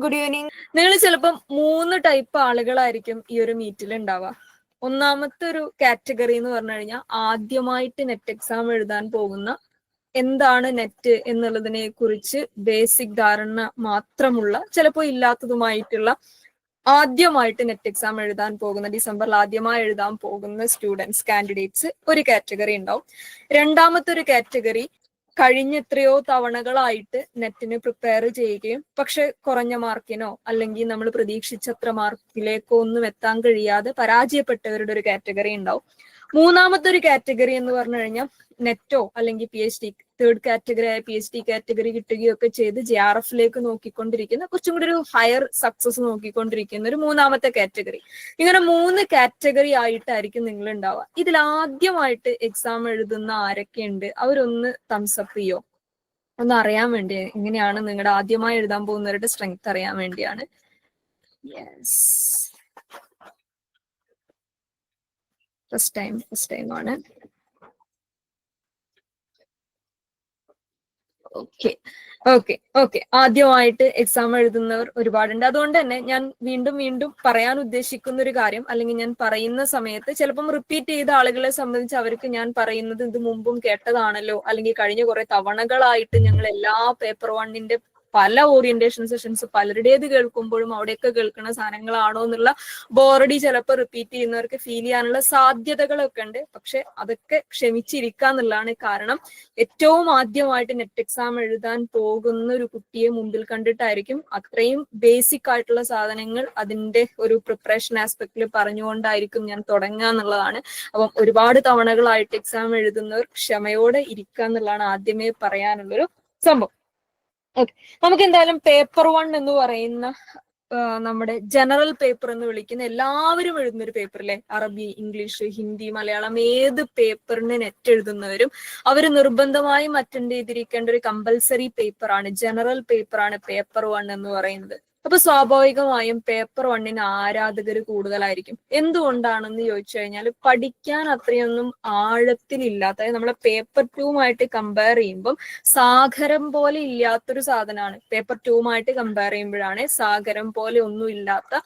Good evening. നിങ്ങൾ ചിലപ്പം 3 type ആളുകളായിരിക്കും ഈ ഒരു മീറ്റിൽ ഉണ്ടാവുക. ഒന്നാമത്തെ ഒരു കാറ്റഗറി എന്ന് പറഞ്ഞു കഴിഞ്ഞാൽ ആദ്യമായിട്ട് നെറ്റ് എക്സാം എഴുതാൻ പോകുന്ന, എന്താണ് നെറ്റ് എന്നുള്ളതിനെ കുറിച്ച് ബേസിക് ധാരണ മാത്രമുള്ള, ചിലപ്പോൾ ഇല്ലാത്തതുമായിട്ടുള്ള, ആദ്യമായിട്ട് നെറ്റ് എക്സാം എഴുതാൻ പോകുന്ന, ഡിസംബറിൽ ആദ്യമായി എഴുതാൻ പോകുന്ന സ്റ്റുഡൻസ്, കാൻഡിഡേറ്റ്സ് ഒരു കാറ്റഗറി ഉണ്ടാവും. രണ്ടാമത്തെ ഒരു കാറ്റഗറി കഴിഞ്ഞ എത്രയോ തവണകളായിട്ട് നെറ്റിന് പ്രിപ്പയർ ചെയ്യുകയും പക്ഷെ കുറഞ്ഞ മാർക്കിനോ അല്ലെങ്കിൽ നമ്മൾ പ്രതീക്ഷിച്ചത്ര മാർക്കിലേക്കോ ഒന്നും എത്താൻ കഴിയാതെ പരാജയപ്പെട്ടവരുടെ ഒരു കാറ്റഗറി ഉണ്ടാവും. മൂന്നാമത്തെ ഒരു കാറ്റഗറി എന്ന് പറഞ്ഞു കഴിഞ്ഞാൽ നെറ്റോ അല്ലെങ്കിൽ PhD, തേർഡ് കാറ്റഗറി ആയ PhD കാറ്റഗറി കിട്ടുകയൊക്കെ ചെയ്ത് JRF നോക്കിക്കൊണ്ടിരിക്കുന്ന, കുറച്ചും കൂടി ഒരു ഹയർ സക്സസ് നോക്കിക്കൊണ്ടിരിക്കുന്ന ഒരു മൂന്നാമത്തെ കാറ്റഗറി. ഇങ്ങനെ 3 കാറ്റഗറി ആയിട്ടായിരിക്കും നിങ്ങൾ ഉണ്ടാവുക. ഇതിൽ ആദ്യമായിട്ട് എക്സാം എഴുതുന്ന ആരൊക്കെയുണ്ട് അവരൊന്ന് തംസപ്പ് ചെയ്യോ, ഒന്ന് അറിയാൻ വേണ്ടി. എങ്ങനെയാണ് നിങ്ങളുടെ ആദ്യമായി എഴുതാൻ പോകുന്നവരുടെ സ്ട്രെങ്ത് അറിയാൻ വേണ്ടിയാണ്. യെസ്, ഫസ്റ്റ് ടൈം ആണ്. ഓക്കെ. ആദ്യമായിട്ട് എക്സാം എഴുതുന്നവർ ഒരുപാടുണ്ട്. അതുകൊണ്ട് തന്നെ ഞാൻ വീണ്ടും പറയാൻ ഉദ്ദേശിക്കുന്ന ഒരു കാര്യം, അല്ലെങ്കിൽ ഞാൻ പറയുന്ന സമയത്ത് ചിലപ്പം റിപ്പീറ്റ് ചെയ്ത ആളുകളെ സംബന്ധിച്ച് അവർക്ക് ഞാൻ പറയുന്നത് ഇത് മുമ്പും കേട്ടതാണല്ലോ, അല്ലെങ്കിൽ കഴിഞ്ഞ കുറെ തവണകളായിട്ട് ഞങ്ങൾ എല്ലാ പേപ്പർ 1ന്റെ പല ഓറിയന്റേഷൻ സെഷൻസ് പലരുടേത് കേൾക്കുമ്പോഴും അവിടെയൊക്കെ കേൾക്കുന്ന സാധനങ്ങളാണോ എന്നുള്ള ബോറടി ചിലപ്പോൾ റിപ്പീറ്റ് ചെയ്യുന്നവർക്ക് ഫീൽ ചെയ്യാനുള്ള സാധ്യതകളൊക്കെ ഉണ്ട്. പക്ഷെ അതൊക്കെ ക്ഷമിച്ചിരിക്കാന്നുള്ളതാണ്. കാരണം ഏറ്റവും ആദ്യമായിട്ട് നെറ്റ് എക്സാം എഴുതാൻ പോകുന്ന ഒരു കുട്ടിയെ മുമ്പിൽ കണ്ടിട്ടായിരിക്കും അത്രയും ബേസിക് ആയിട്ടുള്ള സാധനങ്ങൾ അതിന്റെ ഒരു പ്രിപ്പറേഷൻ ആസ്പെക്റ്റിൽ പറഞ്ഞുകൊണ്ടായിരിക്കും ഞാൻ തുടങ്ങുക എന്നുള്ളതാണ്. അപ്പം ഒരുപാട് തവണകളായിട്ട് എക്സാം എഴുതുന്നവർ ക്ഷമയോടെ ഇരിക്കുക എന്നുള്ളതാണ് ആദ്യമേ പറയാനുള്ളൊരു സംഭവം. ഓക്കെ, നമുക്ക് എന്തായാലും പേപ്പർ 1 എന്ന് പറയുന്ന നമ്മുടെ ജനറൽ പേപ്പർ എന്ന് വിളിക്കുന്ന എല്ലാവരും എഴുതുന്ന ഒരു പേപ്പർ അല്ലേ, അറബി, ഇംഗ്ലീഷ്, ഹിന്ദി, മലയാളം, ഏത് പേപ്പറിന് നെറ്റ് എഴുതുന്നവരും അവർ നിർബന്ധമായും അറ്റൻഡ് ചെയ്തിരിക്കേണ്ട ഒരു കമ്പൽസറി പേപ്പറാണ്, ജനറൽ പേപ്പറാണ് പേപ്പർ 1 എന്ന് പറയുന്നത്. അപ്പൊ സ്വാഭാവികമായും പേപ്പർ 1ന് ആരാധകർ കൂടുതലായിരിക്കും. എന്തുകൊണ്ടാണെന്ന് ചോദിച്ചു കഴിഞ്ഞാൽ പഠിക്കാൻ അത്രയൊന്നും ആഴത്തിലില്ലാത്ത, അതായത് നമ്മളെ പേപ്പർ 2 കമ്പയർ ചെയ്യുമ്പം സാഗരം പോലെ ഇല്ലാത്തൊരു സാധനമാണ്. പേപ്പർ 2 കമ്പയർ ചെയ്യുമ്പോഴാണ് സാഗരം പോലെ ഒന്നും ഇല്ലാത്ത,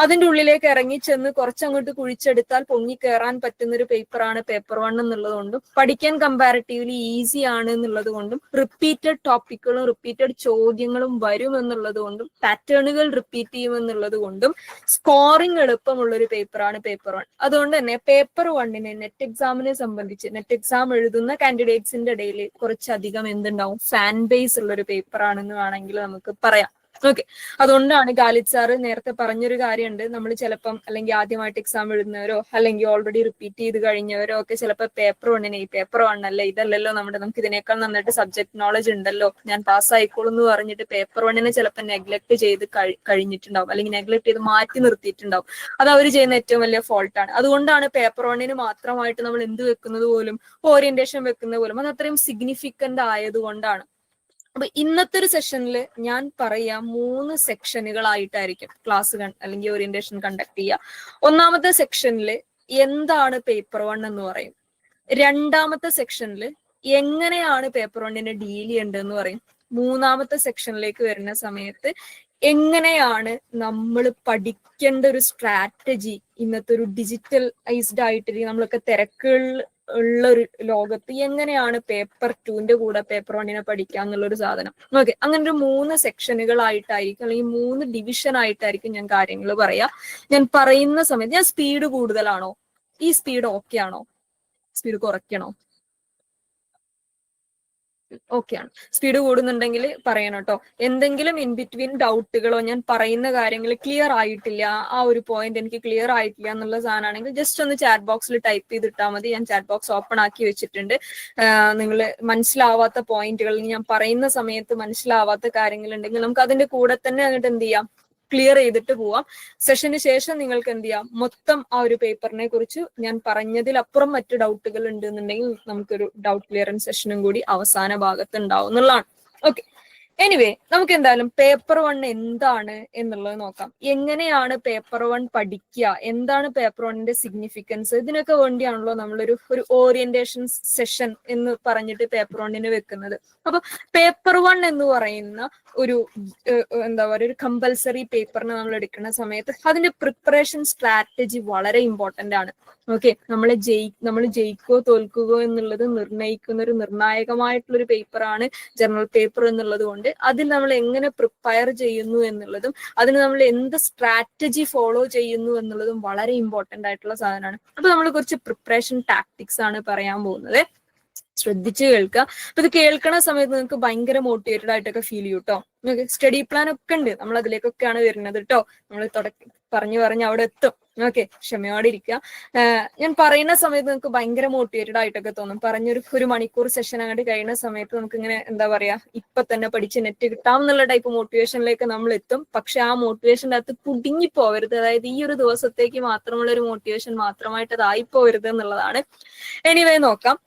അതിന്റെ ഉള്ളിലേക്ക് ഇറങ്ങി ചെന്ന് കുറച്ചങ്ങോട്ട് കുഴിച്ചെടുത്താൽ പൊങ്ങി കയറാൻ പറ്റുന്ന ഒരു പേപ്പറാണ് പേപ്പർ 1 എന്നുള്ളത് കൊണ്ടും പഠിക്കാൻ കമ്പാരിറ്റീവ്ലി ഈസി ആണ് എന്നുള്ളത് കൊണ്ടും റിപ്പീറ്റഡ് ടോപ്പിക്കുകളും റിപ്പീറ്റഡ് ചോദ്യങ്ങളും വരും എന്നുള്ളത് കൊണ്ടും പാറ്റേണുകൾ റിപ്പീറ്റ് ചെയ്യുമെന്നുള്ളത് കൊണ്ടും സ്കോറിംഗ് എളുപ്പമുള്ള ഒരു പേപ്പറാണ് പേപ്പർ 1. അതുകൊണ്ട് തന്നെ പേപ്പർ 1നെ നെറ്റ് എക്സാമിനെ സംബന്ധിച്ച് നെറ്റ് എക്സാം എഴുതുന്ന കാൻഡിഡേറ്റ്സിന്റെ ഇടയിൽ കുറച്ചധികം എന്തുണ്ടാവും, ഫാൻ ബേസ് ഉള്ള ഒരു പേപ്പറാണെന്ന് വേണമെങ്കിൽ നമുക്ക് പറയാം. ഓക്കെ, അതുകൊണ്ടാണ് ഖാലിദ് സാറ് നേരത്തെ പറഞ്ഞൊരു കാര്യമുണ്ട്, നമ്മൾ ചിലപ്പം അല്ലെങ്കിൽ ആദ്യമായിട്ട് എക്സാം എഴുതുന്നവരോ അല്ലെങ്കിൽ ഓൾറെഡി റിപ്പീറ്റ് ചെയ്ത് കഴിഞ്ഞവരോ ഒക്കെ ചിലപ്പോൾ പേപ്പർ 1നെ, ഈ പേപ്പർ 1 അല്ലേ, ഇതല്ലല്ലോ നമുക്ക് ഇതിനേക്കാൾ നന്നായിട്ട് സബ്ജക്ട് നോളജ് ഉണ്ടല്ലോ, ഞാൻ പാസ്സായിക്കോളൂ എന്ന് പറഞ്ഞിട്ട് പേപ്പർ 1നെ ചിലപ്പോൾ നെഗ്ലക്ട് ചെയ്ത് കഴിഞ്ഞിട്ടുണ്ടാവും, അല്ലെങ്കിൽ നെഗ്ലക്ട് ചെയ്ത് മാറ്റി നിർത്തിയിട്ടുണ്ടാവും. അത് അവർ ചെയ്യുന്ന ഏറ്റവും വലിയ ഫോൾട്ടാണ്. അതുകൊണ്ടാണ് പേപ്പർ 1ന് മാത്രമായിട്ട് നമ്മൾ എന്ത് വെക്കുന്നത് പോലും, ഓറിയന്റേഷൻ വെക്കുന്നത് പോലും അത് അത്രയും സിഗ്നിഫിക്കന്റ് ആയതുകൊണ്ടാണ്. അപ്പൊ ഇന്നത്തെ ഒരു സെഷനിൽ ഞാൻ പറയാം 3 സെക്ഷനുകളായിട്ടായിരിക്കും ക്ലാസ് അല്ലെങ്കിൽ ഓറിയന്റേഷൻ കണ്ടക്ട് ചെയ്യുക. ഒന്നാമത്തെ സെക്ഷനിൽ എന്താണ് പേപ്പർ 1 എന്ന് പറയും. രണ്ടാമത്തെ സെക്ഷനിൽ എങ്ങനെയാണ് പേപ്പർ 1നെ ഡീൽ ചെയ്യേണ്ടതെന്ന് പറയും. മൂന്നാമത്തെ സെക്ഷനിലേക്ക് വരുന്ന സമയത്ത് എങ്ങനെയാണ് നമ്മൾ പഠിക്കേണ്ട ഒരു സ്ട്രാറ്റജി, ഇന്നത്തെ ഒരു ഡിജിറ്റലൈസ്ഡ് ആയിട്ട് നമ്മളൊക്കെ തിരക്കുകളിൽ ഉള്ള ഒരു ലോകത്ത് എങ്ങനെയാണ് പേപ്പർ 2ന്റെ കൂടെ പേപ്പർ 1നെ പഠിക്കുക എന്നുള്ളൊരു സാധനം. ഓക്കെ, അങ്ങനെ ഒരു 3 സെക്ഷനുകളായിട്ടായിരിക്കും അല്ലെങ്കിൽ 3 ഡിവിഷൻ ആയിട്ടായിരിക്കും ഞാൻ കാര്യങ്ങൾ പറയാ. ഞാൻ പറയുന്ന സമയത്ത് ഞാൻ സ്പീഡ് കൂടുതലാണോ, ഈ സ്പീഡ് ഓക്കെ ആണോ, സ്പീഡ് കുറയ്ക്കണോ? ഓക്കെ ആണ്. സ്പീഡ് കൂടുന്നുണ്ടെങ്കിൽ പറയണം കേട്ടോ. എന്തെങ്കിലും ഇൻ ബിറ്റ്വീൻ ഡൗട്ടുകളോ, ഞാൻ പറയുന്ന കാര്യങ്ങൾ ക്ലിയർ ആയിട്ടില്ല, ആ ഒരു പോയിന്റ് എനിക്ക് ക്ലിയർ ആയിട്ടില്ല എന്നുള്ള സാധനമാണെങ്കിൽ ജസ്റ്റ് ഒന്ന് ചാറ്റ് ബോക്സിൽ ടൈപ്പ് ചെയ്തിട്ടാൽ മതി. ഞാൻ ചാറ്റ് ബോക്സ് ഓപ്പൺ ആക്കി വെച്ചിട്ടുണ്ട്. നിങ്ങൾ മനസ്സിലാവാത്ത പോയിന്റുകൾ, ഞാൻ പറയുന്ന സമയത്ത് മനസ്സിലാവാത്ത കാര്യങ്ങൾ ഉണ്ടെങ്കിൽ നമുക്ക് അതിന്റെ കൂടെ തന്നെ അങ്ങോട്ട് എന്ത് ചെയ്യാം, ക്ലിയർ ചെയ്തിട്ട് പോവാം. സെഷന് ശേഷം നിങ്ങൾക്ക് എന്ത് ചെയ്യാം, മൊത്തം ആ ഒരു പേപ്പറിനെ കുറിച്ച് ഞാൻ പറഞ്ഞതിലപ്പുറം മറ്റു ഡൗട്ടുകൾ ഉണ്ടെന്നുണ്ടെങ്കിൽ നമുക്കൊരു ഡൗട്ട് ക്ലിയറൻസ് സെഷനും കൂടി അവസാന ഭാഗത്ത് ഉണ്ടാവും എന്നുള്ളതാണ്. ഓക്കെ, എനിവേ നമുക്ക് എന്തായാലും പേപ്പർ 1 എന്താണ് എന്നുള്ളത് നോക്കാം. എങ്ങനെയാണ് പേപ്പർ 1 പഠിക്കുക, എന്താണ് പേപ്പർ 1ന്റെ സിഗ്നിഫിക്കൻസ്, ഇതിനൊക്കെ വേണ്ടിയാണല്ലോ നമ്മളൊരു ഓറിയന്റേഷൻ സെഷൻ എന്ന് പറഞ്ഞിട്ട് പേപ്പർ 1ന് വെക്കുന്നത്. അപ്പൊ പേപ്പർ 1 എന്ന് പറയുന്ന ഒരു എന്താ പറയുക, ഒരു കമ്പൽസറി പേപ്പറിന് നമ്മൾ എടുക്കുന്ന സമയത്ത് അതിന്റെ പ്രിപ്പറേഷൻ സ്ട്രാറ്റജി വളരെ ഇമ്പോർട്ടന്റ് ആണ്. ഓക്കെ, നമ്മൾ ജയിക്കോ തോൽക്കുകയോ എന്നുള്ളത് നിർണ്ണയിക്കുന്ന ഒരു നിർണായകമായിട്ടുള്ള ഒരു പേപ്പറാണ് ജനറൽ പേപ്പർ എന്നുള്ളത് കൊണ്ട് അതിൽ നമ്മൾ എങ്ങനെ പ്രിപ്പയർ ചെയ്യുന്നു എന്നുള്ളതും അതിന് നമ്മൾ എന്ത് സ്ട്രാറ്റജി ഫോളോ ചെയ്യുന്നു എന്നുള്ളതും വളരെ ഇമ്പോർട്ടന്റ് ആയിട്ടുള്ള സാധനമാണ്. അപ്പൊ നമ്മൾ കുറച്ച് പ്രിപ്പറേഷൻ ടാക്ടിക്സ് ആണ് പറയാൻ പോകുന്നത്. ശ്രദ്ധിച്ച് കേൾക്കുക. അപ്പൊ ഇത് കേൾക്കണ സമയത്ത് നിങ്ങൾക്ക് ഭയങ്കര മോട്ടിവേറ്റഡ് ആയിട്ടൊക്കെ ഫീൽ ചെയ്യും കേട്ടോ. നിങ്ങൾക്ക് സ്റ്റഡി പ്ലാൻ ഒക്കെ ഉണ്ട്, നമ്മൾ അതിലേക്കൊക്കെയാണ് വരുന്നത് കേട്ടോ. നമ്മൾ പറഞ്ഞ് അവിടെ എത്തും. ഓക്കെ, ക്ഷമയോടെ ഇരിക്കുക. ഞാൻ പറയുന്ന സമയത്ത് നിങ്ങൾക്ക് ഭയങ്കര മോട്ടിവേറ്റഡ് ആയിട്ടൊക്കെ തോന്നും. ഒരു മണിക്കൂർ സെഷൻ അങ്ങോട്ട് കഴിയുന്ന സമയത്ത് നമുക്ക് ഇങ്ങനെ എന്താ പറയാ, ഇപ്പൊ തന്നെ പഠിച്ച് നെറ്റ് കിട്ടാമെന്നുള്ള ടൈപ്പ് മോട്ടിവേഷനിലേക്ക് നമ്മൾ എത്തും. പക്ഷെ ആ മോട്ടിവേഷൻ്റെ അകത്ത് കുടുങ്ങി പോവരുത്. അതായത് ഈ ഒരു ദിവസത്തേക്ക് മാത്രമുള്ള ഒരു മോട്ടിവേഷൻ മാത്രമായിട്ട് അതായി പോവരുത് എന്നുള്ളതാണ്. എനിവേ നോക്കാം,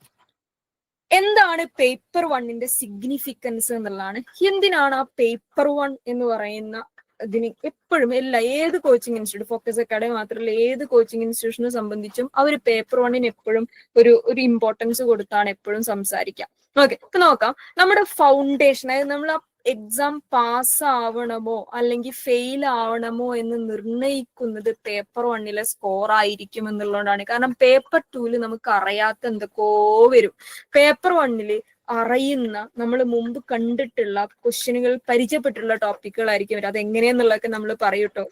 എന്താണ് പേപ്പർ 1ന്റെ സിഗ്നിഫിക്കൻസ് എന്നുള്ളതാണ്. എന്തിനാണ് ആ പേപ്പർ 1 എന്ന് പറയുന്ന ഇതിന് എപ്പോഴും ഏത് കോച്ചിങ് ഇൻസ്റ്റിറ്റ്യൂട്ട്, ഫോക്കസ് അക്കാഡമി മാത്രമല്ല ഏത് കോച്ചിങ് ഇൻസ്റ്റിറ്റ്യൂഷനെ സംബന്ധിച്ചും അവർ പേപ്പർ 1ന് എപ്പോഴും ഒരു ഇമ്പോർട്ടൻസ് കൊടുത്താണ് എപ്പോഴും സംസാരിക്കുക. ഓക്കെ, ഇപ്പൊ നോക്കാം, നമ്മുടെ ഫൗണ്ടേഷൻ, അതായത് നമ്മൾ ആ എക്സാം പാസ് ആവണമോ അല്ലെങ്കിൽ ഫെയിൽ ആവണമോ എന്ന് നിർണ്ണയിക്കുന്നത് പേപ്പർ 1ലെ സ്കോർ ആയിരിക്കും എന്നുള്ളതുകൊണ്ടാണ്. കാരണം പേപ്പർ 2ല് നമുക്ക് അറിയാത്ത എന്തൊക്കെയോ വരും. പേപ്പർ 1ല് അറിയുന്ന, നമ്മൾ മുമ്പ് കണ്ടിട്ടുള്ള ക്വസ്റ്റ്യനുകൾ, പരിചയപ്പെട്ടുള്ള ടോപ്പിക്കുകളായിരിക്കും വരും. അതെങ്ങനെയെന്നുള്ളതൊക്കെ നമ്മൾ പറയൂട്ടോ.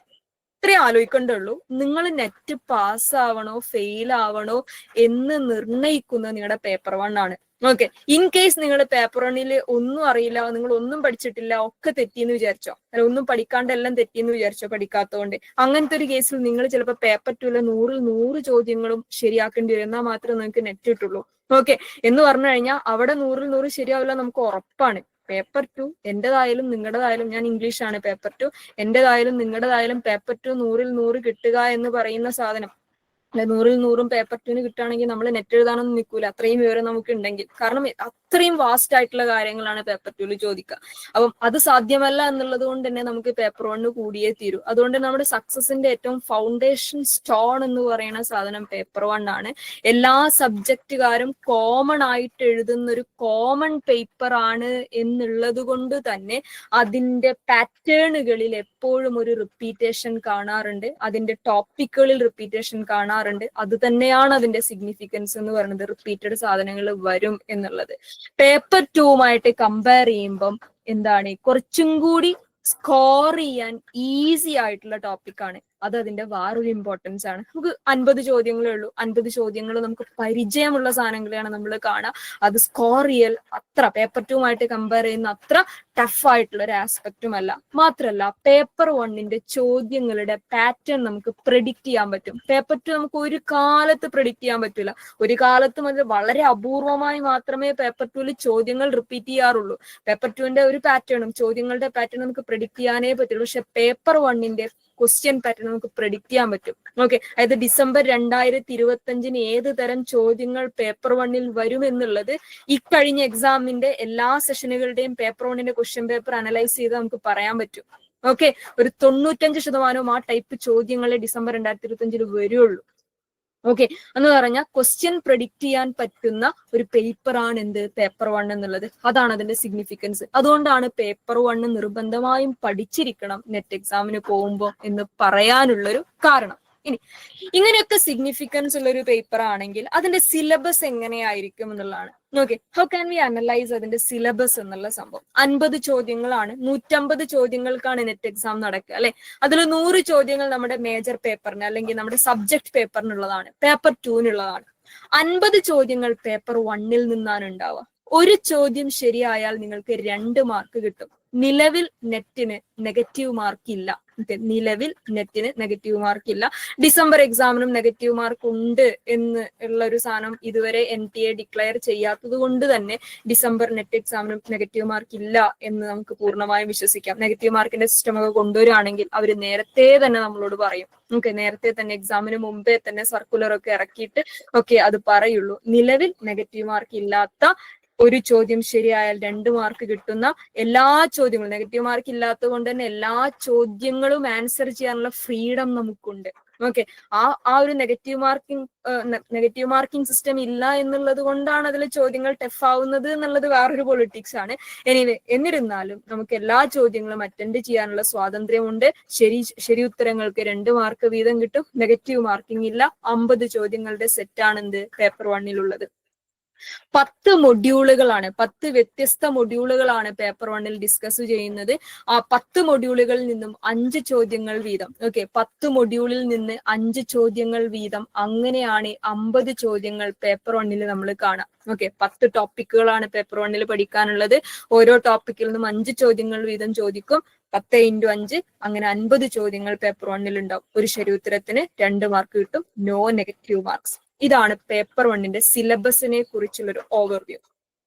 ഇത്രയും ആലോചിക്കേണ്ടുള്ളൂ. നിങ്ങൾ നെറ്റ് പാസ് ആവണോ ഫെയിൽ ആവണോ എന്ന് നിർണ്ണയിക്കുന്നത് നിങ്ങളുടെ പേപ്പർ 1 ആണ്. ഓക്കെ, ഇൻ കേസ് നിങ്ങൾ പേപ്പർ 1ല് ഒന്നും അറിയില്ല, നിങ്ങൾ ഒന്നും പഠിച്ചിട്ടില്ല, ഒക്കെ തെറ്റിയെന്ന് വിചാരിച്ചോ, അല്ല ഒന്നും പഠിക്കാണ്ട് എല്ലാം തെറ്റിയെന്ന് വിചാരിച്ചോ പഠിക്കാത്തതുകൊണ്ട്, അങ്ങനത്തെ ഒരു കേസിൽ നിങ്ങൾ ചിലപ്പോൾ പേപ്പർ 2ലെ 100 ചോദ്യങ്ങളും ശരിയാക്കേണ്ടി വരും. എന്നാൽ മാത്രമേ നിങ്ങൾക്ക് നെറ്റ് കിട്ടുള്ളൂ. ഓക്കെ, എന്ന് പറഞ്ഞു കഴിഞ്ഞാൽ അവിടെ 100 ശരിയാവില്ല, നമുക്ക് ഉറപ്പാണ്. പേപ്പർ 2 എന്റേതായാലും നിങ്ങളുടേതായാലും, ഞാൻ ഇംഗ്ലീഷാണ് പേപ്പർ 2, എന്റേതായാലും നിങ്ങളുടേതായാലും പേപ്പർ 2 100 കിട്ടുക എന്ന് പറയുന്ന സാധനം, 100 പേപ്പർ 2ന് കിട്ടുകയാണെങ്കിൽ നമ്മൾ നെറ്റ് എഴുതാനൊന്നും നിൽക്കൂല, അത്രയും വിവരം നമുക്ക് ഉണ്ടെങ്കിൽ. കാരണം അത്രയും വാസ്റ്റ് ആയിട്ടുള്ള കാര്യങ്ങളാണ് പേപ്പർ 2ല് ചോദിക്കുക. അപ്പം അത് സാധ്യമല്ല എന്നുള്ളത് കൊണ്ട് തന്നെ നമുക്ക് പേപ്പർ 1 കൂടിയേ തീരൂ. അതുകൊണ്ട് നമ്മുടെ സക്സസിന്റെ ഏറ്റവും ഫൗണ്ടേഷൻ സ്റ്റോൺ എന്ന് പറയുന്ന സാധനം പേപ്പർ 1 ആണ്. എല്ലാ സബ്ജക്റ്റുകാരും കോമൺ ആയിട്ട് എഴുതുന്ന ഒരു കോമൺ പേപ്പർ ആണ് എന്നുള്ളത് കൊണ്ട് തന്നെ അതിന്റെ പാറ്റേണുകളിൽ എപ്പോഴും ഒരു റിപ്പീറ്റേഷൻ കാണാറുണ്ട്, അതിന്റെ ടോപ്പിക്കുകളിൽ റിപ്പീറ്റേഷൻ കാണാറുണ്ട്. അത് തന്നെയാണ് അതിന്റെ സിഗ്നിഫിക്കൻസ് എന്ന് പറയുന്നത്. റിപ്പീറ്റഡ് സാധനങ്ങൾ വരും എന്നുള്ളത്. പേപ്പർ 2വുമായിട്ട് കമ്പയർ ചെയ്യുമ്പം എന്താണ്, കുറച്ചും കൂടി സ്കോർ ചെയ്യാൻ ഈസി ആയിട്ടുള്ള ടോപ്പിക്കാണ്. അത് അതിന്റെ വേറൊരു ഇമ്പോർട്ടൻസ് ആണ്. നമുക്ക് 50 ചോദ്യങ്ങളേ ഉള്ളൂ. 50 ചോദ്യങ്ങൾ നമുക്ക് പരിചയമുള്ള സാധനങ്ങളെയാണ് നമ്മൾ കാണുക. അത് സ്കോർ ചെയ്യൽ അത്ര പേപ്പർ 2വുമായിട്ട് കമ്പയർ ചെയ്യുന്ന അത്ര ടഫ് ആയിട്ടുള്ള ഒരു ആസ്പെക്റ്റും അല്ല. മാത്രമല്ല പേപ്പർ 1ന്റെ ചോദ്യങ്ങളുടെ പാറ്റേൺ നമുക്ക് പ്രെഡിക്റ്റ് ചെയ്യാൻ പറ്റും. പേപ്പർ 2 നമുക്ക് ഒരു കാലത്ത് പ്രെഡിക്റ്റ് ചെയ്യാൻ പറ്റില്ല. ഒരു കാലത്തും അത് വളരെ അപൂർവമായി മാത്രമേ പേപ്പർ 2ല് ചോദ്യങ്ങൾ റിപ്പീറ്റ് ചെയ്യാറുള്ളൂ. പേപ്പർ 2ന്റെ ഒരു പാറ്റേണും ചോദ്യങ്ങളുടെ പാറ്റേൺ നമുക്ക് പ്രെഡിക്റ്റ് ചെയ്യാനേ പറ്റുള്ളൂ. പക്ഷെ പേപ്പർ 1ന്റെ ക്വസ്റ്റ്യൻ പാറ്റേൺ നമുക്ക് പ്രെഡിക്റ്റ് ചെയ്യാൻ പറ്റും. ഓക്കെ, അതായത് ഡിസംബർ 2025 ഏത് തരം ചോദ്യങ്ങൾ പേപ്പർ 1ൽ വരും എന്നുള്ളത് ഇക്കഴിഞ്ഞ എക്സാമിന്റെ എല്ലാ സെഷനുകളുടെയും പേപ്പർ 1ന്റെ ക്വസ്റ്റ്യൻ പേപ്പർ അനലൈസ് ചെയ്ത് നമുക്ക് പറയാൻ പറ്റും. ഓക്കെ, ഒരു 95% ആ ടൈപ്പ് ചോദ്യങ്ങളെ ഡിസംബർ 2025 വരുള്ളൂ. ഓക്കെ, എന്ന് പറഞ്ഞാൽ ക്വസ്റ്റ്യൻ പ്രെഡിക്റ്റ് ചെയ്യാൻ പറ്റുന്ന ഒരു പേപ്പർ ആണ് എന്ത്, പേപ്പർ 1 എന്നുള്ളത്. അതാണ് അതിന്റെ സിഗ്നിഫിക്കൻസ്. അതുകൊണ്ടാണ് പേപ്പർ 1 നിർബന്ധമായും പഠിച്ചിരിക്കണം നെറ്റ് എക്സാമിന് പോകുമ്പോൾ എന്ന് പറയാനുള്ളൊരു കാരണം. ഇനി ഇങ്ങനെയൊക്കെ സിഗ്നിഫിക്കൻസ് ഉള്ള ഒരു പേപ്പർ ആണെങ്കിൽ അതിന്റെ സിലബസ് എങ്ങനെയായിരിക്കും എന്നുള്ളതാണ്. Okay, how can we analyse അതിന്റെ സിലബസ് എന്നുള്ള സംഭവം. 50 ചോദ്യങ്ങളാണ്, 150 ചോദ്യങ്ങൾക്കാണ് നെറ്റ് എക്സാം നടക്കുക അല്ലെ. അതിൽ 100 ചോദ്യങ്ങൾ നമ്മുടെ മേജർ പേപ്പറിന് അല്ലെങ്കിൽ നമ്മുടെ സബ്ജക്ട് പേപ്പറിനുള്ളതാണ്, പേപ്പർ 2-നുള്ളതാണ്. 50 ചോദ്യങ്ങൾ പേപ്പർ 1ൽ നിന്നാണ് ഉണ്ടാവുക. ഒരു ചോദ്യം ശരിയായാൽ നിങ്ങൾക്ക് 2 മാർക്ക് കിട്ടും. നിലവിൽ നെറ്റിന് നെഗറ്റീവ് മാർക്ക് ഇല്ല. നിലവിൽ നെറ്റിന് നെഗറ്റീവ് മാർക്ക് ഇല്ല. ഡിസംബർ എക്സാമിനും നെഗറ്റീവ് മാർക്ക് ഉണ്ട് എന്ന് ഉള്ള ഒരു സാധനം ഇതുവരെ NTA ഡിക്ലെയർ ചെയ്യാത്തത് കൊണ്ട് തന്നെ ഡിസംബർ നെറ്റ് എക്സാമിനും നെഗറ്റീവ് മാർക്ക് ഇല്ല എന്ന് നമുക്ക് പൂർണ്ണമായും വിശ്വസിക്കാം. നെഗറ്റീവ് മാർക്കിന്റെ സിസ്റ്റം ഒക്കെ കൊണ്ടുവരികയാണെങ്കിൽ അവർ നേരത്തെ തന്നെ നമ്മളോട് പറയും. ഓക്കെ, നേരത്തെ തന്നെ എക്സാമിന് മുമ്പേ തന്നെ സർക്കുലർ ഒക്കെ ഇറക്കിയിട്ട് ഓക്കെ അത് പറയുള്ളൂ. നിലവിൽ നെഗറ്റീവ് മാർക്ക് ഇല്ലാത്ത ഒരു ചോദ്യം ശരിയായാൽ 2 മാർക്ക് കിട്ടുന്ന എല്ലാ ചോദ്യങ്ങളും, നെഗറ്റീവ് മാർക്ക് ഇല്ലാത്തത് കൊണ്ട് തന്നെ എല്ലാ ചോദ്യങ്ങളും ആൻസർ ചെയ്യാനുള്ള ഫ്രീഡം നമുക്കുണ്ട്. ഓക്കെ, ആ ഒരു നെഗറ്റീവ് മാർക്കിംഗ് സിസ്റ്റം ഇല്ല എന്നുള്ളത് കൊണ്ടാണ് അതിൽ ചോദ്യങ്ങൾ ടഫ് ആവുന്നത് എന്നുള്ളത് വേറൊരു പൊളിറ്റിക്സ് ആണ്. എന്നിരുന്നാലും നമുക്ക് എല്ലാ ചോദ്യങ്ങളും അറ്റൻഡ് ചെയ്യാനുള്ള സ്വാതന്ത്ര്യമുണ്ട്. ശരി ഉത്തരങ്ങൾക്ക് 2 മാർക്ക് വീതം കിട്ടും. നെഗറ്റീവ് മാർക്കിംഗ് ഇല്ല. 50 ചോദ്യങ്ങളുടെ സെറ്റാണ് എന്ത് പേപ്പർ 1-ലുള്ളത്. 10 മൊഡ്യൂളുകളാണ്, 10 വ്യത്യസ്ത മൊഡ്യൂളുകളാണ് പേപ്പർ 1-ൽ ഡിസ്കസ് ചെയ്യുന്നത്. ആ 10 മൊഡ്യൂളുകളിൽ നിന്നും 5 ചോദ്യങ്ങൾ വീതം. ഓക്കെ, 10 മൊഡ്യൂളിൽ നിന്ന് 5 ചോദ്യങ്ങൾ വീതം. അങ്ങനെയാണ് 50 ചോദ്യങ്ങൾ പേപ്പർ 1-ൽ നമ്മൾ കാണാം. ഓക്കെ, 10 ടോപ്പിക്കുകളാണ് പേപ്പർ 1-ൽ പഠിക്കാനുള്ളത്. ഓരോ ടോപ്പിക്കിൽ നിന്നും 5 ചോദ്യങ്ങൾ വീതം ചോദിക്കും. 10 × 5 അങ്ങനെ 50 ചോദ്യങ്ങൾ പേപ്പർ 1-ൽ ഉണ്ടാവും. ഒരു ശരി ഉത്തരത്തിന് 2 മാർക്ക് കിട്ടും. No negative marks. ഇതാണ് പേപ്പർ 1-ന്റെ സിലബസിനെ കുറിച്ചുള്ളൊരു ഓവർവ്യൂ.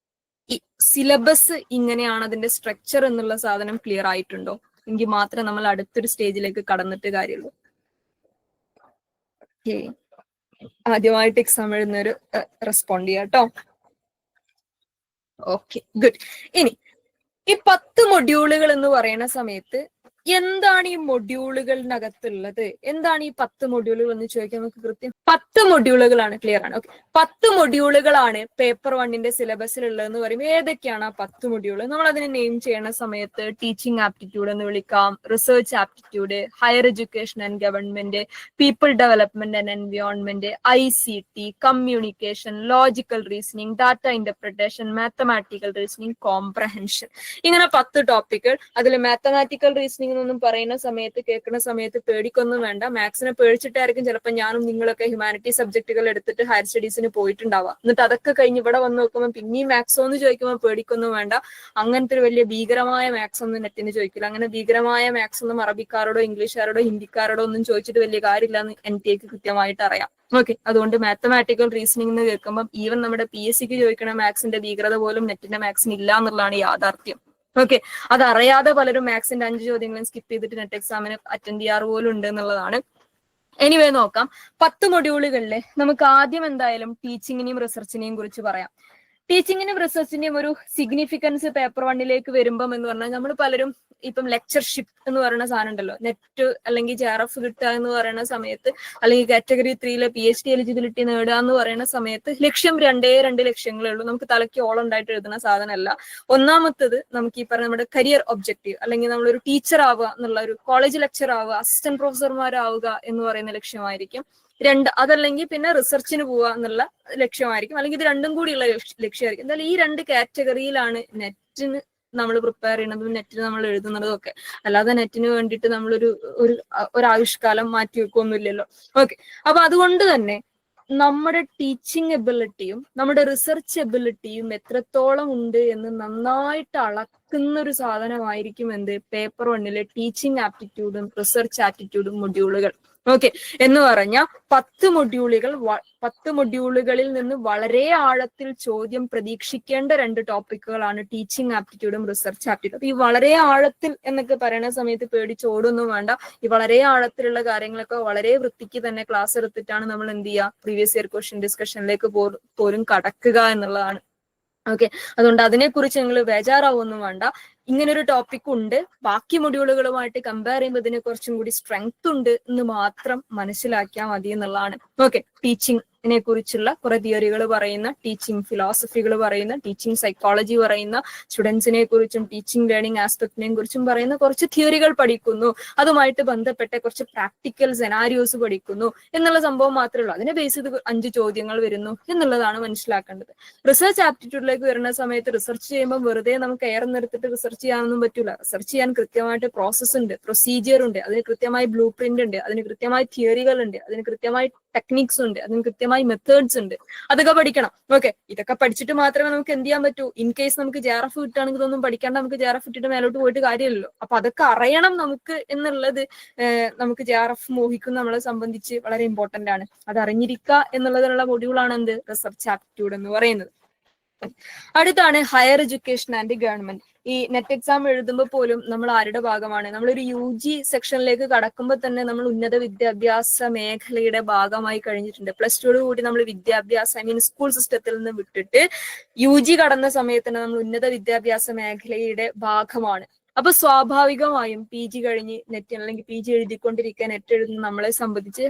ഈ സിലബസ് ഇങ്ങനെയാണ്, അതിന്റെ സ്ട്രക്ചർ എന്നുള്ള സാധനം ക്ലിയർ ആയിട്ടുണ്ടോ? എങ്കിൽ മാത്രം നമ്മൾ അടുത്തൊരു സ്റ്റേജിലേക്ക് കടന്നിട്ട് കാര്യമുള്ളൂ. ആദ്യമായിട്ട് എക്സാം എഴുതുന്നവര് റെസ്പോണ്ട് ചെയ്യാം കേട്ടോ. Okay, good. ഇനി ഈ 10 മൊഡ്യൂളുകൾ എന്ന് പറയുന്ന സമയത്ത് എന്താണ് ഈ മൊഡ്യൂളുകളിനകത്തുള്ളത്? എന്താണ് ഈ 10 മൊഡ്യൂളുകൾ എന്ന് ചോദിക്കാൻ നമുക്ക് കൃത്യം 10 മൊഡ്യൂളുകളാണ്. ക്ലിയർ ആണ്? ഓക്കെ, 10 മൊഡ്യൂളുകളാണ് പേപ്പർ 1-ന്റെ സിലബസിലുള്ളതെന്ന് പറയുമ്പോൾ ഏതൊക്കെയാണ് ആ 10 മൊഡ്യൂൾ? നമ്മൾ അതിനെ നെയിം ചെയ്യുന്ന സമയത്ത് ടീച്ചിങ് ആപ്റ്റിറ്റ്യൂഡ് എന്ന് വിളിക്കാം, research aptitude, higher education and government, people development and environment, ICT, communication, logical reasoning, data interpretation, mathematical reasoning, comprehension. ഇങ്ങനെ 10 ടോപ്പിക്കുകൾ. അതിൽ മാത്തമാറ്റിക്കൽ റീസണിങ് എന്നൊന്നും പറയുന്ന സമയത്ത്, കേൾക്കുന്ന സമയത്ത് പേടിക്കൊന്നും വേണ്ട. മാത്സിനെ പേടിച്ചിട്ടായിരിക്കും ചിലപ്പോൾ ഞാനും നിങ്ങളൊക്കെ ഹ്യൂമാനിറ്റീസ് സബ്ജക്റ്റുകൾ എടുത്തിട്ട് ഹയർ സ്റ്റഡീസിന് പോയിട്ടുണ്ടാവുക. എന്നിട്ട് അതൊക്കെ കഴിഞ്ഞ് ഇവിടെ വന്ന് നോക്കുമ്പോൾ പിന്നെയും മാത്സോ എന്ന് ചോദിക്കുമ്പോൾ പേടിക്കൊന്നും വേണ്ട. അങ്ങനത്തെ ഒരു വലിയ ഭീകരമായ മാത്സ് ഒന്നും നെറ്റിന് ചോദിക്കില്ല. അങ്ങനെ ഭീകരമായ മാത്സ് ഒന്നും അറബിക്കാരോടോ ഇംഗ്ലീഷുകാരോടോ ഹിന്ദിക്കാരോടോ ഒന്നും ചോദിച്ചിട്ട് വലിയ കാര്യമില്ല എന്ന് എനിക്ക് കൃത്യമായിട്ട് അറിയാം. ഓക്കെ, അതുകൊണ്ട് മാത്തമാറ്റിക്കൽ റീസണിംഗ് എന്ന് കേൾക്കുമ്പോൾ ഈവൻ നമ്മുടെ PSCക്ക് ചോദിക്കണ മാത്സിന്റെ ഭീകരത പോലും നെറ്റിന്റെ മാത്സിന് ഇല്ല എന്നുള്ളതാണ് യാഥാർത്ഥ്യം. ഓക്കെ, അതറിയാതെ പലരും മാത്സിന്റെ 5 ചോദ്യങ്ങളും സ്കിപ്പ് ചെയ്തിട്ട് നെറ്റ് എക്സാമിന് അറ്റൻഡ് ചെയ്യാറ് പോലും ഉണ്ട് എന്നുള്ളതാണ്. എനിവേ നോക്കാം. 10 മൊഡ്യൂളുകളിലെ നമുക്ക് ആദ്യം എന്തായാലും ടീച്ചിങ്ങിനെയും റിസർച്ചിനെയും കുറിച്ച് പറയാം. ടീച്ചിങ്ങിനും റിസർച്ചിന്റെയും ഒരു സിഗ്നിഫിക്കൻസ് പേപ്പർ 1-ലേക്ക് വരുമ്പം എന്ന് പറഞ്ഞാൽ നമ്മൾ പലരും ഇപ്പം ലെക്ചർഷിപ്പ് എന്ന് പറയുന്ന സാധനം ഉണ്ടല്ലോ, നെറ്റ് അല്ലെങ്കിൽ JRF കിട്ടുക എന്ന് പറയുന്ന സമയത്ത്, അല്ലെങ്കിൽ കാറ്റഗറി 3-ലെ PhD എലിജിബിലിറ്റി നേടുക എന്ന് പറയുന്ന സമയത്ത് ലക്ഷ്യം 2 ലക്ഷ്യങ്ങളേ ഉള്ളൂ. നമുക്ക് തലയ്ക്ക് ഓളുണ്ടായിട്ട് എഴുതുന്ന സാധനമല്ല. ഒന്നാമത്തത് നമുക്ക് ഈ പറഞ്ഞ നമ്മുടെ കരിയർ ഒബ്ജക്റ്റീവ്, അല്ലെങ്കിൽ നമ്മളൊരു ടീച്ചർ ആവുക എന്നുള്ള, ഒരു കോളേജ് ലെക്ചർ ആവുക, അസിസ്റ്റന്റ് പ്രൊഫസർമാരാവുക എന്ന് പറയുന്ന ലക്ഷ്യമായിരിക്കും. അതല്ലെങ്കിൽ പിന്നെ റിസർച്ചിന് പോവുക എന്നുള്ള ലക്ഷ്യമായിരിക്കും, അല്ലെങ്കിൽ ഇത് രണ്ടും കൂടിയുള്ള ലക്ഷ്യമായിരിക്കും. എന്തായാലും ഈ 2 കാറ്റഗറിയിലാണ് നെറ്റിന് നമ്മൾ പ്രിപ്പയർ ചെയ്യുന്നതും നെറ്റിന് നമ്മൾ എഴുതുന്നതും ഒക്കെ. അല്ലാതെ നെറ്റിന് വേണ്ടിയിട്ട് നമ്മളൊരു ആയുഷ്കാലം മാറ്റി വെക്കൊന്നുമില്ലല്ലോ. ഓക്കെ, അപ്പൊ അതുകൊണ്ട് തന്നെ നമ്മുടെ ടീച്ചിങ് എബിലിറ്റിയും നമ്മുടെ റിസർച്ച് എബിലിറ്റിയും എത്രത്തോളം ഉണ്ട് എന്ന് നന്നായിട്ട് അളക്കുന്ന ഒരു സാധനമായിരിക്കും എന്ത് പേപ്പർ 1-ലെ ടീച്ചിങ് ആപ്റ്റിറ്റ്യൂഡും റിസർച്ച് ആപ്റ്റിറ്റ്യൂഡും മൊഡ്യൂളുകൾ. ഓക്കെ, എന്ന് പറഞ്ഞാൽ 10 മൊഡ്യൂളുകളിൽ നിന്ന് വളരെ ആഴത്തിൽ ചോദ്യം പ്രതീക്ഷിക്കേണ്ട 2 ടോപ്പിക്കുകളാണ് ടീച്ചിങ് ആപ്റ്റിറ്റ്യൂഡും റിസർച്ച് ആപ്റ്റിറ്റ്യൂഡും. ഈ വളരെ ആഴത്തിൽ എന്നൊക്കെ പറയുന്ന സമയത്ത് പേടിച്ചോടൊന്നും വേണ്ട. ഈ വളരെ ആഴത്തിലുള്ള കാര്യങ്ങളൊക്കെ വളരെ വൃത്തിക്ക് തന്നെ ക്ലാസ് എടുത്തിട്ടാണ് നമ്മൾ എന്ത് ചെയ്യുക, പ്രീവിയസ് ഇയർ ക്വസ്റ്റ്യൻ ഡിസ്കഷനിലേക്ക് പോലും കടക്കുക എന്നുള്ളതാണ്. ഓക്കെ, അതുകൊണ്ട് അതിനെക്കുറിച്ച് നിങ്ങൾ ബേജാറാവൊന്നും വേണ്ട. ഇങ്ങനൊരു ടോപ്പിക് ഉണ്ട്, ബാക്കി മൊഡ്യൂളുകളുമായിട്ട് കമ്പയർ ചെയ്യുമ്പോൾ ഇതിന് കുറച്ചും കൂടി സ്ട്രെങ്ത് ഉണ്ട് എന്ന് മാത്രം മനസ്സിലാക്കിയാൽ മതി എന്നുള്ളതാണ്. ഓക്കെ, ടീച്ചിങ്ങിനെ കുറിച്ചുള്ള കുറെ തിയറികൾ പറയുന്ന, ടീച്ചിങ് ഫിലോസഫികൾ പറയുന്ന, ടീച്ചിങ് സൈക്കോളജി പറയുന്ന, സ്റ്റുഡൻസിനെ കുറിച്ചും ടീച്ചിങ് ലേണിംഗ് ആസ്പെക്ടിനെ കുറിച്ചും പറയുന്ന കുറച്ച് തിയറികൾ പഠിക്കുന്നു. അതുമായിട്ട് ബന്ധപ്പെട്ട കുറച്ച് പ്രാക്ടിക്കൽ സെനാരിയോസ് പഠിക്കുന്നു എന്നുള്ള സംഭവം മാത്രമേ ഉള്ളൂ. അതിനെ ബേസ് ചെയ്ത് 5 ചോദ്യങ്ങൾ വരുന്നു എന്നുള്ളതാണ് മനസ്സിലാക്കേണ്ടത്. റിസർച്ച് ആപ്റ്റിറ്റ്യൂഡിലേക്ക് വരുന്ന സമയത്ത് റിസർച്ച് ചെയ്യുമ്പോൾ വെറുതെ നമുക്ക് എയർ നിർത്തിട്ട് റിസർച്ച് ചെയ്യാനൊന്നും പറ്റൂല. റിസർച്ച് ചെയ്യാൻ കൃത്യമായിട്ട് പ്രോസസ് ഉണ്ട്, പ്രൊസീജിയർ ഉണ്ട്, അതിന് കൃത്യമായി ബ്ലൂ പ്രിന്റ് ഉണ്ട്, അതിന് കൃത്യമായി തിയറികൾ ഉണ്ട്, അതിന് കൃത്യമായി ടെക്നിക്സ് ഉണ്ട്, അതിന് കൃത്യമായി മെത്തേഡ്സ് ഉണ്ട്. അതൊക്കെ പഠിക്കണം. ഓക്കെ, ഇതൊക്കെ പഠിച്ചിട്ട് മാത്രമേ നമുക്ക് എന്ത് ചെയ്യാൻ പറ്റൂ. ഇൻ കേസ് നമുക്ക് JRF കിട്ടുകയാണെങ്കിൽ ഇതൊന്നും പഠിക്കാണ്ട് നമുക്ക് JRF ഇട്ടിട്ട് മേലോട്ട് പോയിട്ട് കാര്യമില്ലല്ലോ. അപ്പൊ അതൊക്കെ അറിയണം നമുക്ക് എന്നുള്ളത് നമുക്ക് JRF മോഹിക്കും നമ്മളെ സംബന്ധിച്ച് വളരെ ഇമ്പോർട്ടന്റ് ആണ്. അത് അറിഞ്ഞിരിക്കുക എന്നുള്ളതിനുള്ള മൊഡ്യൂളാണ് എന്ത് റിസർച്ച് ആപ്റ്റിറ്റ്യൂഡ് എന്ന് പറയുന്നത്. അടുത്താണ് ഹയർ എഡ്യൂക്കേഷൻ ആൻഡ് ഗവൺമെന്റ്. ഈ നെറ്റ് എക്സാം എഴുതുമ്പോൾ പോലും നമ്മൾ ആരുടെ ഭാഗമാണ്? നമ്മളൊരു UG സെക്ഷനിലേക്ക് കടക്കുമ്പോൾ തന്നെ നമ്മൾ ഉന്നത വിദ്യാഭ്യാസ മേഖലയുടെ ഭാഗമായി കഴിഞ്ഞിട്ടുണ്ട്. +2 കൂടി നമ്മൾ വിദ്യാഭ്യാസ സ്കൂൾ സിസ്റ്റത്തിൽ നിന്ന് വിട്ടിട്ട് UG കടന്ന സമയത്ത് തന്നെ നമ്മൾ ഉന്നത വിദ്യാഭ്യാസ മേഖലയുടെ ഭാഗമാണ്. അപ്പൊ സ്വാഭാവികമായും PG കഴിഞ്ഞ് നെറ്റ് അല്ലെങ്കിൽ PG എഴുതിക്കൊണ്ടിരിക്കാൻ നെറ്റ് എഴുതുന്ന നമ്മളെ സംബന്ധിച്ച്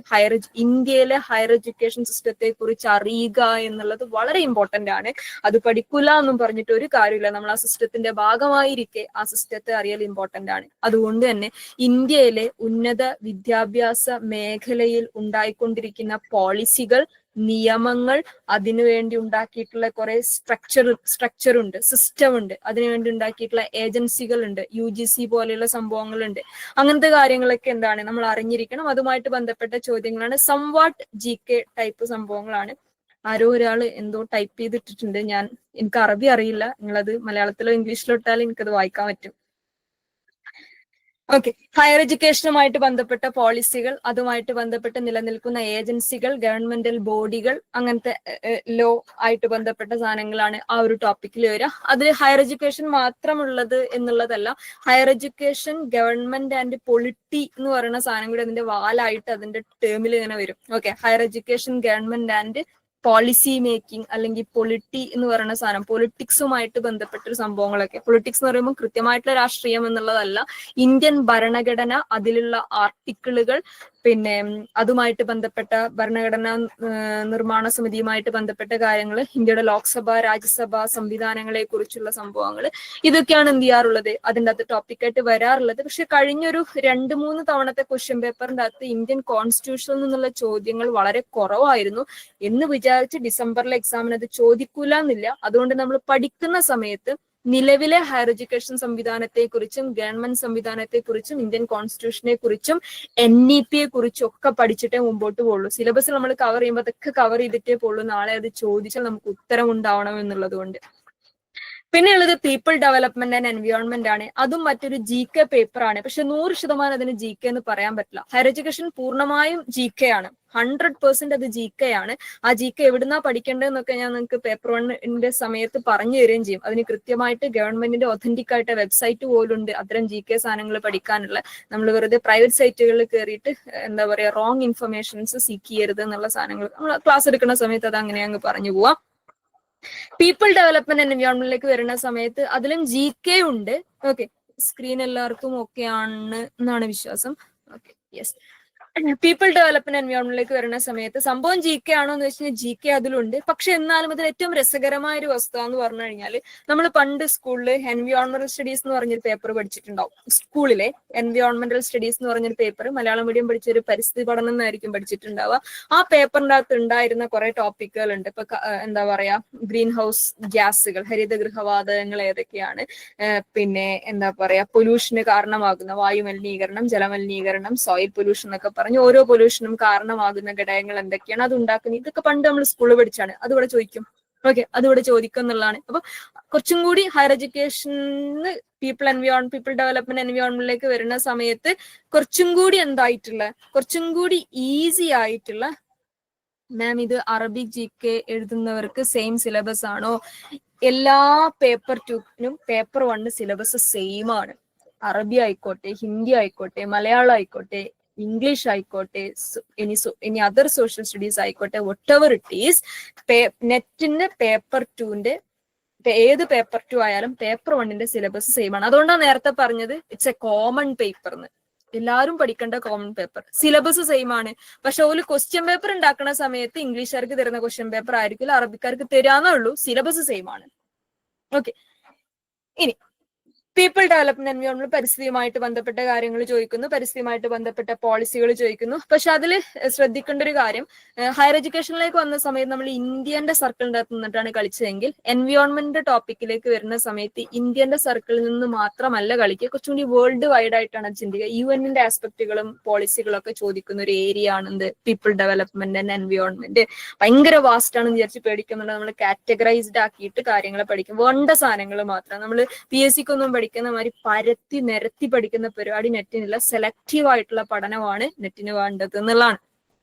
ഇന്ത്യയിലെ ഹയർ എഡ്യൂക്കേഷൻ സിസ്റ്റത്തെ കുറിച്ച് അറിയുക എന്നുള്ളത് വളരെ ഇമ്പോർട്ടന്റ് ആണ്. അത് പഠിക്കൂല എന്നും പറഞ്ഞിട്ട് ഒരു കാര്യമില്ല. നമ്മൾ ആ സിസ്റ്റത്തിന്റെ ഭാഗമായിരിക്കെ ആ സിസ്റ്റത്തെ അറിയൽ ഇമ്പോർട്ടന്റ് ആണ്. അതുകൊണ്ട് തന്നെ ഇന്ത്യയിലെ ഉന്നത വിദ്യാഭ്യാസ മേഖലയിൽ ഉണ്ടായിക്കൊണ്ടിരിക്കുന്ന പോളിസികൾ, നിയമങ്ങൾ, അതിനുവേണ്ടി ഉണ്ടാക്കിയിട്ടുള്ള കുറെ സ്ട്രക്ചർ ഉണ്ട്, സിസ്റ്റം ഉണ്ട്, അതിനുവേണ്ടി ഉണ്ടാക്കിയിട്ടുള്ള ഏജൻസികൾ ഉണ്ട്, UGC പോലെയുള്ള സംഭവങ്ങളുണ്ട്. അങ്ങനത്തെ കാര്യങ്ങളൊക്കെ എന്താണ് നമ്മൾ അറിഞ്ഞിരിക്കണം. അതുമായിട്ട് ബന്ധപ്പെട്ട ചോദ്യങ്ങളാണ്. സംവാട്ട് GK ടൈപ്പ് സംഭവങ്ങളാണ്. ആരോ ഒരാൾ എന്തോ ടൈപ്പ് ചെയ്തിട്ടിട്ടുണ്ട്. എനിക്ക് അറബി അറിയില്ല, നിങ്ങളത് മലയാളത്തിലോ ഇംഗ്ലീഷിലോ ഇട്ടാൽ എനിക്കത് വായിക്കാൻ പറ്റും. ഓക്കെ. ഹയർ എഡ്യൂക്കേഷനുമായിട്ട് ബന്ധപ്പെട്ട പോളിസികൾ, അതുമായിട്ട് ബന്ധപ്പെട്ട് നിലനിൽക്കുന്ന ഏജൻസികൾ, ഗവൺമെന്റൽ ബോഡികൾ, അങ്ങനത്തെ ലോ ആയിട്ട് ബന്ധപ്പെട്ട സാധനങ്ങളാണ് ആ ഒരു ടോപ്പിക്കിൽ വരിക. അതിൽ ഹയർ എഡ്യൂക്കേഷൻ മാത്രമുള്ളത് എന്നുള്ളതല്ല, higher education, government and polity എന്ന് പറയുന്ന സാധനം കൂടി അതിന്റെ വാലായിട്ട് അതിന്റെ ടേമിൽ ഇങ്ങനെ വരും. Okay. Higher education, government and policy making അല്ലെങ്കിൽ പൊളിറ്റി എന്ന് പറയുന്ന സാധനം, പൊളിറ്റിക്സുമായിട്ട് ബന്ധപ്പെട്ടൊരു സംഭവങ്ങളൊക്കെ. പൊളിറ്റിക്സ് എന്ന് പറയുമ്പോൾ കൃത്യമായിട്ടുള്ള രാഷ്ട്രീയം എന്നുള്ളതല്ല, ഇന്ത്യൻ ഭരണഘടന, അതിലുള്ള ആർട്ടിക്കിളുകൾ, പിന്നെ അതുമായിട്ട് ബന്ധപ്പെട്ട ഭരണഘടനാ നിർമ്മാണ സമിതിയുമായിട്ട് ബന്ധപ്പെട്ട കാര്യങ്ങൾ, ഇന്ത്യയുടെ ലോക്സഭ, രാജ്യസഭ സംവിധാനങ്ങളെ കുറിച്ചുള്ള സംഭവങ്ങൾ, ഇതൊക്കെയാണ് എന്ത് ചെയ്യാറുള്ളത് അതിൻ്റെ അകത്ത് ടോപ്പിക്കായിട്ട് വരാറുള്ളത്. പക്ഷെ കഴിഞ്ഞൊരു 2-3 തവണത്തെ ക്വസ്റ്റ്യൻ പേപ്പറിന്റെ അകത്ത് ഇന്ത്യൻ കോൺസ്റ്റിറ്റ്യൂഷനിൽ നിന്നുള്ള ചോദ്യങ്ങൾ വളരെ കുറവായിരുന്നു എന്ന് വിചാരിച്ച് ഡിസംബറിലെ എക്സാമിന് അത് ചോദിക്കൂല എന്നില്ല. അതുകൊണ്ട് നമ്മൾ പഠിക്കുന്ന സമയത്ത് നിലവിലെ ഹയർ എഡ്യൂക്കേഷൻ സംവിധാനത്തെ കുറിച്ചും ഗവൺമെന്റ് സംവിധാനത്തെ കുറിച്ചും ഇന്ത്യൻ കോൺസ്റ്റിറ്റ്യൂഷനെ കുറിച്ചും NEP കുറിച്ചും ഒക്കെ പഠിച്ചിട്ടേ മുമ്പോട്ട് പോകുള്ളൂ. സിലബസ് നമ്മൾ കവർ ചെയ്യുമ്പോൾ അതൊക്കെ കവർ ചെയ്തിട്ടേ പോകുള്ളൂ. നാളെ അത് ചോദിച്ചാൽ നമുക്ക് ഉത്തരം ഉണ്ടാവണം എന്നുള്ളത് കൊണ്ട്. പിന്നെ ഉള്ളത് പീപ്പിൾ ഡെവലപ്മെന്റ് ആൻഡ് എൻവയോൺമെന്റ് ആണ്. അതും മറ്റൊരു GK പേപ്പർ ആണ്. പക്ഷെ 100% അതിന് GK എന്ന് പറയാൻ പറ്റില്ല. ഹയർ എഡ്യൂക്കേഷൻ പൂർണ്ണമായും GK ആണ്. 100% അത് GK ആണ്. ആ GK എവിടുന്നാ പഠിക്കേണ്ടതെന്നൊക്കെ ഞാൻ നിങ്ങൾക്ക് പേപ്പർ 1ന്റെ സമയത്ത് പറഞ്ഞു തരികയും ചെയ്യും. അതിന് കൃത്യമായിട്ട് ഗവൺമെന്റിന്റെ ഒതന്റിക് ആയിട്ട് വെബ്സൈറ്റ് പോലും ഉണ്ട് അത്തരം GK സാധനങ്ങൾ പഠിക്കാനുള്ള. നമ്മൾ വെറുതെ പ്രൈവറ്റ് സൈറ്റുകളിൽ കയറിയിട്ട് എന്താ പറയുക, റോങ് ഇൻഫർമേഷൻസ് സീക്ക് ചെയ്യരുത് എന്നുള്ള സാധനങ്ങൾ നമ്മൾ ക്ലാസ് എടുക്കുന്ന സമയത്ത് അത് അങ്ങനെ അങ്ങ് പറഞ്ഞു പോവാം. പീപ്പിൾ ഡെവലപ്മെന്റ് ആൻഡ് എൻവയോൺമെന്റിലേക്ക് വരുന്ന സമയത്ത് അതിലും GK ഉണ്ട്. ഓക്കെ. സ്ക്രീൻ എല്ലാവർക്കും ഓക്കെ ആണ് എന്നാണ് വിശ്വാസം. ഓക്കെ. യെസ്. പീപ്പിൾ ഡെവലപ്മെന്റ് എൻവയോൺമെന്റിലേക്ക് വരുന്ന സമയത്ത് സംഭവം GK ആണോ എന്ന് വെച്ച് കഴിഞ്ഞാൽ GK അതിലുണ്ട്. പക്ഷെ എന്നാലും അതിൽ ഏറ്റവും രസകരമായ ഒരു വസ്തു എന്ന് പറഞ്ഞു കഴിഞ്ഞാൽ, നമ്മൾ പണ്ട് സ്കൂളിൽ എൻവയോൺമെന്റൽ സ്റ്റഡീസ് എന്ന് പറഞ്ഞൊരു പേപ്പർ പഠിച്ചിട്ടുണ്ടാവും. സ്കൂളിലെ എൻവയോൺമെന്റൽ സ്റ്റഡീസ് എന്ന് പറഞ്ഞൊരു പേപ്പർ, മലയാളം മീഡിയം പഠിച്ചൊരു പരിസ്ഥിതി പഠനം എന്നായിരിക്കും പഠിച്ചിട്ടുണ്ടാവുക. ആ പേപ്പറിന്റെ അകത്ത് ഉണ്ടായിരുന്ന കുറെ ടോപ്പിക്കുകൾ ഉണ്ട്. ഇപ്പൊ എന്താ പറയാ, ഗ്രീൻ ഹൗസ് ഗ്യാസുകൾ, ഹരിതഗൃഹവാതകങ്ങൾ ഏതൊക്കെയാണ്, പിന്നെ എന്താ പറയാ, പൊല്യൂഷന് കാരണമാകുന്ന വായുമലിനീകരണം, ജലമലിനീകരണം, സോയിൽ പൊല്യൂഷൻ എന്നൊക്കെ പറഞ്ഞ് ഓരോ പൊല്യൂഷനും കാരണമാകുന്ന ഘടകങ്ങൾ എന്തൊക്കെയാണ്, അത് ഉണ്ടാക്കുന്നത്, ഇതൊക്കെ പണ്ട് നമ്മൾ സ്കൂളിൽ പഠിച്ചാണ്. അതിവിടെ ചോദിക്കും. ഓക്കെ. അതിവിടെ ചോദിക്കും എന്നുള്ളതാണ്. അപ്പൊ കുറച്ചും കൂടി ഹയർ എഡ്യൂക്കേഷന് പീപ്പിൾ ഡെവലപ്മെന്റ് എൻവയോൺമെന്റിലേക്ക് വരുന്ന സമയത്ത് കുറച്ചും കൂടി എന്തായിട്ടുള്ള, കുറച്ചും കൂടി ഈസി ആയിട്ടുള്ള, മാം ഇത് അറബിക് GK എഴുതുന്നവർക്ക് സെയിം സിലബസ് ആണോ? എല്ലാ പേപ്പർ 2നും പേപ്പർ 1 സിലബസ് സെയിം ആണ്. അറബി ആയിക്കോട്ടെ, ഹിന്ദി ആയിക്കോട്ടെ, മലയാളം ആയിക്കോട്ടെ, ഇംഗ്ലീഷ് ആയിക്കോട്ടെ, ഇനി അതർ സോഷ്യൽ സ്റ്റഡീസ് ആയിക്കോട്ടെ, whatever it is, നെറ്റിന്റെ പേപ്പർ 2ന്റെ ഏത് പേപ്പർ 2 ആയാലും പേപ്പർ 1ന്റെ സിലബസ് സെയിം ആണ്. അതുകൊണ്ടാണ് നേരത്തെ പറഞ്ഞത് ഇറ്റ്സ് എ കോമൺ പേപ്പർ എന്ന്. എല്ലാവരും പഠിക്കേണ്ട കോമൺ പേപ്പർ, സിലബസ് സെയിം ആണ്. പക്ഷെ ഒരു ക്വസ്റ്റ്യൻ പേപ്പർ ഉണ്ടാക്കുന്ന സമയത്ത് ഇംഗ്ലീഷുകാർക്ക് തരുന്ന ക്വസ്റ്റ്യൻ പേപ്പർ ആയിരിക്കില്ല അറബിക്കാർക്ക് തരാന്നേ ഉള്ളൂ. സിലബസ് സെയിം ആണ്. ഓക്കെ. ഇനി പീപ്പിൾ ഡെവലപ്മെന്റ് എൻവയോൺമെന്റ് പരിസ്ഥിതിയുമായിട്ട് ബന്ധപ്പെട്ട കാര്യങ്ങൾ ചോദിക്കുന്നു, പരിസ്ഥിതിയുമായിട്ട് ബന്ധപ്പെട്ട പോളിസികൾ ചോദിക്കുന്നു. പക്ഷെ അതിൽ ശ്രദ്ധിക്കേണ്ട ഒരു കാര്യം, ഹയർ എഡ്യൂക്കേഷനിലേക്ക് വന്ന സമയത്ത് നമ്മൾ ഇന്ത്യന്റെ സർക്കിളിന്റെ അകത്ത് നിന്നിട്ടാണ് കളിച്ചതെങ്കിൽ എൻവയോൺമെന്റ് ടോപ്പിക്കിലേക്ക് വരുന്ന സമയത്ത് ഇന്ത്യന്റെ സർക്കിളിൽ നിന്ന് മാത്രമല്ല കളിക്കുക, കുറച്ചും കൂടി വേൾഡ് വൈഡ് ആയിട്ടാണ് ചിന്തിക്കുക. UN-ന്റെ ആസ്പെക്ടുകളും പോളിസികളും ഒക്കെ ചോദിക്കുന്ന ഒരു ഏരിയ ആണ് പീപ്പിൾ ഡെവലപ്മെന്റ് ആൻഡ് എൻവയോൺമെന്റ്. ഭയങ്കര വാസ്റ്റ് ആണെന്ന് വിചാരിച്ച് പേടിക്കുന്നുണ്ട്. നമ്മൾ കാറ്റഗറൈസ്ഡ് ആക്കിയിട്ട് കാര്യങ്ങൾ പഠിക്കും. വേണ്ട സാധനങ്ങൾ മാത്രം. നമ്മൾ PSCക്കൊന്നും പഠിക്കുന്ന മാതിരി പരത്തി നിരത്തി പഠിക്കുന്ന പരിപാടി നെറ്റിനില്ല. സെലക്റ്റീവ് ആയിട്ടുള്ള പഠനമാണ് നെറ്റിന് വേണ്ടത് എന്നുള്ളതാണ്.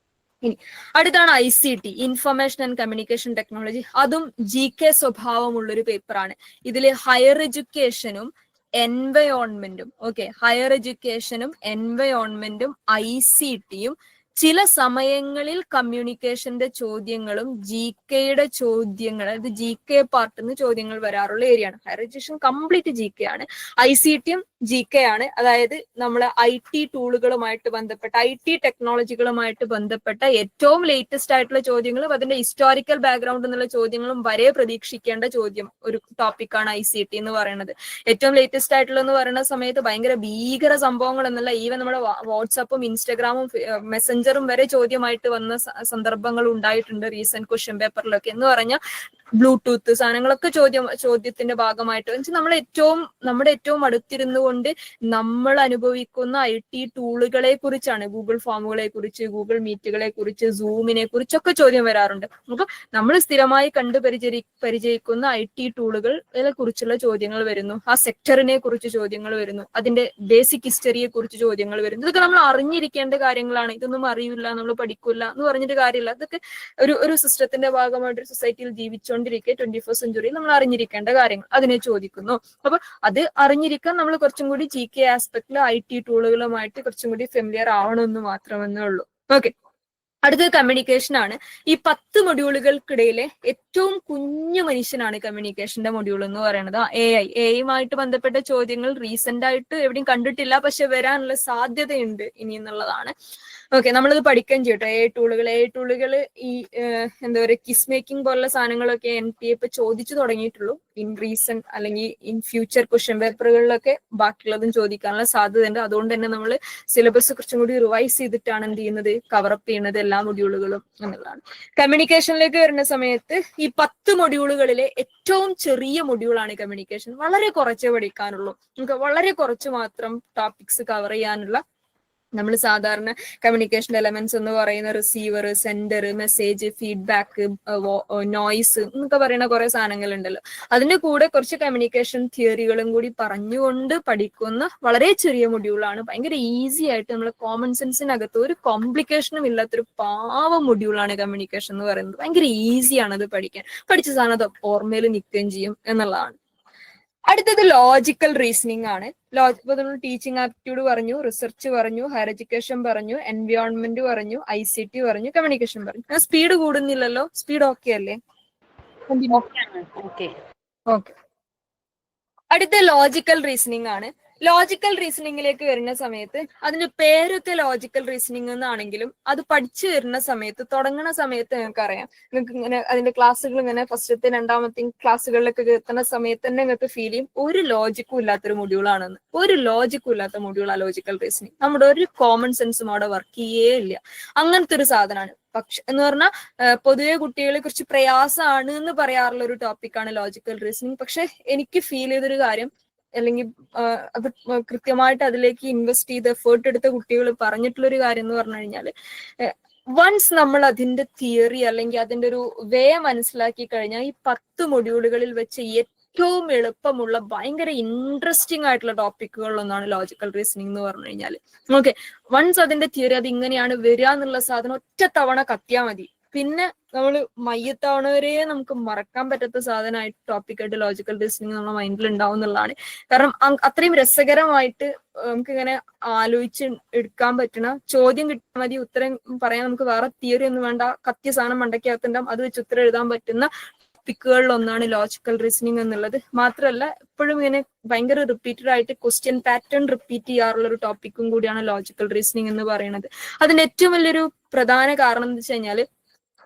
ഇനി അടുത്താണ് ICT, information and communication technology. അതും GK സ്വഭാവമുള്ളൊരു പേപ്പറാണ്. ഇതിൽ ഹയർ എഡ്യൂക്കേഷനും എൻവയോൺമെന്റും, ഓക്കെ, ഹയർ എഡ്യൂക്കേഷനും എൻവയോൺമെന്റും ICT-യും ചില സമയങ്ങളിൽ കമ്മ്യൂണിക്കേഷന്റെ ചോദ്യങ്ങളും GK-യുടെ ചോദ്യങ്ങൾ, അതായത് GK പാർട്ടിന്ന് ചോദ്യങ്ങൾ വരാറുള്ള ഏരിയയാണ്. ഹയർ എഡ്യൂക്കേഷൻ കംപ്ലീറ്റ് GK ആണ്, ICT-യും GK ആണ്. അതായത് നമ്മൾ IT ടൂളുകളുമായിട്ട് ബന്ധപ്പെട്ട, IT ടെക്നോളജികളുമായിട്ട് ബന്ധപ്പെട്ട ഏറ്റവും ലേറ്റസ്റ്റ് ആയിട്ടുള്ള ചോദ്യങ്ങളും അതിന്റെ ഹിസ്റ്റോറിക്കൽ ബാക്ക്ഗ്രൗണ്ട് എന്നുള്ള ചോദ്യങ്ങളും വരെ പ്രതീക്ഷിക്കേണ്ട ചോദ്യം ഒരു ടോപ്പിക്കാണ് ICT എന്ന് പറയുന്നത്. ഏറ്റവും ലേറ്റസ്റ്റ് ആയിട്ടുള്ള എന്ന് പറയുന്ന സമയത്ത് ഭയങ്കര ഭീകര സംഭവങ്ങൾ എന്നല്ല, ഈവൻ നമ്മുടെ വാട്സാപ്പും ഇൻസ്റ്റഗ്രാമും മെസ്സഞ്ചറും വരെ ചോദ്യമായിട്ട് വന്ന സന്ദർഭങ്ങൾ ഉണ്ടായിട്ടുണ്ട് റീസെന്റ് ക്വസ്റ്റ്യൻ പേപ്പറിലൊക്കെ. എന്ന് പറഞ്ഞാൽ ബ്ലൂടൂത്ത് സാധനങ്ങളൊക്കെ ചോദ്യത്തിന്റെ ഭാഗമായിട്ട് നമ്മുടെ ഏറ്റവും അടുത്തിരുന്നു കൊണ്ട് നമ്മൾ അനുഭവിക്കുന്ന IT ടൂളുകളെ കുറിച്ചാണ്, ഗൂഗിൾ ഫോമുകളെ കുറിച്ച്, ഗൂഗിൾ മീറ്റുകളെ കുറിച്ച്, സൂമിനെ കുറിച്ചൊക്കെ ചോദ്യം വരാറുണ്ട്. അപ്പൊ നമ്മൾ സ്ഥിരമായി പരിചയിക്കുന്ന IT ടൂളുകളെ കുറിച്ചുള്ള ചോദ്യങ്ങൾ വരുന്നു, ആ സെക്ടറിനെ കുറിച്ച് ചോദ്യങ്ങൾ വരുന്നു, അതിന്റെ ബേസിക് ഹിസ്റ്ററിയെ കുറിച്ച് ചോദ്യങ്ങൾ വരുന്നു. ഇതൊക്കെ നമ്മൾ അറിഞ്ഞിരിക്കേണ്ട കാര്യങ്ങളാണ്. ഇതൊന്നും അറിയില്ല, നമ്മൾ പഠിക്കില്ല എന്ന് പറഞ്ഞിട്ട് കാര്യമില്ല. അതൊക്കെ ഒരു സിസ്റ്റത്തിന്റെ ഭാഗമായിട്ട് ഒരു സൊസൈറ്റിയിൽ ജീവിച്ചുകൊണ്ടിരിക്കെ 21st സെഞ്ചുറിയിൽ നമ്മൾ അറിഞ്ഞിരിക്കേണ്ട കാര്യങ്ങൾ അതിനെ ചോദിക്കുന്നു. അപ്പൊ അത് അറിഞ്ഞിരിക്കാൻ നമ്മൾ കുറച്ചും കൂടി GK ആസ്പെക്ടിൽ IT ടൂളുകളുമായിട്ട് കുറച്ചും കൂടി ഫെമിലിയർ ആവണമെന്ന് മാത്രമെന്നേ ഉള്ളൂ. ഓക്കെ, അടുത്തത് കമ്മ്യൂണിക്കേഷൻ ആണ്. ഈ 10 മൊഡ്യൂളുകൾക്കിടയിലെ ഏറ്റവും കുഞ്ഞു മനുഷ്യനാണ് കമ്മ്യൂണിക്കേഷന്റെ മൊഡ്യൂൾ എന്ന് പറയുന്നത്. AI-യുമായിട്ട് ബന്ധപ്പെട്ട ചോദ്യങ്ങൾ റീസെന്റ് ആയിട്ട് എവിടെയും കണ്ടിട്ടില്ല, പക്ഷെ വരാനുള്ള സാധ്യതയുണ്ട് ഇനി എന്നുള്ളതാണ്. ഓക്കെ, നമ്മളിത് പഠിക്കുകയും ചെയ്യട്ടോ. AI ടൂളുകൾ ഈ എന്താ പറയുക, കിസ് മേക്കിംഗ് പോലുള്ള സാധനങ്ങളൊക്കെ NTA ഇപ്പൊ ചോദിച്ചു തുടങ്ങിയിട്ടുള്ളൂ. ഇൻ റീസെന്റ് അല്ലെങ്കിൽ ഇൻ ഫ്യൂച്ചർ ക്വസ്റ്റ്യൻ പേപ്പറുകളിലൊക്കെ ബാക്കിയുള്ളതും ചോദിക്കാനുള്ള സാധ്യതയുണ്ട്. അതുകൊണ്ട് തന്നെ നമ്മൾ സിലബസ് കുറച്ചും കൂടി റിവൈസ് ചെയ്തിട്ടാണ് എന്ത് ചെയ്യുന്നത്, കവറപ്പ് ചെയ്യുന്നത് എല്ലാ മൊഡ്യൂളുകളും എന്നുള്ളതാണ്. കമ്മ്യൂണിക്കേഷനിലേക്ക് വരുന്ന സമയത്ത് ഈ 10 മൊഡ്യൂളുകളിലെ ഏറ്റവും ചെറിയ മൊഡ്യൂളാണ് കമ്മ്യൂണിക്കേഷൻ. വളരെ കുറച്ചേ പഠിക്കാനുള്ളൂ, നമുക്ക് വളരെ കുറച്ച് മാത്രം ടോപ്പിക്സ് കവർ ചെയ്യാനുള്ള. നമ്മൾ സാധാരണ കമ്മ്യൂണിക്കേഷൻ എലമെന്റ്സ് എന്ന് പറയുന്ന receiver, sender, message, feedback, noise എന്നൊക്കെ പറയുന്ന കുറെ സാധനങ്ങൾ ഉണ്ടല്ലോ. അതിന്റെ കൂടെ കുറച്ച് കമ്മ്യൂണിക്കേഷൻ തിയറികളും കൂടി പറഞ്ഞുകൊണ്ട് പഠിക്കുന്ന വളരെ ചെറിയ മൊഡ്യൂളാണ്. ഭയങ്കര ഈസി ആയിട്ട് നമ്മൾ കോമൺ സെൻസിനകത്ത് ഒരു കോംപ്ലിക്കേഷനും ഇല്ലാത്തൊരു പാവ മൊഡ്യൂളാണ് കമ്മ്യൂണിക്കേഷൻ എന്ന് പറയുന്നത്. ഭയങ്കര ഈസിയാണ് അത് പഠിക്കാൻ. പഠിച്ച സാധനം അത് ഓർമ്മയിൽ നിൽക്കുകയും ചെയ്യും എന്നുള്ളതാണ്. അടുത്തത് ലോജിക്കൽ റീസണിങ് ആണ്. ഇപ്പൊ നമ്മൾ ടീച്ചിങ് ആപ്റ്റിറ്റ്യൂഡ് പറഞ്ഞു, റിസർച്ച് പറഞ്ഞു, ഹയർ എഡ്യൂക്കേഷൻ പറഞ്ഞു, എൻവയോൺമെന്റ് പറഞ്ഞു, ICT പറഞ്ഞു, കമ്മ്യൂണിക്കേഷൻ പറഞ്ഞു. സ്പീഡ് കൂടുന്നില്ലല്ലോ? സ്പീഡ് ഓക്കെ അല്ലേ? ഓക്കെ. അടുത്ത ലോജിക്കൽ റീസണിങ് ആണ്. ലോജിക്കൽ റീസണിങ്ങിലേക്ക് വരുന്ന സമയത്ത് അതിന്റെ പേരൊക്കെ ലോജിക്കൽ റീസണിങ് എന്നാണെങ്കിലും അത് പഠിച്ചു വരുന്ന സമയത്ത്, തുടങ്ങുന്ന സമയത്ത് നിങ്ങൾക്കറിയാം, നിങ്ങൾക്ക് ഇങ്ങനെ അതിന്റെ ക്ലാസ്സുകൾ ഇങ്ങനെ ഫസ്റ്റത്തെ രണ്ടാമത്തെയും ക്ലാസ്സുകളിലൊക്കെ എത്തുന്ന സമയത്ത് തന്നെ നിങ്ങൾക്ക് ഫീൽ ചെയ്യും ഒരു ലോജിക്കും ഇല്ലാത്തൊരു മൊഡ്യൂളാണെന്ന്. ഒരു ലോജിക്കും ഇല്ലാത്ത മൊഡ്യൂളാണ് ലോജിക്കൽ റീസണിങ്. നമ്മുടെ ഒരു കോമൺ സെൻസും അവിടെ വർക്ക് ചെയ്യേ ഇല്ല. അങ്ങനത്തെ ഒരു സാധനമാണ്. പക്ഷെ എന്ന് പറഞ്ഞാൽ പൊതുവെ കുട്ടികളെ കുറിച്ച് പ്രയാസമാണ് എന്ന് പറയാറുള്ള ഒരു ടോപ്പിക്കാണ് ലോജിക്കൽ റീസണിങ്. പക്ഷെ എനിക്ക് ഫീൽ ചെയ്തൊരു കാര്യം, അല്ലെങ്കിൽ അത് കൃത്യമായിട്ട് അതിലേക്ക് ഇൻവെസ്റ്റ് ചെയ്ത് എഫേർട്ട് എടുത്ത കുട്ടികൾ പറഞ്ഞിട്ടുള്ളൊരു കാര്യം എന്ന് പറഞ്ഞു കഴിഞ്ഞാല്, വൺസ് നമ്മൾ അതിന്റെ തിയറി അല്ലെങ്കിൽ അതിന്റെ ഒരു വേ മനസ്സിലാക്കി കഴിഞ്ഞാൽ ഈ 10 മൊഡ്യൂളുകളിൽ വെച്ച് ഏറ്റവും എളുപ്പമുള്ള ഭയങ്കര ഇൻട്രസ്റ്റിംഗ് ആയിട്ടുള്ള ടോപ്പിക്കുകളിലൊന്നാണ് ലോജിക്കൽ റീസണിങ് എന്ന് പറഞ്ഞു കഴിഞ്ഞാൽ. ഓക്കെ, വൺസ് അതിന്റെ തിയറി അത് ഇങ്ങനെയാണ് വരിക എന്നുള്ള സാധനം ഒറ്റ തവണ കത്തിയാൽ മതി. പിന്നെ നമ്മൾ മയ്യത്താവണവരെ നമുക്ക് മറക്കാൻ പറ്റാത്ത സാധനമായിട്ട് ടോപ്പിക്കായിട്ട് ലോജിക്കൽ റീസണിങ് നമ്മുടെ മൈൻഡിൽ ഉണ്ടാവും എന്നുള്ളതാണ്. കാരണം അത്രയും രസകരമായിട്ട് നമുക്ക് ഇങ്ങനെ ആലോചിച്ച് എടുക്കാൻ പറ്റണ, ചോദ്യം കിട്ടിയാൽ മതി, ഉത്തരം പറയാൻ നമുക്ക് വേറെ തിയറി ഒന്നും വേണ്ട, കത്തിയ സാധനം മണ്ടയ്ക്കകത്തുണ്ടാവും, അത് വെച്ച് ഉത്തരം എഴുതാൻ പറ്റുന്ന ടോപ്പിക്കുകളിൽ ഒന്നാണ് ലോജിക്കൽ റീസണിങ് എന്നുള്ളത്. മാത്രമല്ല എപ്പോഴും ഇങ്ങനെ ഭയങ്കര റിപ്പീറ്റഡ് ആയിട്ട് ക്വസ്റ്റ്യൻ പാറ്റേൺ റിപ്പീറ്റ് ചെയ്യാറുള്ള ഒരു ടോപ്പിക്കും കൂടിയാണ് ലോജിക്കൽ റീസണിങ് എന്ന് പറയുന്നത്. അതിന്റെ ഏറ്റവും വലിയൊരു പ്രധാന കാരണം എന്ന് വെച്ച് കഴിഞ്ഞാൽ,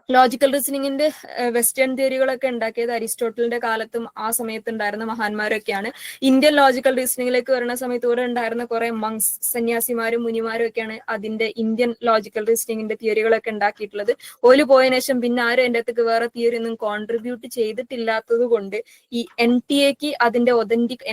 ലോജിക്കൽ റീസണിങ്ങിന്റെ വെസ്റ്റേൺ തിയറികളൊക്കെ ഉണ്ടാക്കിയത് അരിസ്റ്റോട്ടലിന്റെ കാലത്തും ആ സമയത്ത് ഉണ്ടായിരുന്ന മഹാന്മാരൊക്കെയാണ്. ഇന്ത്യൻ ലോജിക്കൽ റീസണിങ്ങിലേക്ക് വരുന്ന സമയത്ത് ഇവിടെ ഉണ്ടായിരുന്ന കുറെ മങ്സ്, സന്യാസിമാരും മുനിമാരും ഒക്കെയാണ് അതിന്റെ ഇന്ത്യൻ ലോജിക്കൽ റീസണിങ്ങിന്റെ തിയറികളൊക്കെ ഉണ്ടാക്കിയിട്ടുള്ളത്. ഓല് പോയതിനു ശേഷം പിന്നെ ആരും അതിന്റെ അകത്തേക്ക് വേറെ തിയറി ഒന്നും കോൺട്രിബ്യൂട്ട് ചെയ്തിട്ടില്ലാത്തത് കൊണ്ട് ഈ NTA-ക്ക് അതിന്റെ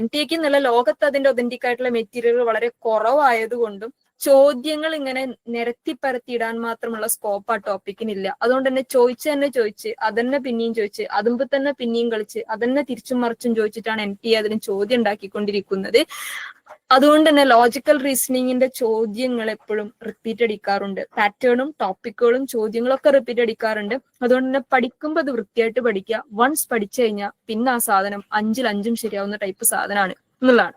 NTA-ക്ക് എന്നല്ല, ലോകത്ത് അതിന്റെ ഒതന്റിക് ആയിട്ടുള്ള മെറ്റീരിയലുകൾ വളരെ കുറവായതുകൊണ്ടും ചോദ്യങ്ങൾ ഇങ്ങനെ നിരത്തിപ്പരത്തിയിടാൻ മാത്രമുള്ള സ്കോപ്പ് ആ ടോപ്പിക്കിനില്ല. അതുകൊണ്ട് തന്നെ ചോദിച്ച് അതന്നെ പിന്നെയും ചോദിച്ച്, അതുമ്പോ തന്നെ പിന്നെയും കളിച്ച്, അതന്നെ തിരിച്ചും മറിച്ചും ചോദിച്ചിട്ടാണ് NTA അതിന് ചോദ്യം ഉണ്ടാക്കിക്കൊണ്ടിരിക്കുന്നത്. അതുകൊണ്ട് തന്നെ ലോജിക്കൽ റീസണിങ്ങിന്റെ ചോദ്യങ്ങൾ എപ്പോഴും റിപ്പീറ്റ് അടിക്കാറുണ്ട്. പാറ്റേണും ടോപ്പിക്കുകളും ചോദ്യങ്ങളും ഒക്കെ റിപ്പീറ്റ് അടിക്കാറുണ്ട്. അതുകൊണ്ട് തന്നെ പഠിക്കുമ്പോൾ അത് വൃത്തിയായിട്ട് പഠിക്കുക. വൺസ് പഠിച്ചു കഴിഞ്ഞാൽ പിന്നെ ആ സാധനം 5-ൽ 5 ശരിയാവുന്ന ടൈപ്പ് സാധനമാണ് എന്നുള്ളതാണ്.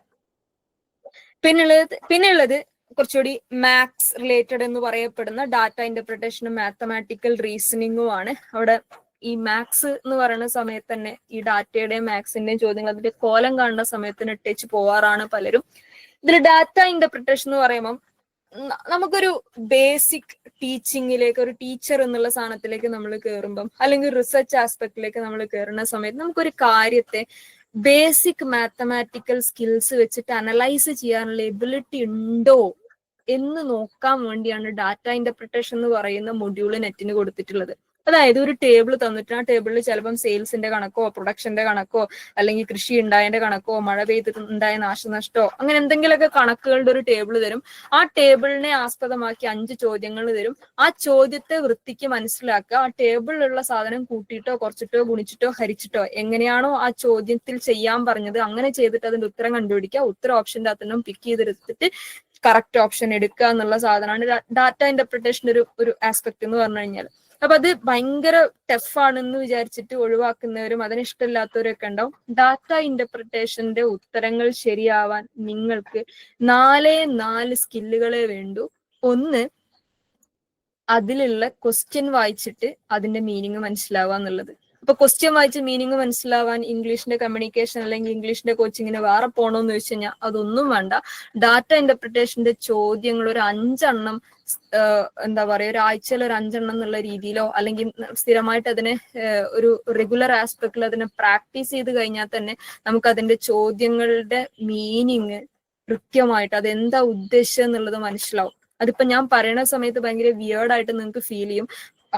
പിന്നെയുള്ളത് കുറച്ചുകൂടി മാത്സ് റിലേറ്റഡ് എന്ന് പറയപ്പെടുന്ന ഡാറ്റ ഇന്റർപ്രിട്ടേഷനും മാത്തമാറ്റിക്കൽ റീസണിങ്ങുമാണ്. അവിടെ ഈ മാത്സ് എന്ന് പറയുന്ന സമയത്ത് തന്നെ ഈ ഡാറ്റയുടെയും മാത്സിന്റെയും ചോദ്യങ്ങൾ അതിന്റെ കോലം കാണുന്ന സമയത്തിന് ഇട്ടേച്ച് പോവാറാണ് പലരും. ഇതിൽ ഡാറ്റ ഇന്റർപ്രിട്ടേഷൻ എന്ന് പറയുമ്പോൾ നമുക്കൊരു ബേസിക് ടീച്ചിങ്ങിലേക്ക്, ഒരു ടീച്ചർ എന്നുള്ള സാധനത്തിലേക്ക് നമ്മൾ കയറുമ്പം, അല്ലെങ്കിൽ റിസർച്ച് ആസ്പെക്റ്റിലേക്ക് നമ്മൾ കയറുന്ന സമയത്ത് നമുക്കൊരു കാര്യത്തെ ബേസിക് മാത്തമാറ്റിക്കൽ സ്കിൽസ് വെച്ചിട്ട് അനലൈസ് ചെയ്യാനുള്ള എബിലിറ്റി ഉണ്ടോ എന്ന് നോക്കാൻ വേണ്ടിയാണ് ഡാറ്റ ഇന്റർപ്രിട്ടേഷൻ എന്ന് പറയുന്ന മൊഡ്യൂള് നെറ്റിന് കൊടുത്തിട്ടുള്ളത്. അതായത് ഒരു ടേബിൾ തന്നിട്ട് ആ ടേബിളിൽ ചിലപ്പം സെയിൽസിന്റെ കണക്കോ പ്രൊഡക്ഷന്റെ കണക്കോ അല്ലെങ്കിൽ കൃഷി ഉണ്ടായതിന്റെ കണക്കോ മഴ പെയ്തിട്ടുണ്ടായ നാശനഷ്ടമോ അങ്ങനെ എന്തെങ്കിലുമൊക്കെ കണക്കുകളുടെ ഒരു ടേബിൾ തരും. ആ ടേബിളിനെ ആസ്പദമാക്കി 5 ചോദ്യങ്ങൾ തരും. ആ ചോദ്യത്തെ വൃത്തിക്ക് മനസ്സിലാക്കുക. ആ ടേബിളിലുള്ള സാധനം കൂട്ടിയിട്ടോ കുറച്ചിട്ടോ ഗുണിച്ചിട്ടോ ഹരിച്ചിട്ടോ എങ്ങനെയാണോ ആ ചോദ്യത്തിൽ ചെയ്യാൻ പറഞ്ഞത് അങ്ങനെ ചെയ്തിട്ട് അതിന്റെ ഉത്തരം കണ്ടുപിടിക്കുക. ഉത്തരം ഓപ്ഷന്റെ അകത്തുനിന്നും പിക്ക് ചെയ്തെടുത്തിട്ട് കറക്റ്റ് ഓപ്ഷൻ എടുക്കുക എന്നുള്ള സാധനമാണ് ഡാറ്റ ഇന്റർപ്രിട്ടേഷന്റെ ഒരു ആസ്പെക്ട് എന്ന് പറഞ്ഞു കഴിഞ്ഞാൽ. അപ്പൊ അത് ഭയങ്കര ടഫാണെന്ന് വിചാരിച്ചിട്ട് ഒഴിവാക്കുന്നവരും അതിന് ഇഷ്ടമില്ലാത്തവരൊക്കെ ഉണ്ടാവും. ഡാറ്റ ഇന്റർപ്രിട്ടേഷന്റെ ഉത്തരങ്ങൾ ശരിയാവാൻ നിങ്ങൾക്ക് 4 സ്കില്ലുകളെ വേണ്ടൂ. ഒന്ന്, അതിലുള്ള ക്വസ്റ്റ്യൻ വായിച്ചിട്ട് അതിന്റെ മീനിങ് മനസ്സിലാവുക എന്നുള്ളത്. അപ്പൊ ക്വസ്റ്റ്യൻ വായിച്ച് മീനിങ് മനസ്സിലാവാൻ ഇംഗ്ലീഷിന്റെ കമ്മ്യൂണിക്കേഷൻ അല്ലെങ്കിൽ ഇംഗ്ലീഷിന്റെ കോച്ചിങ്ങിന് വേറെ പോകണമെന്ന് ചോദിച്ചു കഴിഞ്ഞാൽ അതൊന്നും വേണ്ട. ഡാറ്റ ഇന്റർപ്രിട്ടേഷന്റെ ചോദ്യങ്ങൾ ഒരു 5 എന്താ പറയുക, ഒരാഴ്ചയിൽ ഒരു 5 എന്നുള്ള രീതിയിലോ അല്ലെങ്കിൽ സ്ഥിരമായിട്ട് അതിനെ ഒരു റെഗുലർ ആസ്പെക്റ്റിൽ അതിനെ പ്രാക്ടീസ് ചെയ്ത് കഴിഞ്ഞാൽ തന്നെ നമുക്ക് അതിന്റെ ചോദ്യങ്ങളുടെ മീനിങ് കൃത്യമായിട്ട് അതെന്താ ഉദ്ദേശം എന്നുള്ളത് മനസ്സിലാവും. അതിപ്പോ ഞാൻ പറയുന്ന സമയത്ത് ഭയങ്കര വിയേർഡായിട്ട് നിങ്ങൾക്ക് ഫീൽ ചെയ്യും.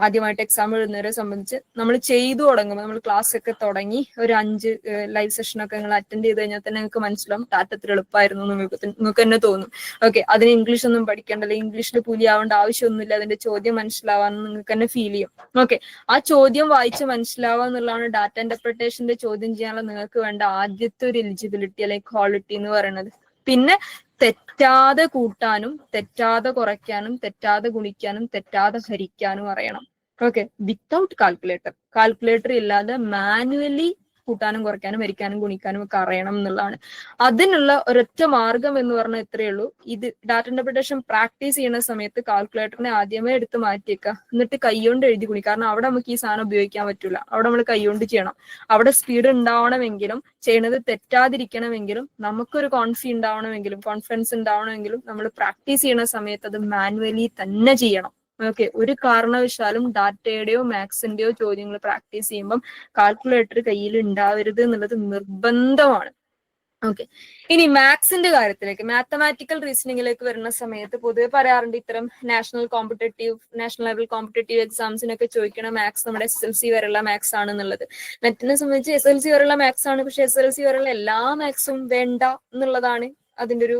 ആദ്യമായിട്ട് എക്സാം എഴുതുന്നവരെ സംബന്ധിച്ച് നമ്മൾ ചെയ്തു തുടങ്ങുമ്പോൾ, നമ്മൾ ക്ലാസ് ഒക്കെ തുടങ്ങി ഒരു 5 ലൈവ് സെഷനൊക്കെ നിങ്ങൾ അറ്റൻഡ് ചെയ്ത് കഴിഞ്ഞാൽ തന്നെ നിങ്ങൾക്ക് മനസ്സിലാവും ഡാറ്റ ഇത്ര എളുപ്പമായിരുന്നു നിങ്ങൾക്ക് തന്നെ തോന്നും. ഓക്കെ, അതിന് ഇംഗ്ലീഷ് ഒന്നും പഠിക്കേണ്ടല്ലോ, ഇംഗ്ലീഷിൽ പുലിയാവേണ്ട ആവശ്യമൊന്നുമില്ല, അതിന്റെ ചോദ്യം മനസ്സിലാവാന്ന് നിങ്ങൾക്ക് തന്നെ ഫീൽ ചെയ്യും. ഓക്കെ, ആ ചോദ്യം വായിച്ച് മനസ്സിലാവുക എന്നുള്ളതാണ് ഡാറ്റ ഇന്റർപ്രിട്ടേഷന്റെ ചോദ്യം ചെയ്യാനുള്ള നിങ്ങൾക്ക് വേണ്ട ആദ്യത്തെ ഒരു എലിജിബിലിറ്റി അല്ലെങ്കിൽ ക്വാളിറ്റി എന്ന് പറയുന്നത്. പിന്നെ തെറ്റാതെ കൂട്ടാനും തെറ്റാതെ കുറയ്ക്കാനും തെറ്റാതെ ഗുണിക്കാനും തെറ്റാതെ ഹരിക്കാനും അറിയണം. ഓക്കെ, വിത്തൗട്ട് കാൽക്കുലേറ്റർ ഇല്ലാതെ മാനുവലി കൂട്ടാനും കുറയ്ക്കാനും ഹരിക്കാനും ഗുണിക്കാനും ഒക്കെ അറിയണം എന്നുള്ളതാണ്. അതിനുള്ള ഒരൊറ്റ മാർഗം എന്ന് പറഞ്ഞാൽ ഇത്രയേ ഉള്ളൂ. ഇത് ഡാറ്റ ഇന്റർപ്രിട്ടേഷൻ പ്രാക്ടീസ് ചെയ്യുന്ന സമയത്ത് കാൽക്കുലേറ്ററിനെ ആദ്യമേ എടുത്ത് മാറ്റിയേക്കുക, എന്നിട്ട് കൈകൊണ്ട് എഴുതി ഗുണി. കാരണം അവിടെ നമുക്ക് ഈ സാധനം ഉപയോഗിക്കാൻ പറ്റില്ല, അവിടെ നമ്മൾ കൈകൊണ്ട് ചെയ്യണം. അവിടെ സ്പീഡ് ഉണ്ടാവണമെങ്കിലും ചെയ്യണത് തെറ്റാതിരിക്കണമെങ്കിലും നമുക്കൊരു കോൺഫിഡൻസ് ഉണ്ടാവണമെങ്കിലും നമ്മൾ പ്രാക്ടീസ് ചെയ്യുന്ന സമയത്ത് അത് മാനുവലി തന്നെ ചെയ്യണം. ഓക്കെ, ഒരു കാരണവശാലും ഡാറ്റയുടെയോ മാത്സിന്റെയോ ചോദ്യങ്ങൾ പ്രാക്ടീസ് ചെയ്യുമ്പം കാൽക്കുലേറ്റർ കയ്യിൽ ഉണ്ടാവരുത് എന്നുള്ളത് നിർബന്ധമാണ്. ഓക്കെ, ഇനി മാത്സിന്റെ കാര്യത്തിലേക്ക്, മാത്തമാറ്റിക്കൽ റീസണിങ്ങിലേക്ക് വരുന്ന സമയത്ത് പൊതുവെ പറയാറുണ്ട് ഇത്തരം നാഷണൽ ലെവൽ കോമ്പറ്റേറ്റീവ് എക്സാംസിനൊക്കെ ചോദിക്കണ മാത്സ് നമ്മുടെ SSLC വരെയുള്ള മാത്സ് ആണെന്നുള്ളത്. നെറ്റിനെ സംബന്ധിച്ച് SSLC വരെയുള്ള മാത്സ് ആണ്, പക്ഷെ SSLC വരെയുള്ള എല്ലാ മാത്സും വേണ്ട എന്നുള്ളതാണ് അതിന്റെ ഒരു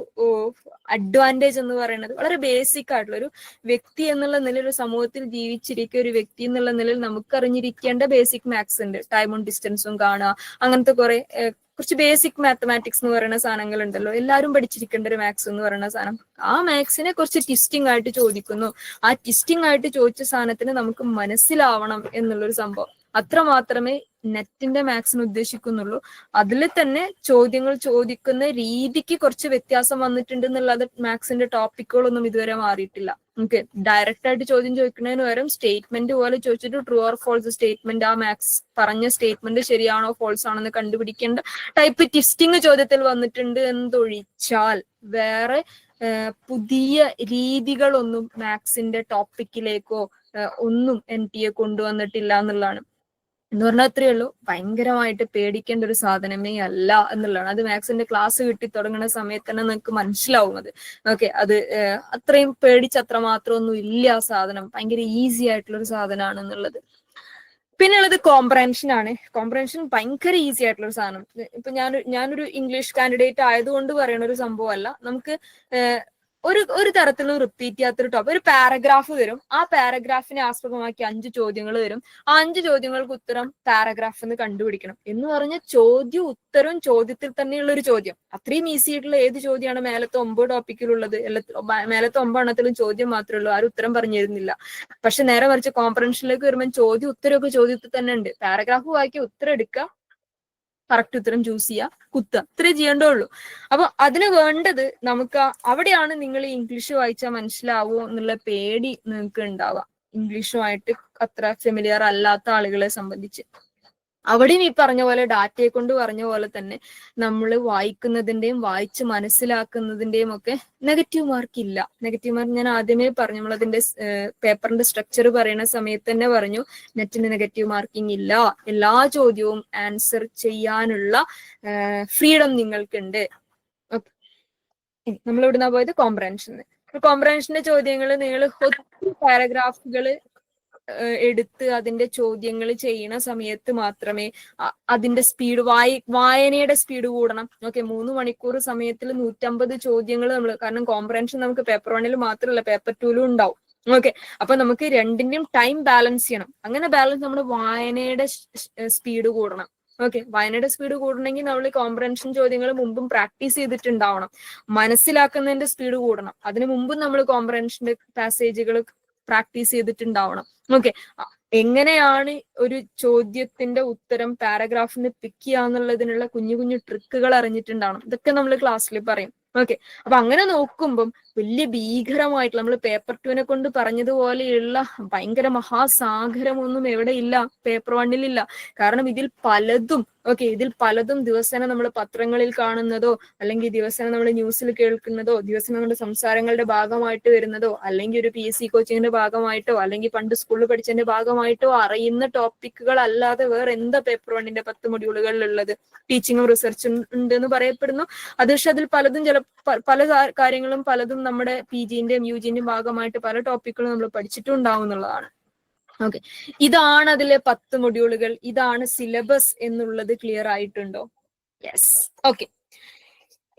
അഡ്വാൻറ്റേജ് എന്ന് പറയുന്നത്. വളരെ ബേസിക് ആയിട്ടുള്ള ഒരു വ്യക്തി എന്നുള്ള നിലയിൽ, ഒരു സമൂഹത്തിൽ ജീവിച്ചിരിക്കുക ഒരു വ്യക്തി എന്നുള്ള നിലയിൽ നമുക്ക് അറിഞ്ഞിരിക്കേണ്ട ബേസിക് മാത്സ് ഉണ്ട്. ടൈമും ഡിസ്റ്റൻസും കാണുക, അങ്ങനത്തെ കുറച്ച് ബേസിക് മാത്തമാറ്റിക്സ് എന്ന് പറയുന്ന സാധനങ്ങൾ ഉണ്ടല്ലോ, എല്ലാവരും പഠിച്ചിരിക്കേണ്ട ഒരു മാത്സ് എന്ന് പറയുന്ന സാധനം. ആ മാത്സിനെ കുറച്ച് ട്വിസ്റ്റിംഗ് ആയിട്ട് ചോദിക്കുന്നു. ആ ട്വിസ്റ്റിംഗ് ആയിട്ട് ചോദിച്ച സാധനത്തിന് നമുക്ക് മനസ്സിലാവണം എന്നുള്ളൊരു സംഭവം. അത്ര മാത്രമേ നെറ്റിന്റെ മാത്സിന് ഉദ്ദേശിക്കുന്നുള്ളൂ. അതിൽ തന്നെ ചോദ്യങ്ങൾ ചോദിക്കുന്ന രീതിക്ക് കുറച്ച് വ്യത്യാസം വന്നിട്ടുണ്ട് എന്നുള്ളത് മാത്സിന്റെ ടോപ്പിക്കുകളൊന്നും ഇതുവരെ മാറിയിട്ടില്ല. ഓക്കെ, ഡയറക്റ്റ് ആയിട്ട് ചോദ്യം ചോദിക്കുന്നതിന് പകരം സ്റ്റേറ്റ്മെന്റ് പോലെ ചോദിച്ചിട്ട് ട്രൂ ഓർ ഫോൾസ് സ്റ്റേറ്റ്മെന്റ്, ആ മാത്സ് പറഞ്ഞ സ്റ്റേറ്റ്മെന്റ് ശരിയാണോ ഫോൾസ് ആണെന്ന് കണ്ടുപിടിക്കേണ്ട ടൈപ്പ് ട്വിസ്റ്റിംഗ് ചോദ്യത്തിൽ വന്നിട്ടുണ്ട് എന്നതൊഴിച്ചാൽ വേറെ പുതിയ രീതികളൊന്നും മാത്സിന്റെ ടോപ്പിക്കിലേക്കോ ഒന്നും NTA കൊണ്ടുവന്നിട്ടില്ല എന്നുള്ളതാണ്. എന്ന് പറഞ്ഞാൽ അത്രയേ ഉള്ളൂ, ഭയങ്കരമായിട്ട് പേടിക്കേണ്ട ഒരു സാധനമേ അല്ല എന്നുള്ളതാണ്. അത് മാത്സിന്റെ ക്ലാസ് കിട്ടി തുടങ്ങുന്ന സമയത്ത് തന്നെ നിങ്ങൾക്ക് മനസ്സിലാവും അത്. ഓക്കെ, അത് അത്രയും പേടിച്ചത്ര മാത്രമൊന്നും ഇല്ല ആ സാധനം, ഭയങ്കര ഈസി ആയിട്ടുള്ള ഒരു സാധനമാണ് എന്നുള്ളത്. പിന്നെയുള്ളത് കോംപ്രഹെൻഷൻ ആണ്. കോംപ്രഹെൻഷൻ ഭയങ്കര ഈസി ആയിട്ടുള്ള ഒരു സാധനം. ഇപ്പൊ ഞാനൊരു ഇംഗ്ലീഷ് കാൻഡിഡേറ്റ് ആയതുകൊണ്ട് പറയുന്ന ഒരു സംഭവമല്ല. നമുക്ക് ഒരു തരത്തിലും റിപ്പീറ്റ് ചെയ്യാത്തൊരു ടോപ്പിക്, ഒരു പാരഗ്രാഫ് വരും, ആ പാരഗ്രാഫിനെ ആസ്പദമാക്കി 5 ചോദ്യങ്ങൾ വരും. ആ 5 ചോദ്യങ്ങൾക്ക് ഉത്തരം പാരഗ്രാഫ് എന്ന് കണ്ടുപിടിക്കണം എന്ന് പറഞ്ഞ ചോദ്യം ഉത്തരവും ചോദ്യത്തിൽ തന്നെയുള്ള ഒരു ചോദ്യം. അത്രയും ഈസി ആയിട്ടുള്ള ഏത് ചോദ്യമാണ് മേലത്തെ 9 ടോപ്പിക്കിലുള്ളത്? മേലത്തെ 9 എണ്ണത്തിലും ചോദ്യം മാത്രമേ ഉള്ളൂ, ആരും ഉത്തരം പറഞ്ഞു തരുന്നില്ല. പക്ഷെ നേരെ മറിച്ച് കോംപ്രഹെൻഷനിലേക്ക് വരുമ്പോൾ ചോദ്യം ഉത്തരമൊക്കെ ചോദ്യത്തിൽ തന്നെ ഉണ്ട്. പാരഗ്രാഫ് വായിക്കുക, ഉത്തരം എടുക്കുക, കറക്റ്റ് ഉത്തരം ചൂസ് ചെയ്യുക, കുത്തുക, ഇത്രേ ചെയ്യേണ്ടുള്ളൂ. അപ്പൊ അതിന് വേണ്ടത് നമുക്ക് അവിടെയാണ് നിങ്ങൾ ഈ ഇംഗ്ലീഷ് വായിച്ചാൽ മനസ്സിലാവോ എന്നുള്ള പേടി നിങ്ങൾക്ക് ഉണ്ടാവുക, ഇംഗ്ലീഷുമായിട്ട് അത്ര ഫെമിലിയർ അല്ലാത്ത ആളുകളെ സംബന്ധിച്ച്. അവിടെയും ഈ പറഞ്ഞ പോലെ ഡാറ്റയെ കൊണ്ട് പറഞ്ഞ പോലെ തന്നെ നമ്മൾ വായിക്കുന്നതിന്റെയും വായിച്ച് മനസ്സിലാക്കുന്നതിന്റെയും ഒക്കെ നെഗറ്റീവ് മാർക്ക് ഇല്ല. നെഗറ്റീവ് മാർക്ക് ഞാൻ ആദ്യമേ പറഞ്ഞു, നമ്മൾ അതിന്റെ പേപ്പറിന്റെ സ്ട്രക്ചർ പറയുന്ന സമയത്ത് തന്നെ പറഞ്ഞു, നെറ്റിന് നെഗറ്റീവ് മാർക്കിംഗ് ഇല്ല, എല്ലാ ചോദ്യവും ആൻസർ ചെയ്യാനുള്ള ഫ്രീഡം നിങ്ങൾക്കുണ്ട്. നമ്മൾ ഇവിടുന്ന് പോയത് കോംപ്രഹെൻഷൻ. കോംപ്രഹെൻഷന്റെ ചോദ്യങ്ങൾ നിങ്ങൾ ഒത്തിരി പാരഗ്രാഫുകൾ എടുത്ത് അതിന്റെ ചോദ്യങ്ങൾ ചെയ്യുന്ന സമയത്ത് മാത്രമേ അതിന്റെ സ്പീഡ് വായനയുടെ സ്പീഡ് കൂടണം. ഓക്കെ, 3 മണിക്കൂർ സമയത്തിൽ 150 ചോദ്യങ്ങൾ നമ്മൾ, കാരണം കോംപ്രഹെൻഷൻ നമുക്ക് പേപ്പർ 1 മാത്രമല്ല പേപ്പർ 2 ഉണ്ടാവും. ഓക്കെ, അപ്പൊ നമുക്ക് രണ്ടിന്റെയും ടൈം ബാലൻസ് ചെയ്യണം. അങ്ങനെ ബാലൻസ് നമ്മുടെ വായനയുടെ സ്പീഡ് കൂടണം. ഓക്കെ, വായനയുടെ സ്പീഡ് കൂടണമെങ്കിൽ നമ്മൾ കോംപ്രഹെൻഷൻ ചോദ്യങ്ങൾ മുമ്പും പ്രാക്ടീസ് ചെയ്തിട്ടുണ്ടാവണം. മനസ്സിലാക്കുന്നതിന്റെ സ്പീഡ് കൂടണം, അതിനു മുമ്പും നമ്മൾ കോംപ്രഹെൻഷന്റെ പാസേജുകൾ പ്രാക്ടീസ് ചെയ്തിട്ടുണ്ടാവണം. ഓക്കെ, എങ്ങനെയാണ് ഒരു ചോദ്യത്തിന്റെ ഉത്തരം പാരഗ്രാഫിന് പിക്ക് ചെയ്യാന്നുള്ളതിനുള്ള കുഞ്ഞു കുഞ്ഞു ട്രിക്കുകൾ അറിഞ്ഞിട്ടുണ്ടാവണം. ഇതൊക്കെ നമ്മൾ ക്ലാസ്സിൽ പറയും. ഓക്കെ, അപ്പൊ അങ്ങനെ നോക്കുമ്പം വലിയ ഭീകരമായിട്ട് നമ്മൾ പേപ്പർ 2 കൊണ്ട് പറഞ്ഞതുപോലെയുള്ള ഭയങ്കര മഹാസാഗരമൊന്നും എവിടെ ഇല്ല, പേപ്പർ 1 ഇല്ല. കാരണം ഇതിൽ പലതും ദിവസേന നമ്മൾ പത്രങ്ങളിൽ കാണുന്നതോ അല്ലെങ്കിൽ ദിവസേന നമ്മൾ ന്യൂസിൽ കേൾക്കുന്നതോ ദിവസേന നമ്മുടെ സംസാരങ്ങളുടെ ഭാഗമായിട്ട് വരുന്നതോ അല്ലെങ്കിൽ ഒരു PSC കോച്ചിങ്ങിന്റെ ഭാഗമായിട്ടോ അല്ലെങ്കിൽ പണ്ട് സ്കൂളിൽ പഠിച്ചതിന്റെ ഭാഗമായിട്ടോ അറിയുന്ന ടോപ്പിക്കുകൾ അല്ലാതെ വേറെ എന്താ പേപ്പർ 1 10 മൊഡ്യൂളുകളിലുള്ളത്. ടീച്ചിങ്ങും റിസർച്ചും ഉണ്ട് എന്ന് പറയപ്പെടുന്നു. അത് പക്ഷെ അതിൽ പലതും പല കാര്യങ്ങളും പലതും നമ്മുടെ PGന്റെയും UGന്റെയും ഭാഗമായിട്ട് പല ടോപ്പിക്കുകളും നമ്മൾ പഠിച്ചിട്ടുണ്ടാവും എന്നുള്ളതാണ്. ഓക്കെ, ഇതാണ് അതിലെ 10 മൊഡ്യൂളുകൾ, ഇതാണ് സിലബസ് എന്നുള്ളത് ക്ലിയർ ആയിട്ടുണ്ടോ? യെസ്. ഓക്കെ,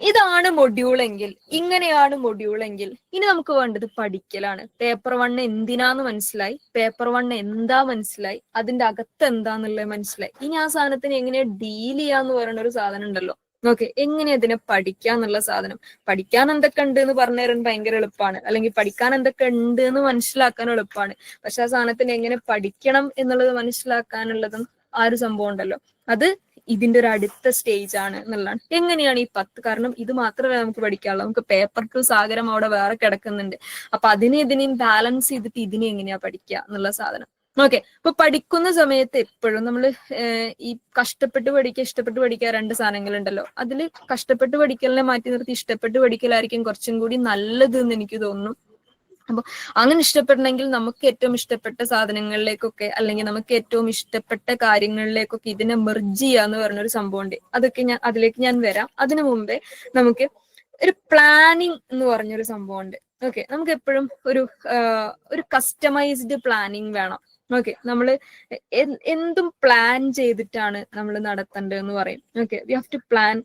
ഇതാണ് മൊഡ്യൂൾ എങ്കിൽ, ഇങ്ങനെയാണ് മൊഡ്യൂൾ എങ്കിൽ ഇനി നമുക്ക് വേണ്ടത് പഠിക്കലാണ്. പേപ്പർ 1 എന്തിനാന്ന് മനസ്സിലായി, പേപ്പർ 1 എന്താ മനസ്സിലായി, അതിന്റെ അകത്ത് എന്താന്നുള്ളത് മനസ്സിലായി. ഇനി ആ സാധനത്തിന് എങ്ങനെ ഡീൽ ചെയ്യാന്ന് പറയുന്ന ഒരു സാധനം ഉണ്ടല്ലോ. ഓക്കെ, എങ്ങനെ അതിനെ പഠിക്കാന്നുള്ള സാധനം. പഠിക്കാൻ എന്തൊക്കെ ഉണ്ട് എന്ന് പറഞ്ഞു തരാൻ ഭയങ്കര എളുപ്പമാണ്, അല്ലെങ്കിൽ പഠിക്കാൻ എന്തൊക്കെ ഉണ്ട് എന്ന് മനസ്സിലാക്കാൻ എളുപ്പമാണ്. പക്ഷെ ആ സാധനത്തിന് എങ്ങനെ പഠിക്കണം എന്നുള്ളത് മനസ്സിലാക്കാനുള്ളതും ആ ഒരു സംഭവം ഉണ്ടല്ലോ, അത് ഇതിന്റെ ഒരു അടുത്ത സ്റ്റേജ് ആണ് എന്നുള്ളതാണ്. എങ്ങനെയാണ് ഈ 10, കാരണം ഇത് മാത്രമേ നമുക്ക് പഠിക്കാനുള്ളൂ, നമുക്ക് പേപ്പർ 2 സാഗരം അവിടെ വേറെ കിടക്കുന്നുണ്ട്. അപ്പൊ ഇതിനെയും ബാലൻസ് ചെയ്തിട്ട് ഇതിനെ എങ്ങനെയാ പഠിക്കുക എന്നുള്ള സാധനം. ഓക്കെ, അപ്പൊ പഠിക്കുന്ന സമയത്ത് എപ്പോഴും നമ്മൾ ഈ കഷ്ടപ്പെട്ട് പഠിക്കുക ഇഷ്ടപ്പെട്ട് പഠിക്കുക 2 സാധനങ്ങളുണ്ടല്ലോ. അതിൽ കഷ്ടപ്പെട്ട് പഠിക്കലിനെ മാറ്റി നിർത്തി ഇഷ്ടപ്പെട്ട് പഠിക്കലായിരിക്കും കുറച്ചും കൂടി നല്ലത് എന്ന് എനിക്ക് തോന്നുന്നു. അപ്പൊ അങ്ങനെ ഇഷ്ടപ്പെടണമെങ്കിൽ നമുക്ക് ഏറ്റവും ഇഷ്ടപ്പെട്ട സാധനങ്ങളിലേക്കൊക്കെ അല്ലെങ്കിൽ നമുക്ക് ഏറ്റവും ഇഷ്ടപ്പെട്ട കാര്യങ്ങളിലേക്കൊക്കെ ഇതിനെ മെർജ് ചെയ്യുക എന്ന് പറഞ്ഞൊരു സംഭവമുണ്ട്. അതിലേക്ക് ഞാൻ വരാം. അതിനു മുമ്പേ നമുക്ക് ഒരു പ്ലാനിങ് എന്ന് പറഞ്ഞൊരു സംഭവമുണ്ട്. ഓക്കെ, നമുക്ക് എപ്പോഴും ഒരു കസ്റ്റമൈസ്ഡ് പ്ലാനിങ് വേണം. ഓക്കെ, നമ്മൾ എന്തും പ്ലാൻ ചെയ്തിട്ടാണ് നമ്മൾ നടത്തേണ്ടതെന്ന് പറയും. Okay, we have to plan.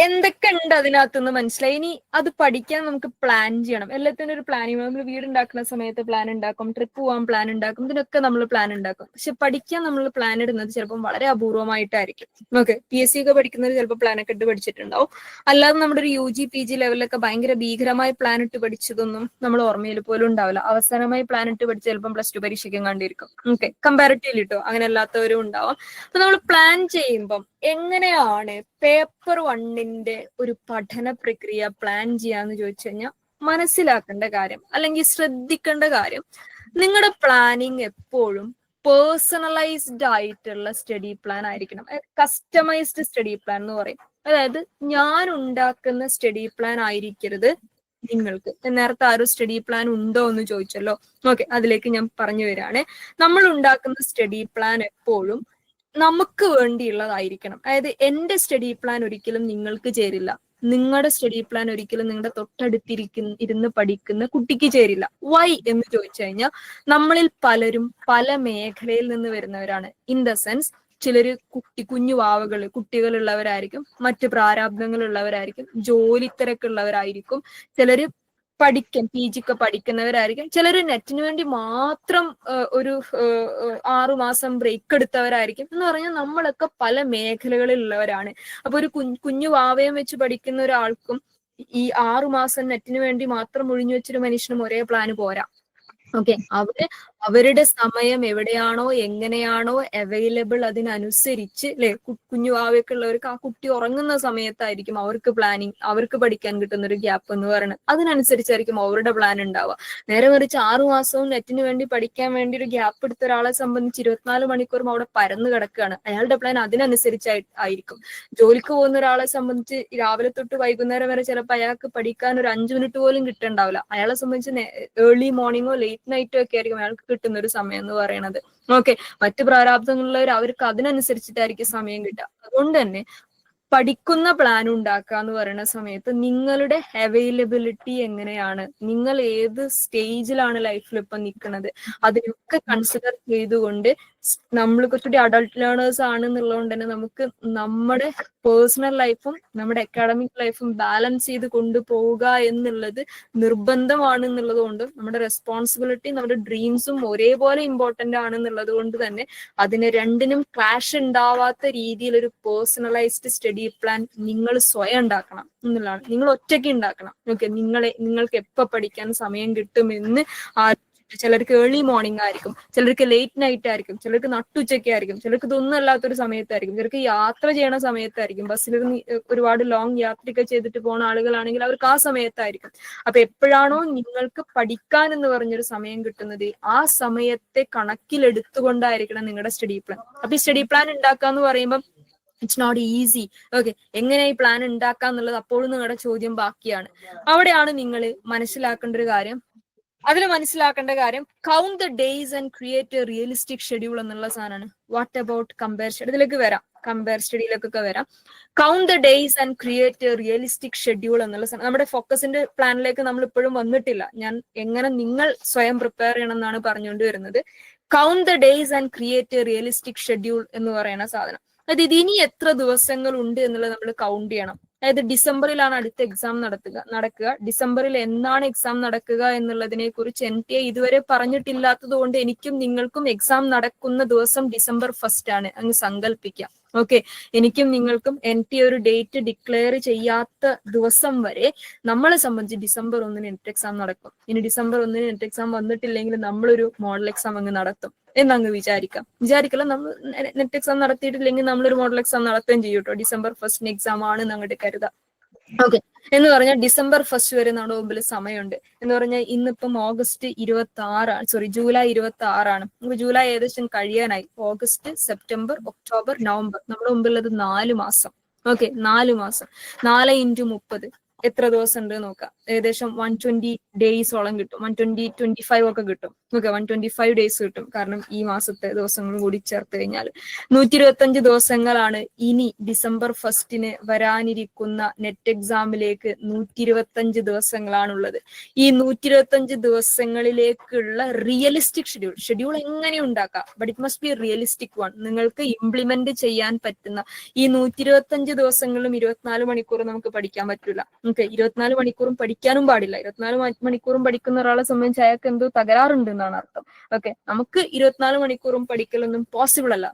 എന്തൊക്കെ ഉണ്ട് അതിനകത്തുനിന്ന് മനസ്സിലായി. ഇനി അത് പഠിക്കാൻ നമുക്ക് പ്ലാൻ ചെയ്യണം. എല്ലാത്തിനും ഒരു പ്ലാനിങ്. നമ്മൾ വീട് ഉണ്ടാക്കുന്ന സമയത്ത് പ്ലാൻ ഉണ്ടാക്കും, ട്രിപ്പ് പോകാൻ പ്ലാൻ ഉണ്ടാക്കും, ഇതിനൊക്കെ നമ്മൾ പ്ലാൻ ഉണ്ടാക്കും. പക്ഷെ പഠിക്കാൻ നമ്മൾ പ്ലാൻ ഇടുന്നത് ചിലപ്പോൾ വളരെ അപൂർവമായിട്ടായിരിക്കും. ഓക്കെ, PSC ഒക്കെ പഠിക്കുന്നത് ചിലപ്പോൾ പ്ലാനൊക്കെ ഇട്ട് പഠിച്ചിട്ടുണ്ടാവും. അല്ലാതെ നമ്മുടെ ഒരു UG PG ലെവലിലൊക്കെ ഭയങ്കര ഭീകരമായി പ്ലാൻ ഇട്ട് പഠിച്ചതൊന്നും നമ്മൾ ഓർമ്മയിൽ പോലും ഉണ്ടാവില്ല. അവസാനമായി പ്ലാൻ ഇട്ട് പഠിച്ച് ചിലപ്പം +2 പരീക്ഷയ്ക്കും കണ്ടിരിക്കും. ഓക്കെ, കമ്പാരിറ്റീവ്ലി കേട്ടോ, അങ്ങനെ അല്ലാത്തവരും ഉണ്ടാവാം. അപ്പൊ നമ്മൾ പ്ലാൻ ചെയ്യുമ്പം എങ്ങനെയാണ് പേപ്പർ 1 ഒരു പഠന പ്രക്രിയ പ്ലാൻ ചെയ്യാന്ന് ചോദിച്ചു കഴിഞ്ഞാൽ മനസ്സിലാക്കേണ്ട കാര്യം അല്ലെങ്കിൽ ശ്രദ്ധിക്കേണ്ട കാര്യം, നിങ്ങളുടെ പ്ലാനിങ് എപ്പോഴും പേഴ്സണലൈസ്ഡ് ആയിട്ടുള്ള സ്റ്റഡി പ്ലാൻ ആയിരിക്കണം. കസ്റ്റമൈസ്ഡ് സ്റ്റഡി പ്ലാൻ എന്ന് പറയും. അതായത് ഞാൻ ഉണ്ടാക്കുന്ന സ്റ്റഡി പ്ലാൻ ആയിരിക്കരുത് നിങ്ങൾക്ക്. നേരത്തെ ആരും സ്റ്റഡി പ്ലാൻ ഉണ്ടോ എന്ന് ചോദിച്ചല്ലോ. ഓക്കെ, അതിലേക്ക് ഞാൻ പറഞ്ഞു വരികയാണ്. നമ്മൾ ഉണ്ടാക്കുന്ന സ്റ്റഡി പ്ലാൻ എപ്പോഴും നമുക്ക് വേണ്ടിയുള്ളതായിരിക്കണം. അതായത് എന്റെ സ്റ്റഡി പ്ലാൻ ഒരിക്കലും നിങ്ങൾക്ക് ചേരില്ല, നിങ്ങളുടെ സ്റ്റഡി പ്ലാൻ ഒരിക്കലും നിങ്ങളുടെ ഇരുന്ന് പഠിക്കുന്ന കുട്ടിക്ക് ചേരില്ല. വൈ എന്ന് ചോദിച്ചു കഴിഞ്ഞാൽ നമ്മളിൽ പലരും പല മേഖലയിൽ നിന്ന് വരുന്നവരാണ്. ഇൻ ദ സെൻസ് ചിലര് കുഞ്ഞു വാവകള് കുട്ടികളുള്ളവരായിരിക്കും, മറ്റ് പ്രാരാബ്ദങ്ങളുള്ളവരായിരിക്കും, ജോലി തിരക്കുള്ളവരായിരിക്കും, ചിലര് PG ഒക്കെ പഠിക്കുന്നവരായിരിക്കും, ചിലര് നെറ്റിന് വേണ്ടി മാത്രം ഒരു 6 മാസം ബ്രേക്ക് എടുത്തവരായിരിക്കും. എന്ന് പറഞ്ഞാൽ നമ്മളൊക്കെ പല മേഖലകളിലുള്ളവരാണ്. അപ്പൊ ഒരു കുഞ്ഞു വാവയം വെച്ച് പഠിക്കുന്ന ഒരാൾക്കും ഈ 6 മാസം നെറ്റിന് വേണ്ടി മാത്രം ഒഴിഞ്ഞു വെച്ചൊരു മനുഷ്യനും ഒരേ പ്ലാന് പോരാ. ഓക്കെ, അവരുടെ സമയം എവിടെയാണോ എങ്ങനെയാണോ അവൈലബിൾ അതിനനുസരിച്ച് അല്ലെ, കുഞ്ഞു വാവയൊക്കെ ഉള്ളവർക്ക് ആ കുട്ടി ഉറങ്ങുന്ന സമയത്തായിരിക്കും അവർക്ക് പ്ലാനിങ്, അവർക്ക് പഠിക്കാൻ കിട്ടുന്ന ഒരു ഗ്യാപ്പ് എന്ന് പറയുന്നത്. അതിനനുസരിച്ചായിരിക്കും അവരുടെ പ്ലാൻ ഉണ്ടാവുക. നേരെ മറിച്ച് 6 മാസവും നെറ്റിന് വേണ്ടി പഠിക്കാൻ വേണ്ടി ഒരു ഗ്യാപ്പ് എടുത്ത ഒരാളെ സംബന്ധിച്ച് 24 മണിക്കൂറും അവിടെ പരന്നു കിടക്കുകയാണ്. അയാളുടെ പ്ലാൻ അതിനനുസരിച്ചായിരിക്കും. ജോലിക്ക് പോകുന്ന ഒരാളെ സംബന്ധിച്ച് രാവിലെ തൊട്ട് വൈകുന്നേരം വരെ ചിലപ്പോൾ അയാൾക്ക് പഠിക്കാൻ ഒരു 5 മിനിറ്റ് പോലും കിട്ടുന്നുണ്ടാവില്ല. അയാളെ സംബന്ധിച്ച് ഏർലി മോർണിംഗോ ലേറ്റ് നൈറ്റോ ഒക്കെ ആയിരിക്കും അയാൾക്ക് കിട്ടുന്ന ഒരു സമയം എന്ന് പറയുന്നത്. ഓക്കെ, മറ്റു പ്രാരാബ്ദങ്ങളുള്ളവർ അവർക്ക് അതിനനുസരിച്ചിട്ടായിരിക്കും സമയം കിട്ടുക. അതുകൊണ്ട് തന്നെ പഠിക്കുന്ന പ്ലാൻ ഉണ്ടാക്കുക എന്ന് പറയുന്ന സമയത്ത് നിങ്ങളുടെ അവൈലബിലിറ്റി എങ്ങനെയാണ്, നിങ്ങൾ ഏത് സ്റ്റേജിലാണ് ലൈഫിൽ ഇപ്പൊ നിൽക്കുന്നത്, അതിനൊക്കെ കൺസിഡർ ചെയ്തുകൊണ്ട് നമ്മൾ കുറച്ചുകൂടി അഡൾട്ട് ലേണേഴ്സ് ആണെന്നുള്ളതുകൊണ്ട് തന്നെ നമുക്ക് നമ്മുടെ പേഴ്സണൽ ലൈഫും നമ്മുടെ അക്കാഡമിക് ലൈഫും ബാലൻസ് ചെയ്ത് കൊണ്ടുപോവുക എന്നുള്ളത് നിർബന്ധമാണെന്നുള്ളത് കൊണ്ടും നമ്മുടെ റെസ്പോൺസിബിലിറ്റി നമ്മുടെ ഡ്രീംസും ഒരേപോലെ ഇമ്പോർട്ടന്റ് ആണെന്നുള്ളത് കൊണ്ട് തന്നെ അതിന് രണ്ടിനും ക്ലാഷ് ഉണ്ടാവാത്ത രീതിയിൽ ഒരു പേഴ്സണലൈസ്ഡ് സ്റ്റഡി പ്ലാൻ നിങ്ങൾ സ്വയം ഉണ്ടാക്കണം എന്നുള്ളതാണ്. നിങ്ങൾ ഒറ്റയ്ക്ക് ഉണ്ടാക്കണം. ഓക്കെ, നിങ്ങൾക്ക് എപ്പോ പഠിക്കാൻ സമയം കിട്ടുമെന്ന് ചിലർക്ക് ഏർലി മോർണിംഗ് ആയിരിക്കും, ചിലർക്ക് ലേറ്റ് നൈറ്റ് ആയിരിക്കും, ചിലർക്ക് നട്ടുച്ചയ്ക്കായിരിക്കും, ചിലർക്ക് ഇതൊന്നും അല്ലാത്തൊരു സമയത്തായിരിക്കും, ചിലർക്ക് യാത്ര ചെയ്യണ സമയത്തായിരിക്കും. ബസ്സിലിരുന്ന് ഒരുപാട് ലോങ് യാത്രയൊക്കെ ചെയ്തിട്ട് പോകുന്ന ആളുകളാണെങ്കിൽ അവർക്ക് ആ സമയത്തായിരിക്കും. അപ്പൊ എപ്പോഴാണോ നിങ്ങൾക്ക് പഠിക്കാൻ എന്ന് പറഞ്ഞൊരു സമയം കിട്ടുന്നത്, ആ സമയത്തെ കണക്കിലെടുത്തുകൊണ്ടായിരിക്കണം നിങ്ങളുടെ സ്റ്റഡി പ്ലാൻ. അപ്പൊ ഈ സ്റ്റഡി പ്ലാൻ ഉണ്ടാക്കുക എന്ന് പറയുമ്പോൾ ഇറ്റ്സ് നോട്ട് ഈസി. ഓക്കെ, എങ്ങനെ ഈ പ്ലാൻ ഉണ്ടാക്കുക എന്നുള്ളത് അപ്പോഴും നിങ്ങളുടെ ചോദ്യം ബാക്കിയാണ്. അവിടെയാണ് നിങ്ങൾ മനസ്സിലാക്കേണ്ട ഒരു കാര്യം, count the days and create A realistic schedule എന്നുള്ള സാധനമാണ്. What about compare study? ഇതിലേക്ക് വരാം, കമ്പയർ സ്റ്റഡിയിലേക്കൊക്കെ വരാം. Count the days and create A realistic schedule എന്നുള്ള സാധനം നമ്മുടെ ഫോക്കസിന്റെ പ്ലാനിലേക്ക് നമ്മൾ ഇപ്പോഴും വന്നിട്ടില്ല. ഞാൻ എങ്ങനെ നിങ്ങൾ സ്വയം പ്രിപ്പയർ ചെയ്യണം എന്നാണ് പറഞ്ഞുകൊണ്ട് വരുന്നത്. Count the days and create A realistic schedule എന്ന് പറയുന്ന സാധനം. അതായത് ഇനി എത്ര ദിവസങ്ങൾ ഉണ്ട് എന്നുള്ളത് നമ്മൾ കൗണ്ട് ചെയ്യണം. അതായത് ഡിസംബറിലാണ് അടുത്ത എക്സാം നടക്കുക. ഡിസംബറിൽ എന്നാണ് എക്സാം നടക്കുക എന്നുള്ളതിനെ കുറിച്ച് NTA ഇതുവരെ പറഞ്ഞിട്ടില്ലാത്തത് കൊണ്ട് എനിക്കും നിങ്ങൾക്കും എക്സാം നടക്കുന്ന ദിവസം December 1 ആണ് അങ്ങ് സങ്കല്പിക്കാം. ഓക്കെ, എനിക്കും നിങ്ങൾക്കും NTA ഒരു ഡേറ്റ് ഡിക്ലെയർ ചെയ്യാത്ത ദിവസം വരെ നമ്മളെ സംബന്ധിച്ച് December 1 നെറ്റ് എക്സാം നടക്കും. ഇനി December 1 നെറ്റ് എക്സാം വന്നിട്ടില്ലെങ്കിൽ നമ്മളൊരു മോഡൽ എക്സാം അങ്ങ് നടത്തും എന്നങ്ങ് വിചാരിക്കല. നമ്മൾ നെറ്റ് എക്സാം നടത്തിയിട്ടില്ലെങ്കിൽ നമ്മളൊരു മോഡൽ എക്സാം നടത്തുകയും ചെയ്യും കേട്ടോ. December 1 എക്സാം ആണ് അങ്ങോട്ട് കരുതാം. ഓക്കെ, എന്ന് പറഞ്ഞാൽ December 1 വരെ നമ്മുടെ മുമ്പിൽ സമയമുണ്ട്. എന്ന് പറഞ്ഞാൽ ഇന്നിപ്പം ജൂലൈ 26 നമുക്ക് ജൂലൈ ഏകദേശം കഴിയാനായി. ഓഗസ്റ്റ്, സെപ്റ്റംബർ, ഒക്ടോബർ, നവംബർ, നമ്മുടെ മുമ്പിലുള്ളത് 4 മാസം. ഓക്കെ, 4 മാസം. 4 × 30 എത്ര ദിവസം ഉണ്ട് നോക്കാം. ഏകദേശം 120 ഡേയ്സോളം കിട്ടും. 125 ഒക്കെ കിട്ടും. ഓക്കെ, 125 ഡേയ്സ് കിട്ടും. കാരണം ഈ മാസത്തെ ദിവസങ്ങളും കൂടി ചേർത്ത് കഴിഞ്ഞാൽ 125 ദിവസങ്ങളാണ് ഇനി December 1 വരാനിരിക്കുന്ന നെറ്റ് എക്സാമിലേക്ക് 125 ദിവസങ്ങളാണുള്ളത്. ഈ 125 ദിവസങ്ങളിലേക്കുള്ള റിയലിസ്റ്റിക് ഷെഡ്യൂൾ എങ്ങനെ ഉണ്ടാക്കാം? But it must be realistic one. നിങ്ങൾക്ക് ഇംപ്ലിമെന്റ് ചെയ്യാൻ പറ്റുന്ന ഈ 125 ദിവസങ്ങളിലും 24 മണിക്കൂർ നമുക്ക് പഠിക്കാൻ പറ്റില്ല. ഓക്കെ, 24 മണിക്കൂറും പഠിക്കാനും പാടില്ല. 24 മണിക്കൂറും പഠിക്കുന്ന ഒരാളെ സംബന്ധിച്ച് അയാൾക്ക് എന്തോ തകരാറുണ്ട് എന്നാണ് അർത്ഥം. ഓക്കെ, നമുക്ക് 24 മണിക്കൂറും പഠിക്കലൊന്നും പോസിബിൾ അല്ല.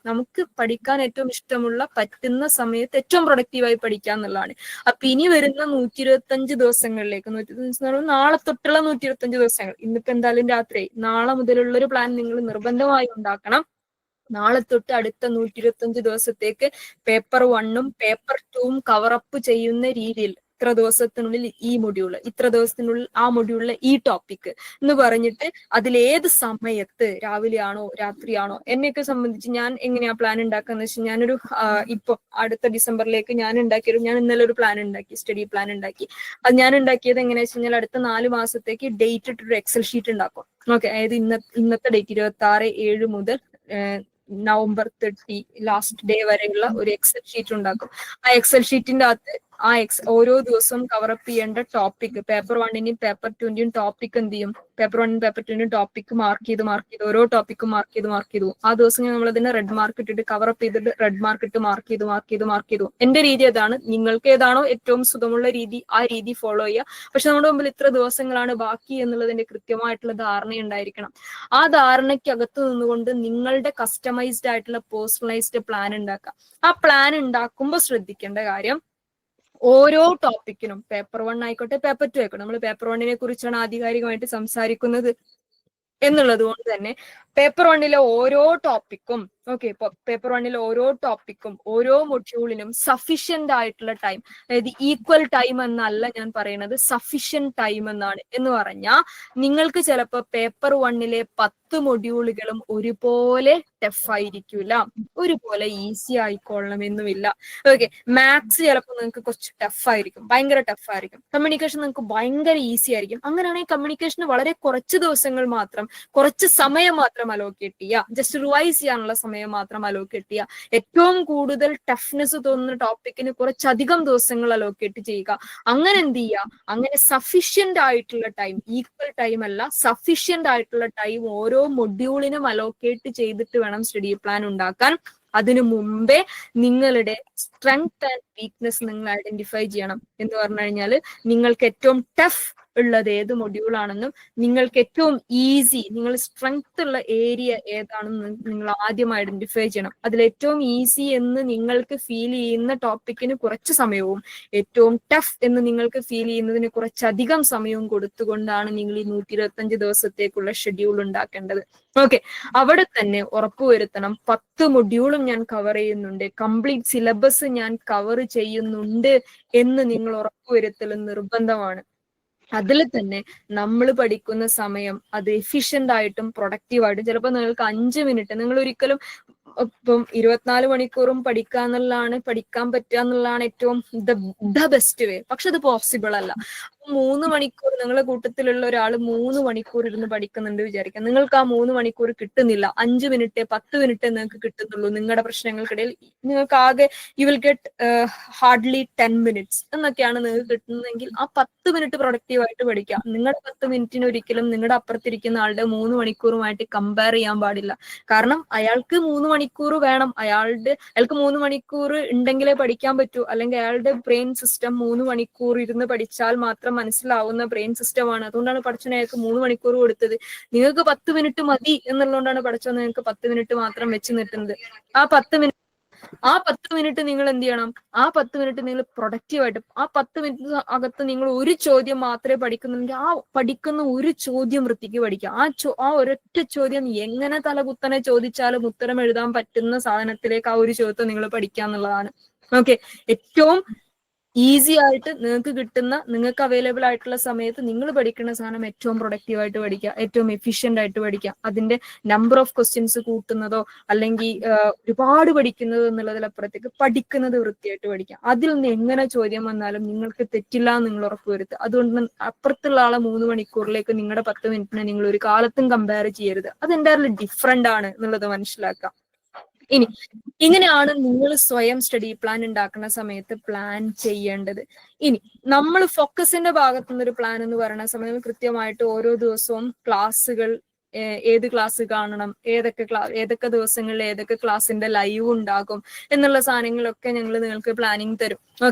നമുക്ക് പഠിക്കാൻ ഏറ്റവും ഇഷ്ടമുള്ള പറ്റുന്ന സമയത്ത് ഏറ്റവും പ്രൊഡക്റ്റീവായി പഠിക്കുക എന്നുള്ളതാണ്. അപ്പൊ ഇനി വരുന്ന 125 ദിവസങ്ങളിലേക്ക്, 125 നാളെ തൊട്ടുള്ള 125 ദിവസങ്ങൾ, ഇന്നിപ്പോ എന്തായാലും രാത്രി, നാളെ മുതലുള്ള ഒരു പ്ലാൻ നിങ്ങൾ നിർബന്ധമായി ഉണ്ടാക്കണം. നാളെ തൊട്ട് അടുത്ത 125 ദിവസത്തേക്ക് പേപ്പർ 1ഉം പേപ്പർ 2ഉം കവറപ്പ് ചെയ്യുന്ന രീതിയിൽ ഇത്ര ദിവസത്തിനുള്ളിൽ ഈ മൊഡ്യൂള്, ഇത്ര ദിവസത്തിനുള്ളിൽ ആ മൊഡ്യൂളിലെ ഈ ടോപ്പിക് എന്ന് പറഞ്ഞിട്ട് അതിലേത് സമയത്ത്, രാവിലെയാണോ രാത്രിയാണോ, എന്നെയൊക്കെ സംബന്ധിച്ച് ഞാൻ എങ്ങനെയാ പ്ലാൻ ഉണ്ടാക്കാന്ന് വെച്ചാൽ, ഞാനൊരു ഇപ്പൊ അടുത്ത ഡിസംബറിലേക്ക് ഞാൻ ഇന്നലെ ഒരു പ്ലാൻ ഉണ്ടാക്കി, സ്റ്റഡി പ്ലാൻ ഉണ്ടാക്കി. അത് ഞാൻ ഉണ്ടാക്കിയത് എങ്ങനെയാ വെച്ച് കഴിഞ്ഞാൽ അടുത്ത 4 മാസത്തേക്ക് ഡേറ്റ് ഇട്ടൊരു എക്സൽ ഷീറ്റ് ഉണ്ടാക്കും. ഓക്കെ, അതായത് ഇന്നത്തെ ഡേറ്റ് 26/7 മുതൽ November 30 ലാസ്റ്റ് ഡേ വരെയുള്ള ഒരു എക്സൽ ഷീറ്റ് ഉണ്ടാക്കും. ആ എക്സൽ ഷീറ്റിന്റെ അകത്ത് ഓരോ ദിവസവും കവറപ്പ് ചെയ്യേണ്ട ടോപ്പിക്, പേപ്പർ 1ന്റെയും പേപ്പർ 2ന്റെയും ടോപ്പിക് എന്ത് ചെയ്യും, പേപ്പർ 1 പേപ്പർ 2ന്റെയും ടോപ്പിക് മാർക്ക് ചെയ്ത് ഓരോ ടോപ്പിക്കും മാർക്ക് ചെയ്ത് ആ ദിവസം നമ്മൾ അതിനെ റെഡ് മാർക്ക് ഇട്ടിട്ട് കവറപ്പ് ചെയ്തിട്ട് റെഡ് മാർക്ക് ഇട്ട് മാർക്ക് ചെയ്തു. എന്റെ രീതി അതാണ്. നിങ്ങൾക്ക് ഏതാണോ ഏറ്റവും സുഖമുള്ള രീതി ആ രീതി ഫോളോ ചെയ്യുക. പക്ഷെ നമ്മുടെ മുമ്പിൽ ഇത്ര ദിവസങ്ങളാണ് ബാക്കി എന്നുള്ളതിന്റെ കൃത്യമായിട്ടുള്ള ധാരണ ഉണ്ടായിരിക്കണം. ആ ധാരണയ്ക്കകത്ത് നിന്നുകൊണ്ട് നിങ്ങളുടെ കസ്റ്റമൈസ്ഡ് ആയിട്ടുള്ള പേഴ്സണലൈസ്ഡ് പ്ലാൻ ഉണ്ടാക്കുക. ആ പ്ലാൻ ഉണ്ടാക്കുമ്പോൾ ശ്രദ്ധിക്കേണ്ട കാര്യം, ഓരോ ടോപ്പിക്കിനും പേപ്പർ 1 ആയിക്കോട്ടെ പേപ്പർ 2 ആയിക്കോട്ടെ, നമ്മൾ പേപ്പർ 1 കുറിച്ചാണ് ആധികാരികമായിട്ട് സംസാരിക്കുന്നത് എന്നുള്ളത് കൊണ്ട് തന്നെ പേപ്പർ 1 ഓരോ ടോപ്പിക്കും പേപ്പർ 1 ഓരോ ടോപ്പിക്കും ഓരോ മൊഡ്യൂളിനും സഫീഷ്യന്റ് ആയിട്ടുള്ള ടൈം, അതായത് ഈക്വൽ ടൈം എന്നല്ല ഞാൻ പറയുന്നത്, സഫീഷ്യന്റ് ടൈം എന്നാണ്. എന്ന് പറഞ്ഞാൽ നിങ്ങൾക്ക് ചിലപ്പോൾ പേപ്പർ 1 10 മൊഡ്യൂളുകളും ഒരുപോലെ ടഫ് ആയിരിക്കില്ല, ഒരുപോലെ ഈസി ആയിക്കൊള്ളണം എന്നുമില്ല. മാത്സ് ചിലപ്പോൾ നിങ്ങൾക്ക് കുറച്ച് ടഫ് ആയിരിക്കും, ഭയങ്കര ടഫ് ആയിരിക്കും. കമ്മ്യൂണിക്കേഷൻ നിങ്ങൾക്ക് ഭയങ്കര ഈസി ആയിരിക്കും. അങ്ങനെയാണെങ്കിൽ കമ്മ്യൂണിക്കേഷന് വളരെ കുറച്ച് ദിവസങ്ങൾ മാത്രം, കുറച്ച് സമയം മാത്രം അലോക്കേറ്റ് ചെയ്യുക, ജസ്റ്റ് റിവൈസ് ചെയ്യാനുള്ള സമയം മാത്രം അലോക്കേറ്റ് ചെയ്യുക. ഏറ്റവും കൂടുതൽ ടഫ്നെസ് തോന്നുന്ന ടോപ്പിക്കിന് കുറച്ചധികം ദിവസങ്ങൾ അലോക്കേറ്റ് ചെയ്യുക. അങ്ങനെ എന്ത് ചെയ്യുക, അങ്ങനെ സഫീഷ്യന്റ് ആയിട്ടുള്ള ടൈം, ഈക്വൽ ടൈം അല്ല, സഫീഷ്യന്റ് ആയിട്ടുള്ള ടൈം ഓരോ മൊഡ്യൂളിനും അലോക്കേറ്റ് ചെയ്തിട്ട് വേണം സ്റ്റഡി പ്ലാൻ ഉണ്ടാക്കാൻ. അതിനു മുമ്പേ നിങ്ങളുടെ സ്ട്രെങ്ത് ആൻഡ് വീക്ക്നെസ് നിങ്ങൾ ഐഡന്റിഫൈ ചെയ്യണം. എന്ന് പറഞ്ഞു കഴിഞ്ഞാൽ നിങ്ങൾക്ക് ഏറ്റവും ടഫ് ഉള്ളത് ഏത് മൊഡ്യൂൾ ആണെന്നും നിങ്ങൾക്ക് ഏറ്റവും ഈസി, നിങ്ങൾ സ്ട്രെങ്ത് ഉള്ള ഏരിയ ഏതാണെന്ന് നിങ്ങൾ ആദ്യം ഐഡന്റിഫൈ ചെയ്യണം. അതിൽ ഏറ്റവും ഈസി എന്ന് നിങ്ങൾക്ക് ഫീൽ ചെയ്യുന്ന ടോപ്പിക്കിന് കുറച്ച് സമയവും ഏറ്റവും ടഫ് എന്ന് നിങ്ങൾക്ക് ഫീൽ ചെയ്യുന്നതിന് കുറച്ചധികം സമയവും കൊടുത്തുകൊണ്ടാണ് നിങ്ങൾ ഈ 125 ദിവസത്തേക്കുള്ള ഷെഡ്യൂൾ ഉണ്ടാക്കേണ്ടത്. അവിടെ തന്നെ ഉറപ്പുവരുത്തണം 10 മൊഡ്യൂളും ഞാൻ കവർ ചെയ്യുന്നുണ്ട്, കംപ്ലീറ്റ് സിലബസ് ഞാൻ കവർ ചെയ്യുന്നുണ്ട് എന്ന് നിങ്ങൾ ഉറപ്പുവരുത്തൽ നിർബന്ധമാണ്. അതിൽ തന്നെ നമ്മൾ പഠിക്കുന്ന സമയം അത് എഫിഷ്യന്റ് ആയിട്ടും പ്രൊഡക്റ്റീവായിട്ടും, ചിലപ്പോൾ നിങ്ങൾക്ക് 5 മിനിറ്റ്, നിങ്ങൾ ഒരിക്കലും ഇപ്പം 24 മണിക്കൂറും പഠിക്കാൻ പറ്റുക എന്നുള്ളതാണ് ഏറ്റവും ദ ബെസ്റ്റ് വേ. പക്ഷെ അത് പോസിബിൾ അല്ല. 3 മണിക്കൂർ നിങ്ങളുടെ കൂട്ടത്തിലുള്ള ഒരാൾ 3 മണിക്കൂർ ഇരുന്ന് പഠിക്കുന്നുണ്ട് വിചാരിക്കാം, നിങ്ങൾക്ക് ആ 3 മണിക്കൂർ കിട്ടുന്നില്ല, 5 മിനിറ്റ് 10 മിനിറ്റ് നിങ്ങൾക്ക് കിട്ടുന്നുള്ളൂ. നിങ്ങളുടെ പ്രശ്നങ്ങൾക്കിടയിൽ നിങ്ങൾക്ക് ആകെ you will get hardly 10 minutes എന്നൊക്കെയാണ് നിങ്ങൾക്ക് കിട്ടുന്നതെങ്കിൽ ആ 10 മിനിറ്റ് പ്രൊഡക്റ്റീവായിട്ട് പഠിക്കാം. നിങ്ങളുടെ 10 മിനിറ്റിന് ഒരിക്കലും നിങ്ങളുടെ അപ്പുറത്തിരിക്കുന്ന ആളുടെ 3 മണിക്കൂറുമായിട്ട് കമ്പയർ ചെയ്യാൻ പാടില്ല. കാരണം അയാൾക്ക് 3 മണിക്കൂർ വേണം, അയാൾക്ക് 3 മണിക്കൂർ ഉണ്ടെങ്കിലേ പഠിക്കാൻ പറ്റൂ, അല്ലെങ്കിൽ അയാളുടെ ബ്രെയിൻ സിസ്റ്റം 3 മണിക്കൂർ ഇരുന്ന് പഠിച്ചാൽ മാത്രം മനസ്സിലാവുന്ന ബ്രെയിൻ സിസ്റ്റമാണ്. അതുകൊണ്ടാണ് പഠിച്ചവൻ അയാൾക്ക് 3 മണിക്കൂർ കൊടുത്തത്. നിങ്ങൾക്ക് 10 മിനിറ്റ് മതി എന്നുള്ളതുകൊണ്ടാണ് പഠിച്ചവൻ നിങ്ങൾക്ക് 10 മിനിറ്റ് മാത്രം വെച്ച് നിർത്തുന്നത്. ആ 10 മിനിറ്റ് നിങ്ങൾ എന്ത് ചെയ്യണം, ആ 10 മിനിറ്റ് നിങ്ങൾ പ്രൊഡക്റ്റീവായിട്ട്, ആ 10 മിനിറ്റ് അകത്ത് നിങ്ങൾ ഒരു ചോദ്യം മാത്രമേ പഠിക്കുന്നുണ്ടെങ്കിൽ ആ പഠിക്കുന്ന ഒരു ചോദ്യം വൃത്തിക്ക് പഠിക്കുക. ആ ഒരൊറ്റ ചോദ്യം എങ്ങനെ തലകുത്തനെ ചോദിച്ചാലും ഉത്തരം എഴുതാൻ പറ്റുന്ന സാധനത്തിലേക്ക് ആ ഒരു ചോദ്യത്തെ നിങ്ങൾ പഠിക്കുക എന്നുള്ളതാണ്. ഏറ്റവും ഈസി ആയിട്ട് നിങ്ങൾക്ക് കിട്ടുന്ന, നിങ്ങൾക്ക് അവൈലബിൾ ആയിട്ടുള്ള സമയത്ത് നിങ്ങൾ പഠിക്കുന്ന സാധനം ഏറ്റവും പ്രൊഡക്റ്റീവായിട്ട് പഠിക്കുക, ഏറ്റവും എഫിഷ്യന്റ് ആയിട്ട് പഠിക്കുക. അതിന്റെ നമ്പർ ഓഫ് ക്വസ്റ്റ്യൻസ് കൂട്ടുന്നതോ അല്ലെങ്കിൽ ഒരുപാട് പഠിക്കുന്നതോ എന്നുള്ളതിലപ്പുറത്തേക്ക് പഠിക്കുന്നത് വൃത്തിയായിട്ട് പഠിക്കുക. അതിൽ നിന്ന് എങ്ങനെ ചോദ്യം വന്നാലും നിങ്ങൾക്ക് തെറ്റില്ല എന്ന് നിങ്ങൾ ഉറപ്പുവരുത്തുക. അതുകൊണ്ട് അപ്പുറത്തുള്ള ആളെ 3 മണിക്കൂറിലേക്ക് നിങ്ങളുടെ 10 മിനിറ്റിനെ നിങ്ങൾ ഒരു കാലത്തും കമ്പയർ ചെയ്യരുത്. അത് എന്തായാലും ഡിഫറെന്റ് ആണ് എന്നുള്ളത് മനസ്സിലാക്കാം. ഇങ്ങനെയാണ് നിങ്ങൾ സ്വയം സ്റ്റഡി പ്ലാൻ ഉണ്ടാക്കുന്ന സമയത്ത് പ്ലാൻ ചെയ്യേണ്ടത്. ഇനി നമ്മൾ ഫോക്കസിന്റെ ഭാഗത്തുനിന്ന് ഒരു പ്ലാൻ എന്ന് പറയുന്ന സമയത്ത് കൃത്യമായിട്ട് ഓരോ ദിവസവും ക്ലാസ്സുകൾ, ഏത് ക്ലാസ് കാണണം, ഏതൊക്കെ ദിവസങ്ങളിൽ ഏതൊക്കെ ക്ലാസ്സിന്റെ ലൈവ് ഉണ്ടാകും എന്നുള്ള സാധനങ്ങളൊക്കെ ഞങ്ങൾ നിങ്ങൾക്ക് പ്ലാനിങ് തരും.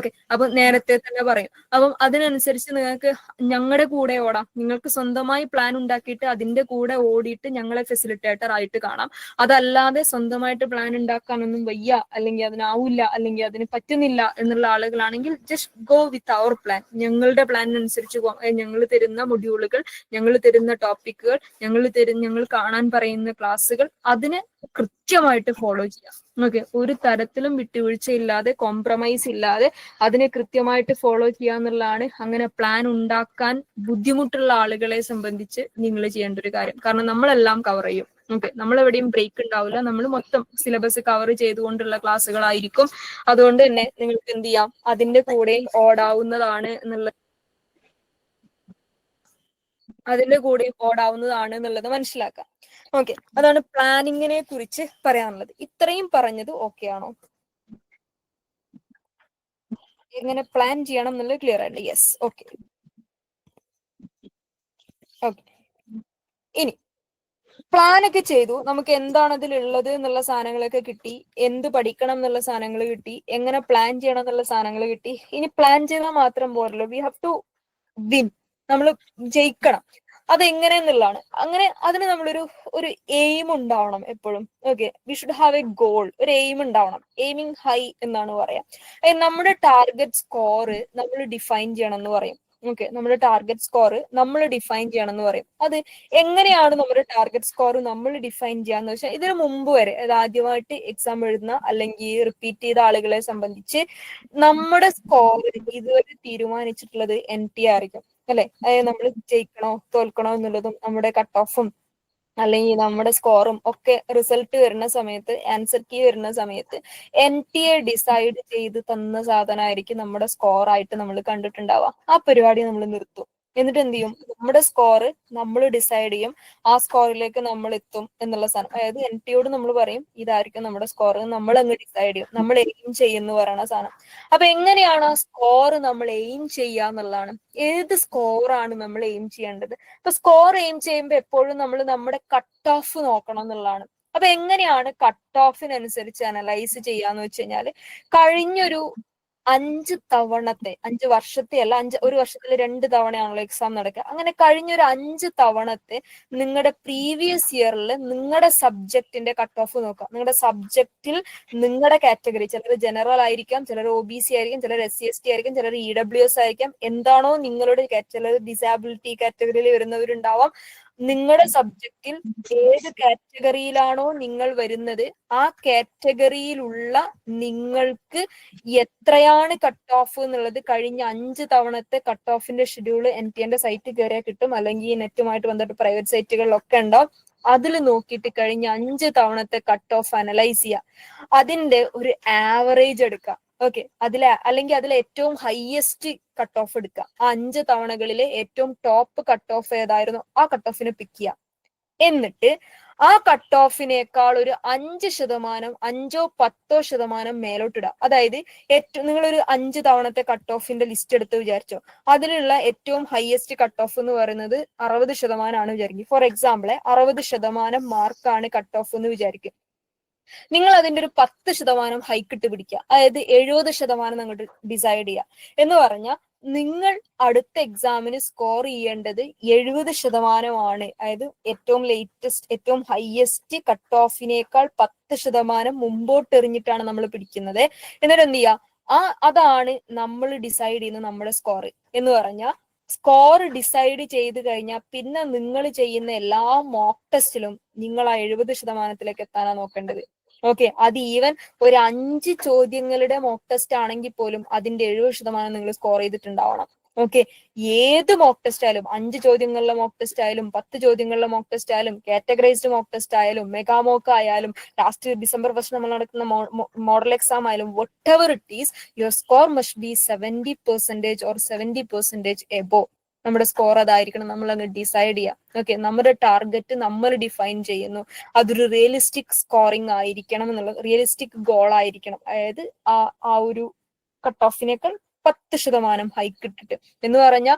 അപ്പൊ നേരത്തെ തന്നെ പറയും. അപ്പം അതിനനുസരിച്ച് നിങ്ങൾക്ക് ഞങ്ങളുടെ കൂടെ ഓടാം. നിങ്ങൾക്ക് സ്വന്തമായി പ്ലാൻ ഉണ്ടാക്കിയിട്ട് അതിന്റെ കൂടെ ഓടിയിട്ട് ഞങ്ങളെ ഫെസിലിറ്റേറ്റർ ആയിട്ട് കാണാം. അതല്ലാതെ സ്വന്തമായിട്ട് പ്ലാൻ ഉണ്ടാക്കാനൊന്നും വയ്യ, അല്ലെങ്കിൽ അതിനാവില്ല, അല്ലെങ്കിൽ അതിന് പറ്റുന്നില്ല എന്നുള്ള ആളുകളാണെങ്കിൽ just go with our plan. ഞങ്ങളുടെ പ്ലാനിനനുസരിച്ച് ഞങ്ങൾ തരുന്ന മൊഡ്യൂളുകൾ, ഞങ്ങൾ തരുന്ന ടോപ്പിക്കുകൾ, ഞങ്ങൾ കാണാൻ പറയുന്ന ക്ലാസ്സുകൾ അതിനെ കൃത്യമായിട്ട് ഫോളോ ചെയ്യാം. ഒരു തരത്തിലും വിട്ടുവീഴ്ചയില്ലാതെ, കോംപ്രമൈസ് ഇല്ലാതെ അതിനെ കൃത്യമായിട്ട് ഫോളോ ചെയ്യുക എന്നുള്ളതാണ് അങ്ങനെ പ്ലാൻ ഉണ്ടാക്കാൻ ബുദ്ധിമുട്ടുള്ള ആളുകളെ സംബന്ധിച്ച് നിങ്ങൾ ചെയ്യേണ്ട ഒരു കാര്യം. കാരണം നമ്മളെല്ലാം കവർ ചെയ്യും. നമ്മളെവിടെയും ബ്രേക്ക് ഉണ്ടാവില്ല. നമ്മൾ മൊത്തം സിലബസ് കവർ ചെയ്തുകൊണ്ടുള്ള ക്ലാസ്സുകളായിരിക്കും. അതുകൊണ്ട് തന്നെ നിങ്ങൾക്ക് എന്ത് ചെയ്യാം, അതിന്റെ കൂടെ ഓടാവുന്നതാണ് എന്നുള്ളത് മനസ്സിലാക്കാം. അതാണ് പ്ലാനിങ്ങിനെ കുറിച്ച് പറയാനുള്ളത്. ഇത്രയും പറഞ്ഞത് ഓക്കെ ആണോ? എങ്ങനെ പ്ലാൻ ചെയ്യണം എന്നുള്ളത് ക്ലിയർ ആയിട്ട്? Yes, okay. ഇനി പ്ലാൻ ഒക്കെ ചെയ്തു, നമുക്ക് എന്താണ് അതിലുള്ളത് എന്നുള്ള സാധനങ്ങളൊക്കെ കിട്ടി, എന്ത് പഠിക്കണം എന്നുള്ള സാധനങ്ങൾ കിട്ടി, എങ്ങനെ പ്ലാൻ ചെയ്യണം എന്നുള്ള സാധനങ്ങൾ കിട്ടി. ഇനി പ്ലാൻ ചെയ്താൽ മാത്രം പോരല്ലോ, വി ഹാവ് ടു വിൻ. നമ്മൾ ജയിക്കണം. അതെങ്ങനെയെന്നുള്ളതാണ്. അങ്ങനെ അതിന് നമ്മളൊരു എയിം ഉണ്ടാവണം എപ്പോഴും. Okay, we should have A goal, ഒരു എയിം ഉണ്ടാവണം. എയിമിങ് ഹൈ എന്നാണ് പറയാം. നമ്മുടെ ടാർഗറ്റ് സ്കോർ നമ്മൾ ഡിഫൈൻ ചെയ്യണം എന്ന് പറയും. ഓക്കെ, നമ്മുടെ ടാർഗറ്റ് സ്കോർ നമ്മൾ ഡിഫൈൻ ചെയ്യണം എന്ന് പറയും. അത് എങ്ങനെയാണ് നമ്മുടെ ടാർഗറ്റ് സ്കോർ നമ്മൾ ഡിഫൈൻ ചെയ്യാന്ന് വെച്ചാൽ, ഇതിനു മുമ്പ് വരെ, അത് ആദ്യമായിട്ട് എക്സാം എഴുതുന്ന അല്ലെങ്കിൽ റിപ്പീറ്റ് ചെയ്ത ആളുകളെ സംബന്ധിച്ച് നമ്മുടെ സ്കോർ ഇതുവരെ തീരുമാനിച്ചിട്ടുള്ളത് NT ആയിരിക്കും അല്ലെ. അതായത് നമ്മൾ ജയിക്കണോ തോൽക്കണോ എന്നുള്ളതും നമ്മുടെ കട്ട് ഓഫും അല്ലെങ്കിൽ നമ്മുടെ സ്കോറും ഒക്കെ റിസൾട്ട് വരുന്ന സമയത്ത്, ആൻസർ കീ വരുന്ന സമയത്ത് NT ഡിസൈഡ് ചെയ്ത് തന്ന സാധനമായിരിക്കും നമ്മുടെ സ്കോർ ആയിട്ട് നമ്മൾ കണ്ടിട്ടുണ്ടാവുക. ആ പരിപാടി നമ്മൾ നിർത്തും. എന്നിട്ട് എന്ത് ചെയ്യും, നമ്മുടെ സ്കോർ നമ്മൾ ഡിസൈഡ് ചെയ്യും, ആ സ്കോറിലേക്ക് നമ്മൾ എത്തും എന്നുള്ള സാധനം. അതായത് NT നമ്മൾ പറയും ഇതായിരിക്കും നമ്മുടെ സ്കോർ, നമ്മൾ അങ്ങ് ഡിസൈഡ് ചെയ്യും, നമ്മൾ എയിം ചെയ്യുന്ന പറയുന്ന സാധനം. അപ്പൊ എങ്ങനെയാണ് ആ സ്കോർ നമ്മൾ എയിം ചെയ്യുക എന്നുള്ളതാണ്. ഏത് സ്കോറാണ് നമ്മൾ എയിം ചെയ്യേണ്ടത്? ഇപ്പൊ സ്കോർ എയിം ചെയ്യുമ്പോൾ എപ്പോഴും നമ്മൾ നമ്മുടെ കട്ട് ഓഫ് നോക്കണം എന്നുള്ളതാണ്. അപ്പൊ എങ്ങനെയാണ് കട്ട് ഓഫിനനുസരിച്ച് അനലൈസ് ചെയ്യാന്ന് വെച്ച് കഴിഞ്ഞാല്, കഴിഞ്ഞൊരു 5 തവണത്തെ, 5 വർഷത്തെ അല്ല, ഒരു വർഷത്തിൽ 2 തവണയാണല്ലോ എക്സാം നടക്കുക. അങ്ങനെ കഴിഞ്ഞൊരു 5 തവണത്തെ നിങ്ങളുടെ പ്രീവിയസ് ഇയറിൽ നിങ്ങളുടെ സബ്ജക്റ്റിന്റെ കട്ട് ഓഫ് നോക്കാം. നിങ്ങളുടെ സബ്ജക്റ്റിൽ നിങ്ങളുടെ കാറ്റഗറി, ചിലർ ജനറൽ ആയിരിക്കാം, ചിലർ OBC ആയിരിക്കും, ചിലർ SC/ST ആയിരിക്കും, ചിലർ EWS ആയിരിക്കാം. എന്താണോ നിങ്ങളുടെ, ചിലർ ഡിസാബിലിറ്റി കാറ്റഗറിയിൽ വരുന്നവരുണ്ടാവാം. നിങ്ങളുടെ സബ്ജക്റ്റിൽ ഏത് കാറ്റഗറിയിലാണോ നിങ്ങൾ വരുന്നത്, ആ കാറ്റഗറിയിലുള്ള നിങ്ങൾക്ക് എത്രയാണ് കട്ട് ഓഫ് എന്നുള്ളത് കഴിഞ്ഞ 5 തവണത്തെ കട്ട് ഓഫിന്റെ ഷെഡ്യൂൾ NTന്റെ സൈറ്റിൽ കയറിയാൽ കിട്ടും. അല്ലെങ്കിൽ നെറ്റുമായിട്ട് ബന്ധപ്പെട്ട് പ്രൈവറ്റ് സൈറ്റുകളിലൊക്കെ ഉണ്ടാവും. അതിൽ നോക്കിയിട്ട് കഴിഞ്ഞ 5 തവണത്തെ കട്ട് ഓഫ് അനലൈസ് ചെയ്യുക. അതിന്റെ ഒരു ആവറേജ് എടുക്കുക. ഓക്കെ, അല്ലെങ്കിൽ അതിലെ ഏറ്റവും ഹയസ്റ്റ് കട്ട് ഓഫ് എടുക്കുക. ആ 5 തവണകളിലെ ഏറ്റവും ടോപ്പ് കട്ട് ഓഫ് ഏതായിരുന്നു, ആ കട്ട് ഓഫിനെ പിക്ക് ചെയ്യുക. എന്നിട്ട് ആ കട്ട് ഓഫിനേക്കാൾ ഒരു 5%, 5-10% മേലോട്ടിടുക. അതായത് നിങ്ങളൊരു 5 തവണത്തെ കട്ട് ഓഫിന്റെ ലിസ്റ്റ് എടുത്ത് വിചാരിച്ചോ, അതിലുള്ള ഏറ്റവും ഹയസ്റ്റ് കട്ട് ഓഫ് എന്ന് പറയുന്നത് 60% ആണ് വിചാരിക്കും. ഫോർ എക്സാമ്പിൾ 60% മാർക്കാണ് കട്ട് ഓഫ് എന്ന് വിചാരിക്കും. നിങ്ങൾ അതിന്റെ ഒരു 10% ഹൈക്ക് ഇട്ട് പിടിക്കുക. അതായത് 70% അങ്ങോട്ട് ഡിസൈഡ് ചെയ്യുക. എന്ന് പറഞ്ഞാൽ നിങ്ങൾ അടുത്ത എക്സാമിന് സ്കോർ ചെയ്യേണ്ടത് 70% അതായത് ഏറ്റവും ലേറ്റസ്റ്റ്, ഏറ്റവും ഹയസ്റ്റ് കട്ട് ഓഫിനേക്കാൾ 10% മുമ്പോട്ട് എറിഞ്ഞിട്ടാണ് നമ്മൾ പിടിക്കുന്നത്. എന്നിട്ട് എന്ത് ചെയ്യുക, അതാണ് നമ്മൾ ഡിസൈഡ് ചെയ്യുന്ന നമ്മുടെ സ്കോർ. എന്ന് പറഞ്ഞാൽ സ്കോർ ഡിസൈഡ് ചെയ്ത് കഴിഞ്ഞാൽ പിന്നെ നിങ്ങൾ ചെയ്യുന്ന എല്ലാ മോക്ക് ടെസ്റ്റിലും നിങ്ങൾ ആ 70%-ത്തിലേക്ക് എത്താനാണ് നോക്കേണ്ടത്. ഓക്കെ, അത് ഈവൻ ഒരു 5 ചോദ്യങ്ങളുടെ മോക്ക് ടെസ്റ്റ് ആണെങ്കിൽ പോലും അതിന്റെ 70% നിങ്ങൾ സ്കോർ ചെയ്തിട്ടുണ്ടാവണം. ഓക്കെ, ഏത് മോക്ക് ടെസ്റ്റ് ആയാലും, 5 ചോദ്യങ്ങളിലെ മോക്ക് ടെസ്റ്റ് ആയാലും, 10 ചോദ്യങ്ങളിലെ മോക്ക് ടെസ്റ്റ് ആയാലും, കാറ്റഗറൈസ്ഡ് മോക്ക് ടെസ്റ്റ് ആയാലും, മെഗാ മോക്ക് ആയാലും, ലാസ്റ്റ് December 1 നമ്മൾ നടക്കുന്ന മോഡൽ എക്സാം ആയാലും, whatever it is, your score must be 70% or 70% above. നമ്മുടെ സ്കോർ അതായിരിക്കണം, നമ്മൾ അങ്ങ് ഡിസൈഡ് ചെയ്യാം. ഓക്കെ, നമ്മുടെ ടാർഗറ്റ് നമ്മൾ ഡിഫൈൻ ചെയ്യുന്നു. അതൊരു റിയലിസ്റ്റിക് സ്കോറിംഗ് ആയിരിക്കണം എന്നുള്ളത്, റിയലിസ്റ്റിക് ഗോൾ ആയിരിക്കണം. അതായത് ആ ഒരു കട്ട് ഓഫിനേക്കാൾ 10% ഹൈക്ക് ഇട്ടിട്ട്. എന്ന് പറഞ്ഞാൽ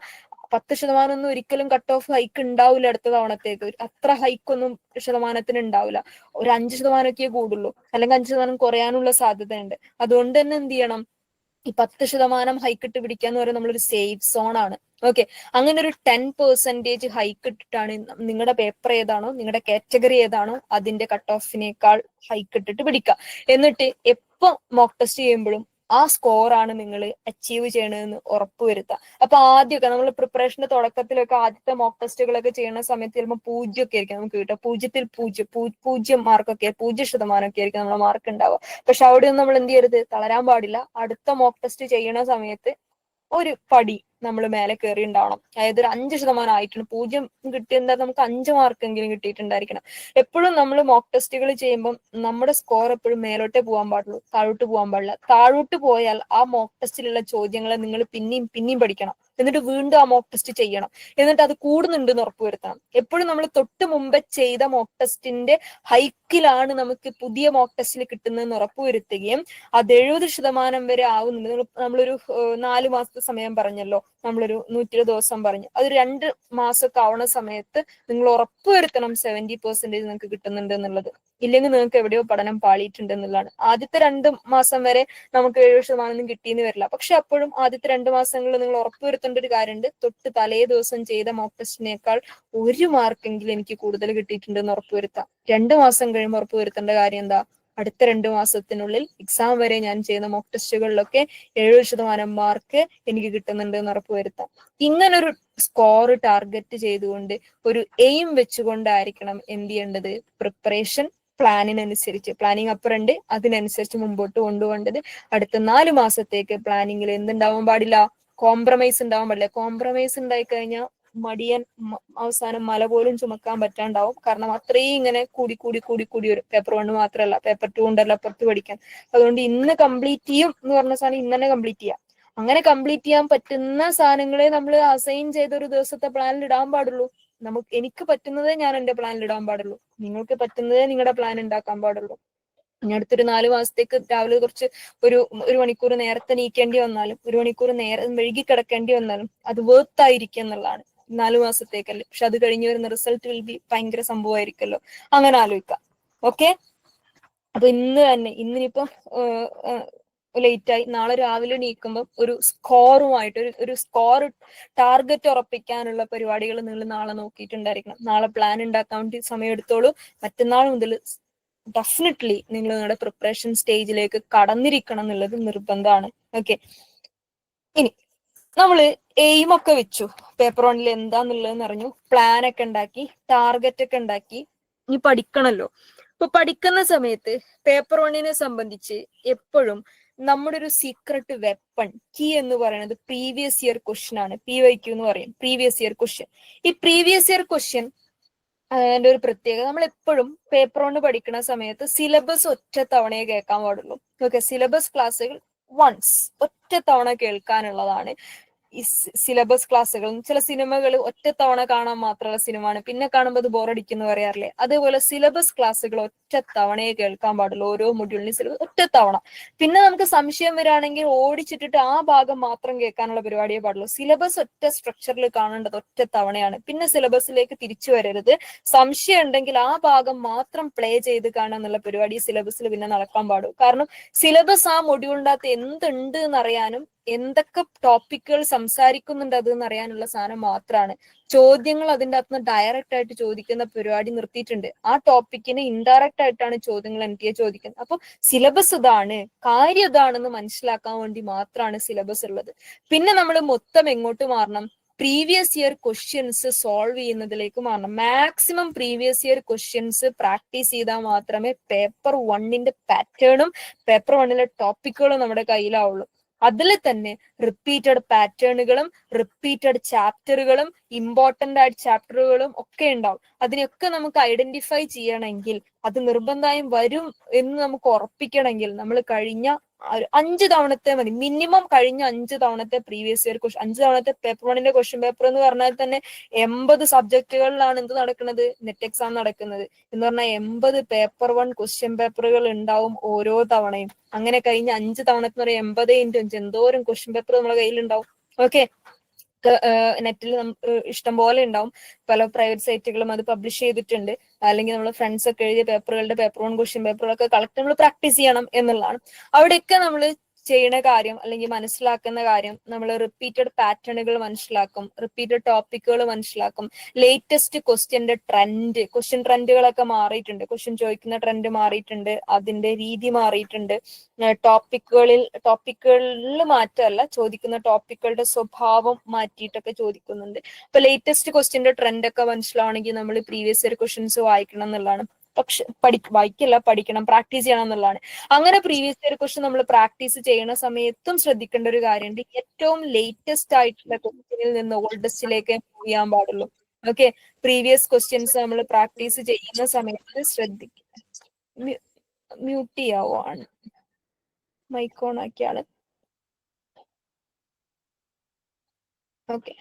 10% ഒന്നും ഒരിക്കലും കട്ട് ഓഫ് ഹൈക്ക് ഉണ്ടാവില്ല അടുത്ത തവണത്തേക്ക്. അത്ര ഹൈക്കൊന്നും ശതമാനത്തിന് ഉണ്ടാവില്ല. ഒരു 5% കൂടുള്ളൂ, അല്ലെങ്കിൽ 5% കുറയാനുള്ള സാധ്യതയുണ്ട്. അതുകൊണ്ട് തന്നെ എന്ത് ചെയ്യണം, ഈ 10% ഹൈക്ക് ഇട്ട് പിടിക്കുക എന്ന് പറയുന്നത് നമ്മളൊരു സേഫ് സോൺ ആണ്. ഓക്കെ, അങ്ങനെ ഒരു 10% ഹൈക്ക് ഇട്ടിട്ടാണ് നിങ്ങളുടെ പേപ്പർ ഏതാണോ, നിങ്ങളുടെ കാറ്റഗറി ഏതാണോ, അതിന്റെ കട്ട് ഓഫിനേക്കാൾ ഹൈക്ക് ഇട്ടിട്ട് പിടിക്കുക. എന്നിട്ട് എപ്പോ മോക്ക് ടെസ്റ്റ് ചെയ്യുമ്പോഴും ആ സ്കോറാണ് നിങ്ങൾ അച്ചീവ് ചെയ്യണമെന്ന് ഉറപ്പുവരുത്തുക. അപ്പൊ ആദ്യമൊക്കെ നമ്മൾ പ്രിപ്പറേഷന്റെ തുടക്കത്തിലൊക്കെ ആദ്യത്തെ മോക്ക് ടെസ്റ്റുകളൊക്കെ ചെയ്യുന്ന സമയത്ത് ചിലപ്പോൾ 0 ഒക്കെ ആയിരിക്കും നമുക്ക് കിട്ടുക. 0-ൽ 0 മാർക്കൊക്കെ, 0% ഒക്കെ ആയിരിക്കും നമ്മളെ മാർക്ക് ഉണ്ടാവുക. പക്ഷെ അവിടെ ഒന്നും നമ്മൾ എന്ത് ചെയ്യരുത്, തളരാൻ പാടില്ല. അടുത്ത മോക്ക് ടെസ്റ്റ് ചെയ്യണ സമയത്ത് ഒരു പടി നമ്മൾ മേലെ കയറി ഉണ്ടാവണം. അതായത് ഒരു 5% ആയിട്ടുണ്ട്. 0 കിട്ടിയെന്താ, നമുക്ക് 5 മാർക്കെങ്കിലും കിട്ടിയിട്ടുണ്ടായിരിക്കണം. എപ്പോഴും നമ്മൾ മോക്ക് ടെസ്റ്റുകൾ ചെയ്യുമ്പോൾ നമ്മുടെ സ്കോർ എപ്പോഴും മേലോട്ടേ പോകാൻ പാടുള്ളൂ, താഴോട്ട് പോകാൻ പാടില്ല. താഴോട്ട് പോയാൽ ആ മോക്ക് ടെസ്റ്റിലുള്ള ചോദ്യങ്ങളെ നിങ്ങൾ പിന്നെയും പഠിക്കണം. എന്നിട്ട് വീണ്ടും ആ മോക്ക് ടെസ്റ്റ് ചെയ്യണം. എന്നിട്ട് അത് കൂടുന്നുണ്ടെന്ന് ഉറപ്പുവരുത്തണം. എപ്പോഴും നമ്മൾ തൊട്ട് മുമ്പ് ചെയ്ത മോക്ക് ടെസ്റ്റിന്റെ ഹൈക്കിലാണ് നമുക്ക് പുതിയ മോക്ക് ടെസ്റ്റിൽ കിട്ടുന്നതെന്ന് ഉറപ്പുവരുത്തുകയും അത് 70% വരെ ആവുന്നുണ്ട്. നമ്മളൊരു 4 മാസത്തെ സമയം പറഞ്ഞല്ലോ, നമ്മളൊരു 120 ദിവസം പറഞ്ഞു. അത് 2 മാസമൊക്കെ ആവണ സമയത്ത് നിങ്ങൾ ഉറപ്പുവരുത്തണം 70% നിങ്ങൾക്ക് കിട്ടുന്നുണ്ട് എന്നുള്ളത്. ഇല്ലെങ്കിൽ നിങ്ങൾക്ക് എവിടെയോ പഠനം പാളിയിട്ടുണ്ട് എന്നുള്ളതാണ്. ആദ്യത്തെ 2 മാസം വരെ നമുക്ക് 70% കിട്ടിയെന്ന് വരില്ല. പക്ഷെ അപ്പോഴും ആദ്യത്തെ 2 മാസങ്ങളിൽ നിങ്ങൾ ഉറപ്പുവരുത്തേണ്ട ഒരു കാര്യമുണ്ട്, തൊട്ട് തലേ ദിവസം ചെയ്ത മോക്ക് ടെസ്റ്റിനേക്കാൾ 1 മാർക്കെങ്കിലും എനിക്ക് കൂടുതൽ കിട്ടിയിട്ടുണ്ടെന്ന് ഉറപ്പുവരുത്താം. 2 മാസം കഴിയുമ്പോൾ ഉറപ്പുവരുത്തേണ്ട കാര്യം എന്താ, അടുത്ത 2 മാസത്തിനുള്ളിൽ എക്സാം വരെ ഞാൻ ചെയ്യുന്ന മോക്ക് ടെസ്റ്റുകളിലൊക്കെ 70% മാർക്ക് എനിക്ക് കിട്ടുന്നുണ്ട് എന്ന് ഉറപ്പുവരുത്താം. ഇങ്ങനൊരു സ്കോർ ടാർഗറ്റ് ചെയ്തുകൊണ്ട് ഒരു എയിം വെച്ചുകൊണ്ടായിരിക്കണം എന്ത് ചെയ്യേണ്ടത്, പ്രിപ്പറേഷൻ പ്ലാനിനനുസരിച്ച്, പ്ലാനിങ് അപ്പുറണ്ട്, അതിനനുസരിച്ച് മുമ്പോട്ട് കൊണ്ടുപോകേണ്ടത്. അടുത്ത 4 മാസത്തേക്ക് പ്ലാനിങ്ങിൽ എന്തുണ്ടാവാൻ പാടില്ല, കോംപ്രമൈസ് ഉണ്ടാവാൻ പാടില്ല. കോംപ്രമൈസ് ഉണ്ടായി കഴിഞ്ഞാൽ മടിയൻ അവസാനം മല പോലും ചുമക്കാൻ പറ്റാണ്ടാവും. കാരണം അത്രയും ഇങ്ങനെ കൂടി കൂടി കൂടി കൂടി വരും. പേപ്പർ 1 മാത്രമല്ല, പേപ്പർ 2 ഉണ്ടല്ലോ അപ്പുറത്ത് പഠിക്കാൻ. അതുകൊണ്ട് ഇന്ന് കംപ്ലീറ്റ് ചെയ്യും എന്ന് പറഞ്ഞ സാധനം ഇന്ന് തന്നെ കംപ്ലീറ്റ് ചെയ്യാം. അങ്ങനെ കംപ്ലീറ്റ് ചെയ്യാൻ പറ്റുന്ന സാധനങ്ങളെ നമ്മൾ അസൈൻ ചെയ്ത ഒരു ദിവസത്തെ പ്ലാനിൽ ഇടാൻ പാടുള്ളൂ. എനിക്ക് പറ്റുന്നതേ ഞാൻ എന്റെ പ്ലാനിൽ ഇടാൻ പാടുള്ളൂ. നിങ്ങൾക്ക് പറ്റുന്നതേ നിങ്ങളുടെ പ്ലാൻ ഉണ്ടാക്കാൻ പാടുള്ളൂ. ഇനി അടുത്തൊരു 4 മാസത്തേക്ക് രാവിലെ കുറച്ച് ഒരു മണിക്കൂർ നേരത്തെ നീക്കേണ്ടി വന്നാലും 1 മണിക്കൂർ വൈകി കിടക്കേണ്ടി വന്നാലും അത് വേർത്തായിരിക്കും എന്നുള്ളതാണ്. 4 മാസത്തേക്കല്ലേ, പക്ഷെ അത് കഴിഞ്ഞ് വരുന്ന റിസൾട്ട് വിൽ ബി ഭയങ്കര സംഭവമായിരിക്കല്ലോ. അങ്ങനെ ആലോചിക്കാം. ഓക്കെ, അപ്പൊ ഇന്നിപ്പം ലേറ്റായി, നാളെ രാവിലെ എണീക്കുമ്പോൾ ഒരു സ്കോറുമായിട്ട് ഒരു സ്കോർ ടാർഗറ്റ് ഉറപ്പിക്കാനുള്ള പരിപാടികൾ നിങ്ങൾ നാളെ നോക്കിയിട്ടുണ്ടായിരിക്കണം. നാളെ പ്ലാൻ ഉണ്ടാക്കാൻ വേണ്ടി സമയം എടുത്തോളൂ. മറ്റന്നാൾ മുതൽ ഡെഫിനറ്റ്ലി നിങ്ങൾ നിങ്ങളുടെ പ്രിപ്പറേഷൻ സ്റ്റേജിലേക്ക് കടന്നിരിക്കണം എന്നുള്ളത് നിർബന്ധമാണ്. ഓക്കെ, ഇനി നമ്മള് എയിം ഒക്കെ വെച്ചു, പേപ്പർ 1 എന്താന്നുള്ളതെന്ന് അറിഞ്ഞു, പ്ലാൻ ഒക്കെ ഉണ്ടാക്കി, ടാർഗറ്റ് ഒക്കെ ഉണ്ടാക്കി, ഇനി പഠിക്കണല്ലോ. ഇപ്പൊ പഠിക്കുന്ന സമയത്ത് പേപ്പർ 1 സംബന്ധിച്ച് എപ്പോഴും നമ്മുടെ ഒരു സീക്രട്ട് വെപ്പൺ കീ എന്ന് പറയുന്നത് പ്രീവിയസ് ഇയർ ക്വസ്റ്റ്യൻ ആണ്. PYQ എന്ന് പറയും, പ്രീവിയസ് ഇയർ ക്വസ്റ്റ്യൻ. ഈ പ്രീവിയസ് ഇയർ ക്വസ്റ്റ്യൻ അതിന്റെ ഒരു പ്രത്യേകത, നമ്മൾ എപ്പോഴും പേപ്പർ 1 പഠിക്കുന്ന സമയത്ത് സിലബസ് ഒറ്റ തവണയെ കേൾക്കാൻ പാടുള്ളൂ. ഓക്കെ, സിലബസ് ക്ലാസ്സുകൾ വൺസ് ഒറ്റ തവണ കേൾക്കാനുള്ളതാണ് ഈ സിലബസ് ക്ലാസ്സുകൾ. ചില സിനിമകൾ ഒറ്റ തവണ കാണാൻ മാത്രമുള്ള സിനിമയാണ്, പിന്നെ കാണുമ്പോൾ അത് ബോറടിക്കുന്നു പറയാറില്ലേ, അതേപോലെ സിലബസ് ക്ലാസ്സുകൾ ഒറ്റ തവണയെ കേൾക്കാൻ പാടുള്ളൂ. ഓരോ മൊഡ്യൂളിനും സിലബസ് ഒറ്റ തവണ. പിന്നെ നമുക്ക് സംശയം വരികയാണെങ്കിൽ ഓടിച്ചിട്ടിട്ട് ആ ഭാഗം മാത്രം കേൾക്കാനുള്ള പരിപാടിയെ പാടുള്ളൂ. സിലബസ് ഒറ്റ സ്ട്രക്ചറിൽ കാണേണ്ടത് ഒറ്റ തവണയാണ്. പിന്നെ സിലബസിലേക്ക് തിരിച്ചു വരരുത്. സംശയം ഉണ്ടെങ്കിൽ ആ ഭാഗം മാത്രം പ്ലേ ചെയ്ത് കാണുക എന്നുള്ള പരിപാടി സിലബസിൽ പിന്നെ നടക്കാൻ പാടും. കാരണം സിലബസ് ആ മൊഡ്യൂളിൻ്റെ അകത്ത് എന്തുണ്ട് എന്നറിയാനും എന്തൊക്കെ ടോപ്പിക്കുകൾ സംസാരിക്കുന്നുണ്ട് അത് എന്നറിയാനുള്ള സാധനം മാത്രമാണ്. ചോദ്യങ്ങൾ അതിൻ്റെ അകത്ത് നിന്ന് ഡയറക്റ്റ് ആയിട്ട് ചോദിക്കുന്ന പരിപാടി നിർത്തിയിട്ടുണ്ട്. ആ ടോപ്പിക്കിന് ഇൻഡയറക്റ്റ് ആയിട്ടാണ് ചോദ്യങ്ങൾ എനിക്ക് ചോദിക്കുന്നത്. അപ്പൊ സിലബസ് ഇതാണ്, കാര്യം ഇതാണെന്ന് മനസ്സിലാക്കാൻ വേണ്ടി മാത്രമാണ് സിലബസ് ഉള്ളത്. പിന്നെ നമ്മൾ മൊത്തം എങ്ങോട്ട് മാറണം, പ്രീവിയസ് ഇയർ ക്വസ്റ്റ്യൻസ് സോൾവ് ചെയ്യുന്നതിലേക്ക് മാറണം. Maximum previous year questions practice ചെയ്താൽ മാത്രമേ പേപ്പർ 1 പാറ്റേണും പേപ്പർ 1 ടോപ്പിക്കുകളും നമ്മുടെ കയ്യിലാവുള്ളൂ. അതിൽ തന്നെ റിപ്പീറ്റഡ് പാറ്റേണുകളും റിപ്പീറ്റഡ് ചാപ്റ്ററുകളും ഇമ്പോർട്ടന്റ് ആയിട്ട് ചാപ്റ്ററുകളും ഒക്കെ ഉണ്ടാവും. അതിനൊക്കെ നമുക്ക് ഐഡന്റിഫൈ ചെയ്യണമെങ്കിൽ, അത് നിർബന്ധമായും വരും എന്ന് നമുക്ക് ഉറപ്പിക്കണമെങ്കിൽ നമ്മൾ കഴിഞ്ഞ 5 തവണത്തെ മതി, മിനിമം കഴിഞ്ഞ 5 തവണത്തെ പ്രീവിയസ് ഇയർ ക്വസ്റ്റ്യൻ. 5 തവണത്തെ പേപ്പർ 1 ക്വസ്റ്റ്യൻ പേപ്പർ എന്ന് പറഞ്ഞാൽ തന്നെ 80 സബ്ജക്റ്റുകളിലാണ് എന്ത് നടക്കുന്നത്, നെറ്റ് എക്സാം നടക്കുന്നത് എന്ന് പറഞ്ഞാൽ 80 പേപ്പർ 1 ക്വസ്റ്റ്യൻ പേപ്പറുകൾ ഉണ്ടാവും ഓരോ തവണയും. അങ്ങനെ കഴിഞ്ഞ 5 തവണ എന്ന് പറയുമ്പോൾ 80 × 5 എന്തോരം ക്വസ്റ്റ്യൻ പേപ്പർ നമ്മുടെ കയ്യിലുണ്ടാവും. ഓക്കെ, നെറ്റിൽ ഇഷ്ടം പോലെ ഉണ്ടാവും. പല പ്രൈവറ്റ് സൈറ്റുകളും അത് പബ്ലിഷ് ചെയ്തിട്ടുണ്ട്. അല്ലെങ്കിൽ നമ്മൾ ഫ്രണ്ട്സ് ഒക്കെ എഴുതിയ പേപ്പറുകളുടെ പേപ്പർ 1 ക്വസ്റ്റ്യൻ പേപ്പറുകളൊക്കെ കളക്ട് നമ്മൾ പ്രാക്ടീസ് ചെയ്യണം എന്നുള്ളതാണ്. അവിടെയൊക്കെ നമ്മൾ ചെയ്യുന്ന കാര്യം അല്ലെങ്കിൽ മനസ്സിലാക്കുന്ന കാര്യം, നമ്മൾ റിപ്പീറ്റഡ് പാറ്റേണുകൾ മനസ്സിലാക്കും, റിപ്പീറ്റഡ് ടോപ്പിക്കുകൾ മനസ്സിലാക്കും, ലേറ്റസ്റ്റ് ക്വസ്റ്റ്യന്റെ ക്വസ്റ്റ്യൻ ട്രെൻഡുകളൊക്കെ മാറിയിട്ടുണ്ട്, ക്വസ്റ്റ്യൻ ചോദിക്കുന്ന ട്രെൻഡ് മാറിയിട്ടുണ്ട്, അതിന്റെ രീതി മാറിയിട്ടുണ്ട്. ടോപ്പിക്കുകളിൽ മാറ്റമല്ല, ചോദിക്കുന്ന ടോപ്പിക്കുകളുടെ സ്വഭാവം മാറ്റിയിട്ടൊക്കെ ചോദിക്കുന്നുണ്ട്. ഇപ്പൊ ലേറ്റസ്റ്റ് ക്വസ്റ്റ്യന്റെ ട്രെൻഡ് ഒക്കെ മനസ്സിലാവണമെങ്കിൽ നമ്മൾ പ്രീവിയസ് ഇയർ ക്വസ്റ്റ്യൻസ് വായിക്കണം എന്നുള്ളതാണ്. പക്ഷെ പഠിക്കണം, പ്രാക്ടീസ് ചെയ്യണം എന്നുള്ളതാണ്. അങ്ങനെ പ്രീവിയസ് ഇയർ ക്വസ്റ്റ്യൻ നമ്മൾ പ്രാക്ടീസ് ചെയ്യുന്ന സമയത്തും ശ്രദ്ധിക്കേണ്ട ഒരു കാര്യമുണ്ട്, ഏറ്റവും ലേറ്റസ്റ്റ് ആയിട്ടുള്ള ക്വസ്റ്റ്യനിൽ നിന്ന് ഓൾഡസ്റ്റിലേക്ക് മൂവ് ചെയ്യാൻ പാടുള്ളൂ. ഓക്കെ, പ്രീവിയസ് ക്വസ്റ്റ്യൻസ് നമ്മൾ പ്രാക്ടീസ് ചെയ്യുന്ന സമയത്ത് ശ്രദ്ധിക്കുക. മ്യൂട്ട് ചെയ്യാവോ, ആണ് മൈക്ക് ഓൺ ആക്കിയാണ്. ഓക്കെ,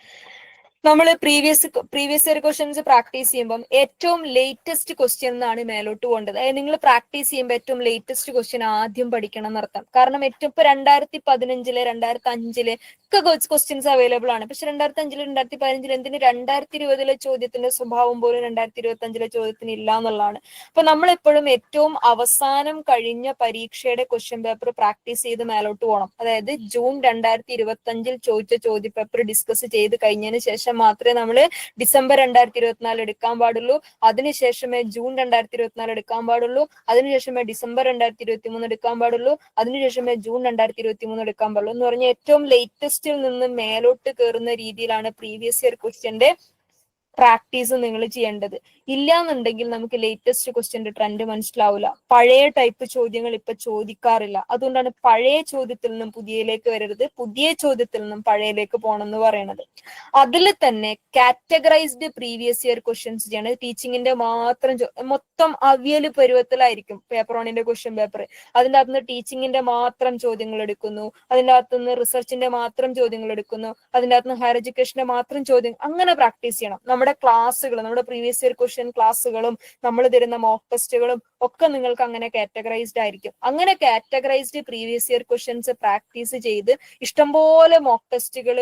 നമ്മൾ പ്രീവിയസ് ഇയർ ക്വസ്റ്റ്യൻസ് പ്രാക്ടീസ് ചെയ്യുമ്പോൾ ഏറ്റവും ലേറ്റസ്റ്റ് ക്വസ്റ്റ്യൻ എന്നാണ് മേലോട്ട് പോകേണ്ടത്. അതായത് നിങ്ങൾ പ്രാക്ടീസ് ചെയ്യുമ്പോൾ ഏറ്റവും ലേറ്റസ്റ്റ് ക്വസ്റ്റ്യൻ ആദ്യം പഠിക്കണം എന്നർത്ഥം. കാരണം ഏറ്റവും ഇപ്പൊ 2015 2005 ഒക്കെ ക്വസ്റ്റ്യൻസ് അവൈലബിൾ ആണ്. പക്ഷെ 2005 2015 എന്തിന് 2020 ചോദ്യത്തിന്റെ സ്വഭാവം പോലും 2025 ചോദ്യത്തിന് ഇല്ല എന്നുള്ളതാണ്. അപ്പൊ നമ്മൾ എപ്പോഴും ഏറ്റവും അവസാനം കഴിഞ്ഞ പരീക്ഷയുടെ ക്വസ്റ്റ്യൻ പേപ്പർ പ്രാക്ടീസ് ചെയ്ത് മേലോട്ട് പോകണം. അതായത് ജൂൺ 2025 ചോദിച്ച ചോദ്യ പേപ്പർ ഡിസ്കസ് ചെയ്ത് കഴിഞ്ഞതിന് ശേഷം മാത്രമേ നമ്മൾ ഡിസംബർ 2024 എടുക്കാൻ പാടുള്ളൂ. അതിനുശേഷമേ ജൂൺ 2024 എടുക്കാൻ പാടുള്ളൂ. അതിനുശേഷമേ ഡിസംബർ 2023 എടുക്കാൻ പാടുള്ളൂ. അതിനുശേഷമേ ജൂൺ 2023 എടുക്കാൻ പാടുള്ളൂ എന്ന് പറഞ്ഞാൽ ഏറ്റവും ലേറ്റസ്റ്റിൽ നിന്ന് മേലോട്ട് കയറുന്ന രീതിയിലാണ് പ്രീവിയസ് ഇയർ ക്വസ്റ്റ്യന്റെ പ്രാക്ടീസ് നിങ്ങൾ ചെയ്യേണ്ടത്. ഇല്ലാന്നുണ്ടെങ്കിൽ നമുക്ക് ലേറ്റസ്റ്റ് ക്വസ്റ്റ്യന്റെ ട്രെൻഡ് മനസ്സിലാവില്ല. പഴയ ടൈപ്പ് ചോദ്യങ്ങൾ ഇപ്പൊ ചോദിക്കാറില്ല. അതുകൊണ്ടാണ് പഴയ ചോദ്യത്തിൽ നിന്നും പുതിയയിലേക്ക് വരരുത്, പുതിയ ചോദ്യത്തിൽ നിന്നും പഴയയിലേക്ക് പോകണം എന്ന് പറയുന്നത്. അതിൽ തന്നെ കാറ്റഗറൈസ്ഡ് പ്രീവിയസ് ഇയർ ക്വസ്റ്റ്യൻസ് ചെയ്യണം. ടീച്ചിങ്ങിന്റെ മാത്രം മൊത്തം അവിയൽ പരുവത്തിലായിരിക്കും പേപ്പർ 1ന്റെ ക്വസ്റ്റ്യൻ പേപ്പർ. അതിൻ്റെ അകത്തുനിന്ന് ടീച്ചിങ്ങിന്റെ മാത്രം ചോദ്യങ്ങൾ എടുക്കുന്നു, അതിൻ്റെ അകത്തുനിന്ന് റിസർച്ചിന്റെ മാത്രം ചോദ്യങ്ങൾ എടുക്കുന്നു, അതിൻ്റെ അകത്തുനിന്ന് ഹയർ എഡ്യൂക്കേഷന്റെ മാത്രം ചോദ്യം, അങ്ങനെ പ്രാക്ടീസ് ചെയ്യണം. നമ്മുടെ ക്ലാസ്സുകൾ, നമ്മുടെ പ്രീവിയസ് ഇയർ ക്വസ്റ്റ്യൻ ക്ലാസ്സുകളും നമ്മൾ തരുന്ന മോക്ക് ടെസ്റ്റുകളും ഒക്കെ നിങ്ങൾക്ക് അങ്ങനെ കാറ്റഗറൈസ്ഡ് ആയിരിക്കും. അങ്ങനെ categorised previous year questions practice ചെയ്ത് ഇഷ്ടംപോലെ മോക്ക് ടെസ്റ്റുകൾ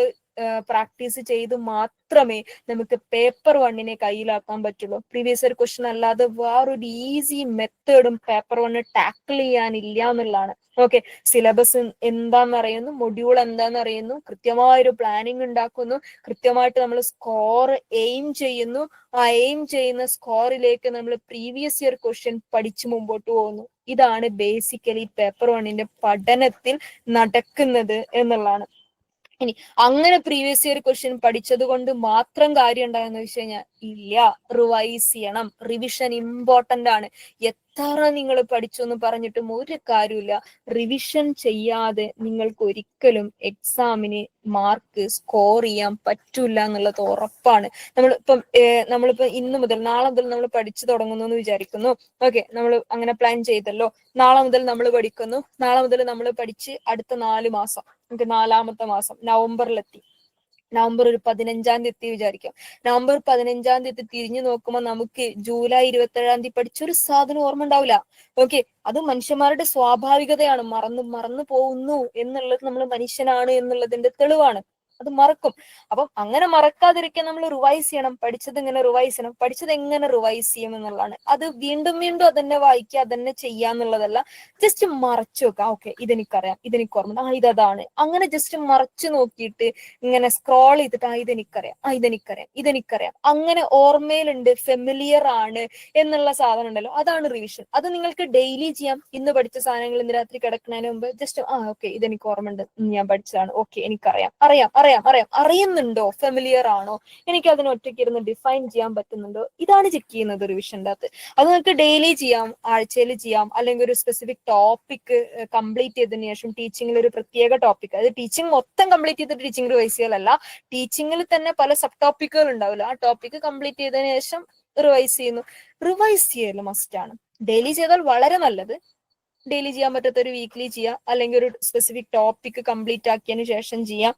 പ്രാക്ടീസ് ചെയ്ത് മാത്രമേ നമുക്ക് പേപ്പർ 1നെ കയ്യിലാക്കാൻ പറ്റുള്ളൂ. പ്രീവിയസ് ഇയർ ക്വസ്റ്റ്യൻ അല്ലാതെ വേറൊരു ഈസി മെത്തേഡും പേപ്പർ 1 ടാക്കിൾ ചെയ്യാനില്ല എന്നുള്ളതാണ്. ഓക്കെ, സിലബസ് എന്താന്ന് അറിയുന്നു, മൊഡ്യൂൾ എന്താന്ന് അറിയുന്നു, കൃത്യമായൊരു പ്ലാനിങ് ഉണ്ടാക്കുന്നു, കൃത്യമായിട്ട് നമ്മൾ സ്കോർ എയിം ചെയ്യുന്നു, ആ എയിം ചെയ്യുന്ന സ്കോറിലേക്ക് നമ്മൾ പ്രീവിയസ് ഇയർ ക്വസ്റ്റ്യൻ പഠിച്ചു മുമ്പോട്ട് പോകുന്നു. ഇതാണ് ബേസിക്കലി പേപ്പർ 1ന്റെ പഠനത്തിൽ നടക്കുന്നത് എന്നുള്ളതാണ്. ഇനി അങ്ങനെ പ്രീവിയസ് ഇയർ ക്വസ്റ്റ്യൻ പഠിച്ചത് കൊണ്ട് മാത്രം കാര്യം ഉണ്ടായെന്ന് വെച്ച് കഴിഞ്ഞാൽ ഇല്ല. റിവൈസ് ചെയ്യണം. റിവിഷൻ ഇമ്പോർട്ടന്റ് ആണ്. എത്ര നിങ്ങൾ പഠിച്ചു എന്ന് പറഞ്ഞിട്ടും ഒരു കാര്യമില്ല. റിവിഷൻ ചെയ്യാതെ നിങ്ങൾക്ക് ഒരിക്കലും എക്സാമിന് മാർക്ക് സ്കോർ ചെയ്യാൻ പറ്റൂല എന്നുള്ളത് ഉറപ്പാണ്. നമ്മളിപ്പോ ഇന്ന് മുതൽ നാളെ മുതൽ നമ്മൾ പഠിച്ചു തുടങ്ങുന്നു എന്ന് വിചാരിക്കുന്നു. ഓക്കെ, നമ്മൾ അങ്ങനെ പ്ലാൻ ചെയ്തല്ലോ. നാളെ മുതൽ നമ്മൾ പഠിക്കുന്നു. നാളെ മുതൽ നമ്മൾ പഠിച്ച് അടുത്ത 4 മാസം, നമുക്ക് 4ാമത്തെ മാസം നവംബറിലെത്തി. നവംബർ ഒരു 15-ാം തീയതി എത്തി വിചാരിക്കാം. നവംബർ 15-ാം തീയതി തിരിഞ്ഞു നോക്കുമ്പോൾ നമുക്ക് ജൂലൈ 27-ാം തീയതി പഠിച്ചൊരു സാധനം ഓർമ്മ ഉണ്ടാവില്ല. ഓക്കെ, അത് മനുഷ്യന്മാരുടെ സ്വാഭാവികതയാണ്. മറന്നു പോകുന്നു എന്നുള്ളത് നമ്മൾ മനുഷ്യനാണ് എന്നുള്ളതിന്റെ തെളിവാണ്. അത് മറക്കും. അപ്പം അങ്ങനെ മറക്കാതിരിക്കാൻ നമ്മൾ റിവൈസ് ചെയ്യണം. പഠിച്ചത് എങ്ങനെ റിവൈസ് ചെയ്യണം, പഠിച്ചത് എങ്ങനെ റിവൈസ് ചെയ്യും എന്നുള്ളതാണ്. അത് വീണ്ടും വീണ്ടും അതന്നെ വായിക്കുക, അതന്നെ ചെയ്യാന്നുള്ളതല്ല. ജസ്റ്റ് മറച്ചു വെക്കാം. ഓക്കെ, ഇതെനിക്കറിയാം, ഇതെനിക്ക് ഓർമ്മ, ഇതാണ്. അങ്ങനെ ജസ്റ്റ് മറച്ചു നോക്കിയിട്ട് ഇങ്ങനെ സ്ക്രോൾ ചെയ്തിട്ട് ഇതെനിക്കറിയാം, ഇതെനിക്കറിയാം, അങ്ങനെ ഓർമ്മയിലുണ്ട്, ഫെമിലിയർ ആണ് എന്നുള്ള സാധനം ഉണ്ടല്ലോ, അതാണ് റിവിഷൻ. അത് നിങ്ങൾക്ക് ഡെയിലി ചെയ്യാം. ഇന്ന് പഠിച്ച സാധനങ്ങൾ ഇന്ന് രാത്രി കിടക്കുന്നതിന് മുമ്പ് ജസ്റ്റ് ഓക്കെ, ഇതെനിക്ക് ഓർമ്മയുണ്ട്, ഞാൻ പഠിച്ചതാണ്, ഓക്കെ എനിക്കറിയാം, അറിയുന്നുണ്ടോ, ഫെമിലിയർ ആണോ, എനിക്ക് അതിന് ഒറ്റയ്ക്ക് ഇരുന്ന് ഡിഫൈൻ ചെയ്യാൻ പറ്റുന്നുണ്ടോ, ഇതാണ് ചെക്ക് ചെയ്യുന്നത് റിവിഷന്റെ അകത്ത്. അത് നിങ്ങൾക്ക് ഡെയിലി ചെയ്യാം, ആഴ്ചയിൽ ചെയ്യാം, അല്ലെങ്കിൽ ഒരു സ്പെസിഫിക് ടോപ്പിക് കംപ്ലീറ്റ് ചെയ്തതിനു ശേഷം ടീച്ചിങ്ങിൽ ഒരു പ്രത്യേക ടോപ്പിക്, അത് ടീച്ചിങ് മൊത്തം കംപ്ലീറ്റ് ചെയ്തിട്ട് ടീച്ചിങ് റിവൈസ് ചെയ്യലല്ല, ടീച്ചിങ്ങിൽ തന്നെ പല സബ് ടോപ്പിക്കുകൾ ഉണ്ടാവില്ല, ആ ടോപ്പിക് കംപ്ലീറ്റ് ചെയ്തതിനു ശേഷം റിവൈസ് ചെയ്യുന്നു. റിവൈസ് ചെയ്യൽ മസ്റ്റ് ആണ്. ഡെയിലി ചെയ്താൽ വളരെ നല്ലത്. ഡെയിലി ചെയ്യാൻ പറ്റാത്ത ഒരു വീക്ക്ലി ചെയ്യാം, അല്ലെങ്കിൽ ഒരു സ്പെസിഫിക് ടോപ്പിക് കംപ്ലീറ്റ് ആക്കിയതിനു ശേഷം ചെയ്യാം.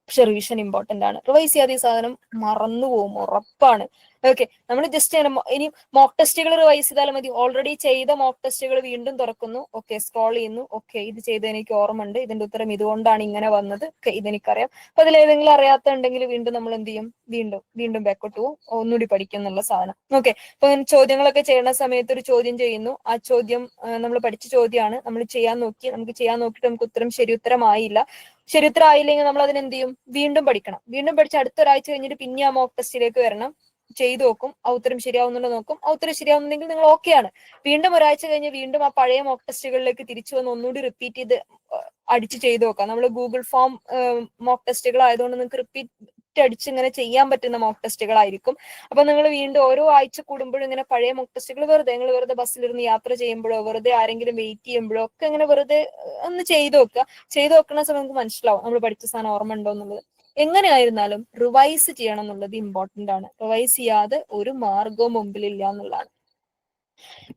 പക്ഷെ റിവിഷൻ ഇമ്പോർട്ടന്റ് ആണ്. റിവൈസ് ചെയ്യാതെ ഈ സാധനം മറന്നു പോകും, ഉറപ്പാണ്. ഓക്കെ, നമ്മൾ ജസ്റ്റ് ഇനി മോക്ക് ടെസ്റ്റുകൾ റിവൈസ് ചെയ്താൽ മതി. ഓൾറെഡി ചെയ്ത മോക്ക് ടെസ്റ്റുകൾ വീണ്ടും തുറക്കുന്നു, ഓക്കെ സ്ക്രോൾ ചെയ്യുന്നു, ഓക്കെ ഇത് ചെയ്ത് എനിക്ക് ഓർമ്മയുണ്ട്, ഇതിന്റെ ഉത്തരം ഇതുകൊണ്ടാണ് ഇങ്ങനെ വന്നത്, ഓക്കെ ഇതെനിക്കറിയാം. അപ്പൊ അതിലേതെങ്കിലും അറിയാത്തുണ്ടെങ്കിൽ വീണ്ടും നമ്മൾ എന്ത് ചെയ്യും, വീണ്ടും ബാക്കോട്ട് പോകും, ഒന്നുകൂടി പഠിക്കും എന്നുള്ള സാധനം. ഓക്കെ, അപ്പൊ ചോദ്യങ്ങളൊക്കെ ചെയ്യുന്ന സമയത്ത് ഒരു ചോദ്യം ചെയ്യുന്നു, ആ ചോദ്യം നമ്മൾ പഠിച്ച ചോദ്യമാണ്, നമ്മൾ ചെയ്യാൻ നോക്കിയിട്ട് നമുക്ക് ഉത്തരം ശരി ഉത്തരമായില്ല. ശരി ഉത്തരം ആയില്ലെങ്കിൽ നമ്മൾ അതിന് എന്ത് ചെയ്യും, വീണ്ടും പഠിക്കണം. വീണ്ടും പഠിച്ച് അടുത്ത ഒരാഴ്ച കഴിഞ്ഞിട്ട് പിന്നെ ആ മോക്ക് ടെസ്റ്റിലേക്ക് വരണം, ചെയ്തു നോക്കും, ആ ഉത്തരം ശരിയാവുന്നുണ്ടോ നോക്കും. ആ ഉത്തരം ശരിയാവുന്നുണ്ടെങ്കിൽ നിങ്ങൾ ഓക്കെയാണ്. വീണ്ടും ഒരാഴ്ച കഴിഞ്ഞ് വീണ്ടും ആ പഴയ മോക്ക് ടെസ്റ്റുകളിലേക്ക് തിരിച്ചു വന്ന് ഒന്നുകൂടി റിപ്പീറ്റ് ചെയ്ത് അടിച്ച് ചെയ്തു നോക്കാം. നമ്മൾ ഗൂഗിൾ ഫോം മോക്ക് ടെസ്റ്റുകൾ ആയതുകൊണ്ട് നിങ്ങൾക്ക് റിപ്പീറ്റ് അടിച്ച് ഇങ്ങനെ ചെയ്യാൻ പറ്റുന്ന മോക്ക് ടെസ്റ്റുകളായിരിക്കും. അപ്പൊ നിങ്ങൾ വീണ്ടും ഓരോ ആഴ്ച കൂടുമ്പോഴും ഇങ്ങനെ പഴയ മോക്ക് ടെസ്റ്റുകൾ നിങ്ങൾ വെറുതെ ബസ്സിലിരുന്ന് യാത്ര ചെയ്യുമ്പോഴോ വെറുതെ ആരെങ്കിലും വെയിറ്റ് ചെയ്യുമ്പോഴോ ഒക്കെ ഇങ്ങനെ വെറുതെ ഒന്ന് ചെയ്തു നോക്കുന്ന സമയം നമുക്ക് മനസ്സിലാവും നമ്മൾ പഠിച്ച സാധനം ഓർമ്മ ഉണ്ടോ എന്നുള്ളത്. എങ്ങനെയായിരുന്നാലും റിവൈസ് ചെയ്യണം എന്നുള്ളത് ഇമ്പോർട്ടന്റ് ആണ്. റിവൈസ് ചെയ്യാതെ ഒരു മാർഗവും മുമ്പിലില്ല എന്നുള്ളതാണ്.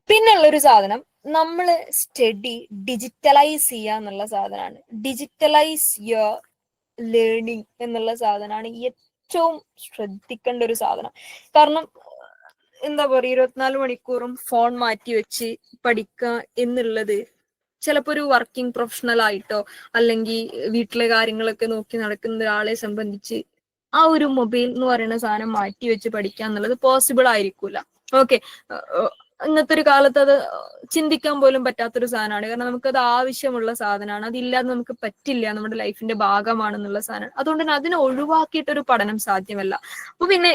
പിന്നുള്ളൊരു സാധനം, നമ്മൾ സ്റ്റഡി ഡിജിറ്റലൈസ് ചെയ്യുക എന്നുള്ള സാധനമാണ്. ഡിജിറ്റലൈസ് യുവർ ലേണിംഗ് എന്നുള്ള സാധനമാണ് ഏറ്റവും ശ്രദ്ധിക്കേണ്ട ഒരു സാധനം. കാരണം എന്താ പറയുക, 24 മണിക്കൂറും ഫോൺ മാറ്റി വെച്ച് പഠിക്കുക എന്നുള്ളത് ചിലപ്പോൾ ഒരു വർക്കിംഗ് പ്രൊഫഷണൽ ആയിട്ടോ അല്ലെങ്കിൽ വീട്ടിലെ കാര്യങ്ങളൊക്കെ നോക്കി നടക്കുന്ന ഒരാളെ സംബന്ധിച്ച് ആ ഒരു മൊബൈൽ എന്ന് പറയുന്ന സാധനം മാറ്റി വെച്ച് പഠിക്കുക എന്നുള്ളത് പോസിബിൾ ആയിരിക്കൂല. ഓക്കെ, ഇന്നത്തെ ഒരു കാലത്ത് അത് ചിന്തിക്കാൻ പോലും പറ്റാത്തൊരു സാധനമാണ്. കാരണം നമുക്കത് ആവശ്യമുള്ള സാധനമാണ്, അതില്ലാതെ നമുക്ക് പറ്റില്ല, നമ്മുടെ ലൈഫിന്റെ ഭാഗമാണെന്നുള്ള സാധനമാണ്. അതുകൊണ്ട് തന്നെ അതിനെ ഒഴിവാക്കിയിട്ടൊരു പഠനം സാധ്യമല്ല. അപ്പൊ പിന്നെ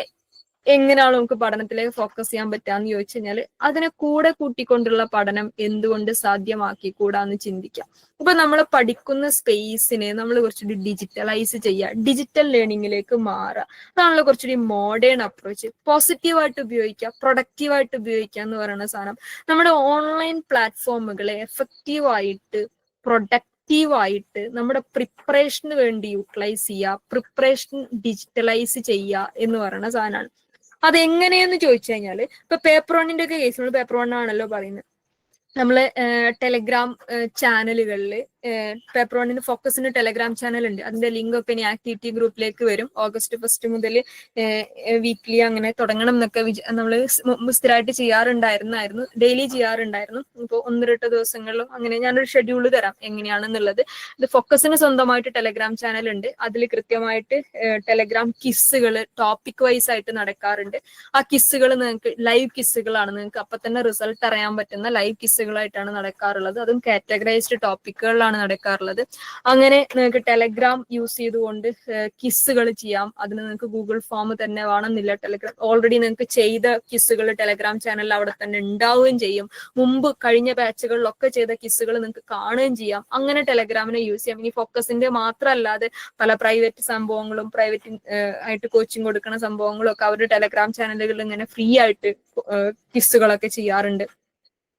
എങ്ങനെയാണ് നമുക്ക് പഠനത്തിലേക്ക് ഫോക്കസ് ചെയ്യാൻ പറ്റാന്ന് ചോദിച്ചു കഴിഞ്ഞാൽ അതിനെ കൂടെ കൂട്ടിക്കൊണ്ടുള്ള പഠനം എന്തുകൊണ്ട് സാധ്യമാക്കി കൂടാന്ന് ചിന്തിക്കാം. അപ്പൊ നമ്മൾ പഠിക്കുന്ന സ്പേസിനെ നമ്മൾ കുറച്ചുകൂടി ഡിജിറ്റലൈസ് ചെയ്യുക, ഡിജിറ്റൽ ലേണിംഗിലേക്ക് മാറുക. അതാണല്ലോ കുറച്ചുകൂടി മോഡേൺ അപ്രോച്ച്. പോസിറ്റീവായിട്ട് ഉപയോഗിക്കുക, പ്രൊഡക്റ്റീവായിട്ട് ഉപയോഗിക്കുക എന്ന് പറയുന്ന സാധനം. നമ്മുടെ ഓൺലൈൻ പ്ലാറ്റ്ഫോമുകളെ എഫക്റ്റീവായിട്ട് പ്രൊഡക്റ്റീവായിട്ട് നമ്മുടെ പ്രിപ്പറേഷന് വേണ്ടി യൂട്ടിലൈസ് ചെയ്യുക, പ്രിപ്പറേഷൻ ഡിജിറ്റലൈസ് ചെയ്യുക എന്ന് പറയുന്ന സാധനമാണ്. അതെങ്ങനെയെന്ന് ചോദിച്ചു കഴിഞ്ഞാൽ ഇപ്പൊ പേപ്പർ വണ്ണിന്റെ ഒക്കെ കേസ്, നമ്മൾ പേപ്പർ വൺ ആണല്ലോ പറയുന്നത്, നമ്മള് ടെലഗ്രാം ചാനലുകളിൽ പേപ്പർ വണ്ണിന് ഫോക്കസിന് ടെലഗ്രാം ചാനൽ ഉണ്ട്. അതിന്റെ ലിങ്ക് ഒക്കെ ഇനി ആക്ടിവിറ്റി ഗ്രൂപ്പിലേക്ക് വരും. August 1 മുതൽ വീക്ക്ലി അങ്ങനെ തുടങ്ങണം എന്നൊക്കെ നമ്മൾ സ്ഥിരമായിട്ട് ചെയ്യാറുണ്ടായിരുന്നു, ഡെയിലി ചെയ്യാറുണ്ടായിരുന്നു. ഇപ്പോൾ 1-2 ദിവസങ്ങളിലും അങ്ങനെ ഞാനൊരു ഷെഡ്യൂൾ തരാം എങ്ങനെയാണെന്നുള്ളത്. ഇത് ഫോക്കസിന് സ്വന്തമായിട്ട് ടെലഗ്രാം ചാനൽ ഉണ്ട്. അതിൽ കൃത്യമായിട്ട് ടെലഗ്രാം കിസ്സുകൾ ടോപ്പിക് വൈസ് ആയിട്ട് നടക്കാറുണ്ട്. ആ കിസ്സുകൾ നിങ്ങൾക്ക് ലൈവ് കിസ്സുകളാണ്, നിങ്ങൾക്ക് അപ്പൊ തന്നെ റിസൾട്ട് അറിയാൻ പറ്റുന്ന ലൈവ് കിസ്സുകളായിട്ടാണ് നടക്കാറുള്ളത്. അതും കാറ്റഗറൈസ്ഡ് ടോപ്പിക്കുകളിലാണ് നടക്കാറുള്ളത്. അങ്ങനെ നിങ്ങൾക്ക് ടെലഗ്രാം യൂസ് ചെയ്തുകൊണ്ട് കിസ്സുകൾ ചെയ്യാം. അതിന് നിങ്ങൾക്ക് ഗൂഗിൾ ഫോം തന്നെ വേണമെന്നില്ല. ടെലഗ്രാം ഓൾറെഡി നിങ്ങൾക്ക് ചെയ്ത കിസ്സുകൾ ടെലഗ്രാം ചാനലിൽ അവിടെ തന്നെ ഉണ്ടാവുകയും ചെയ്യും. മുമ്പ് കഴിഞ്ഞ ബാച്ചുകളിലൊക്കെ ചെയ്ത കിസ്സുകൾ നിങ്ങൾക്ക് കാണുകയും ചെയ്യാം. അങ്ങനെ ടെലഗ്രാമിനെ യൂസ് ചെയ്യാം. ഇനി ഫോക്കസിന്റെ മാത്രമല്ലാതെ പല പ്രൈവറ്റ് സംഭവങ്ങളും, പ്രൈവറ്റ് ആയിട്ട് കോച്ചിങ് കൊടുക്കുന്ന സംഭവങ്ങളും ഒക്കെ അവരുടെ ടെലഗ്രാം ചാനലുകളിൽ ഇങ്ങനെ ഫ്രീ ആയിട്ട് കിസ്സുകളൊക്കെ ചെയ്യാറുണ്ട്.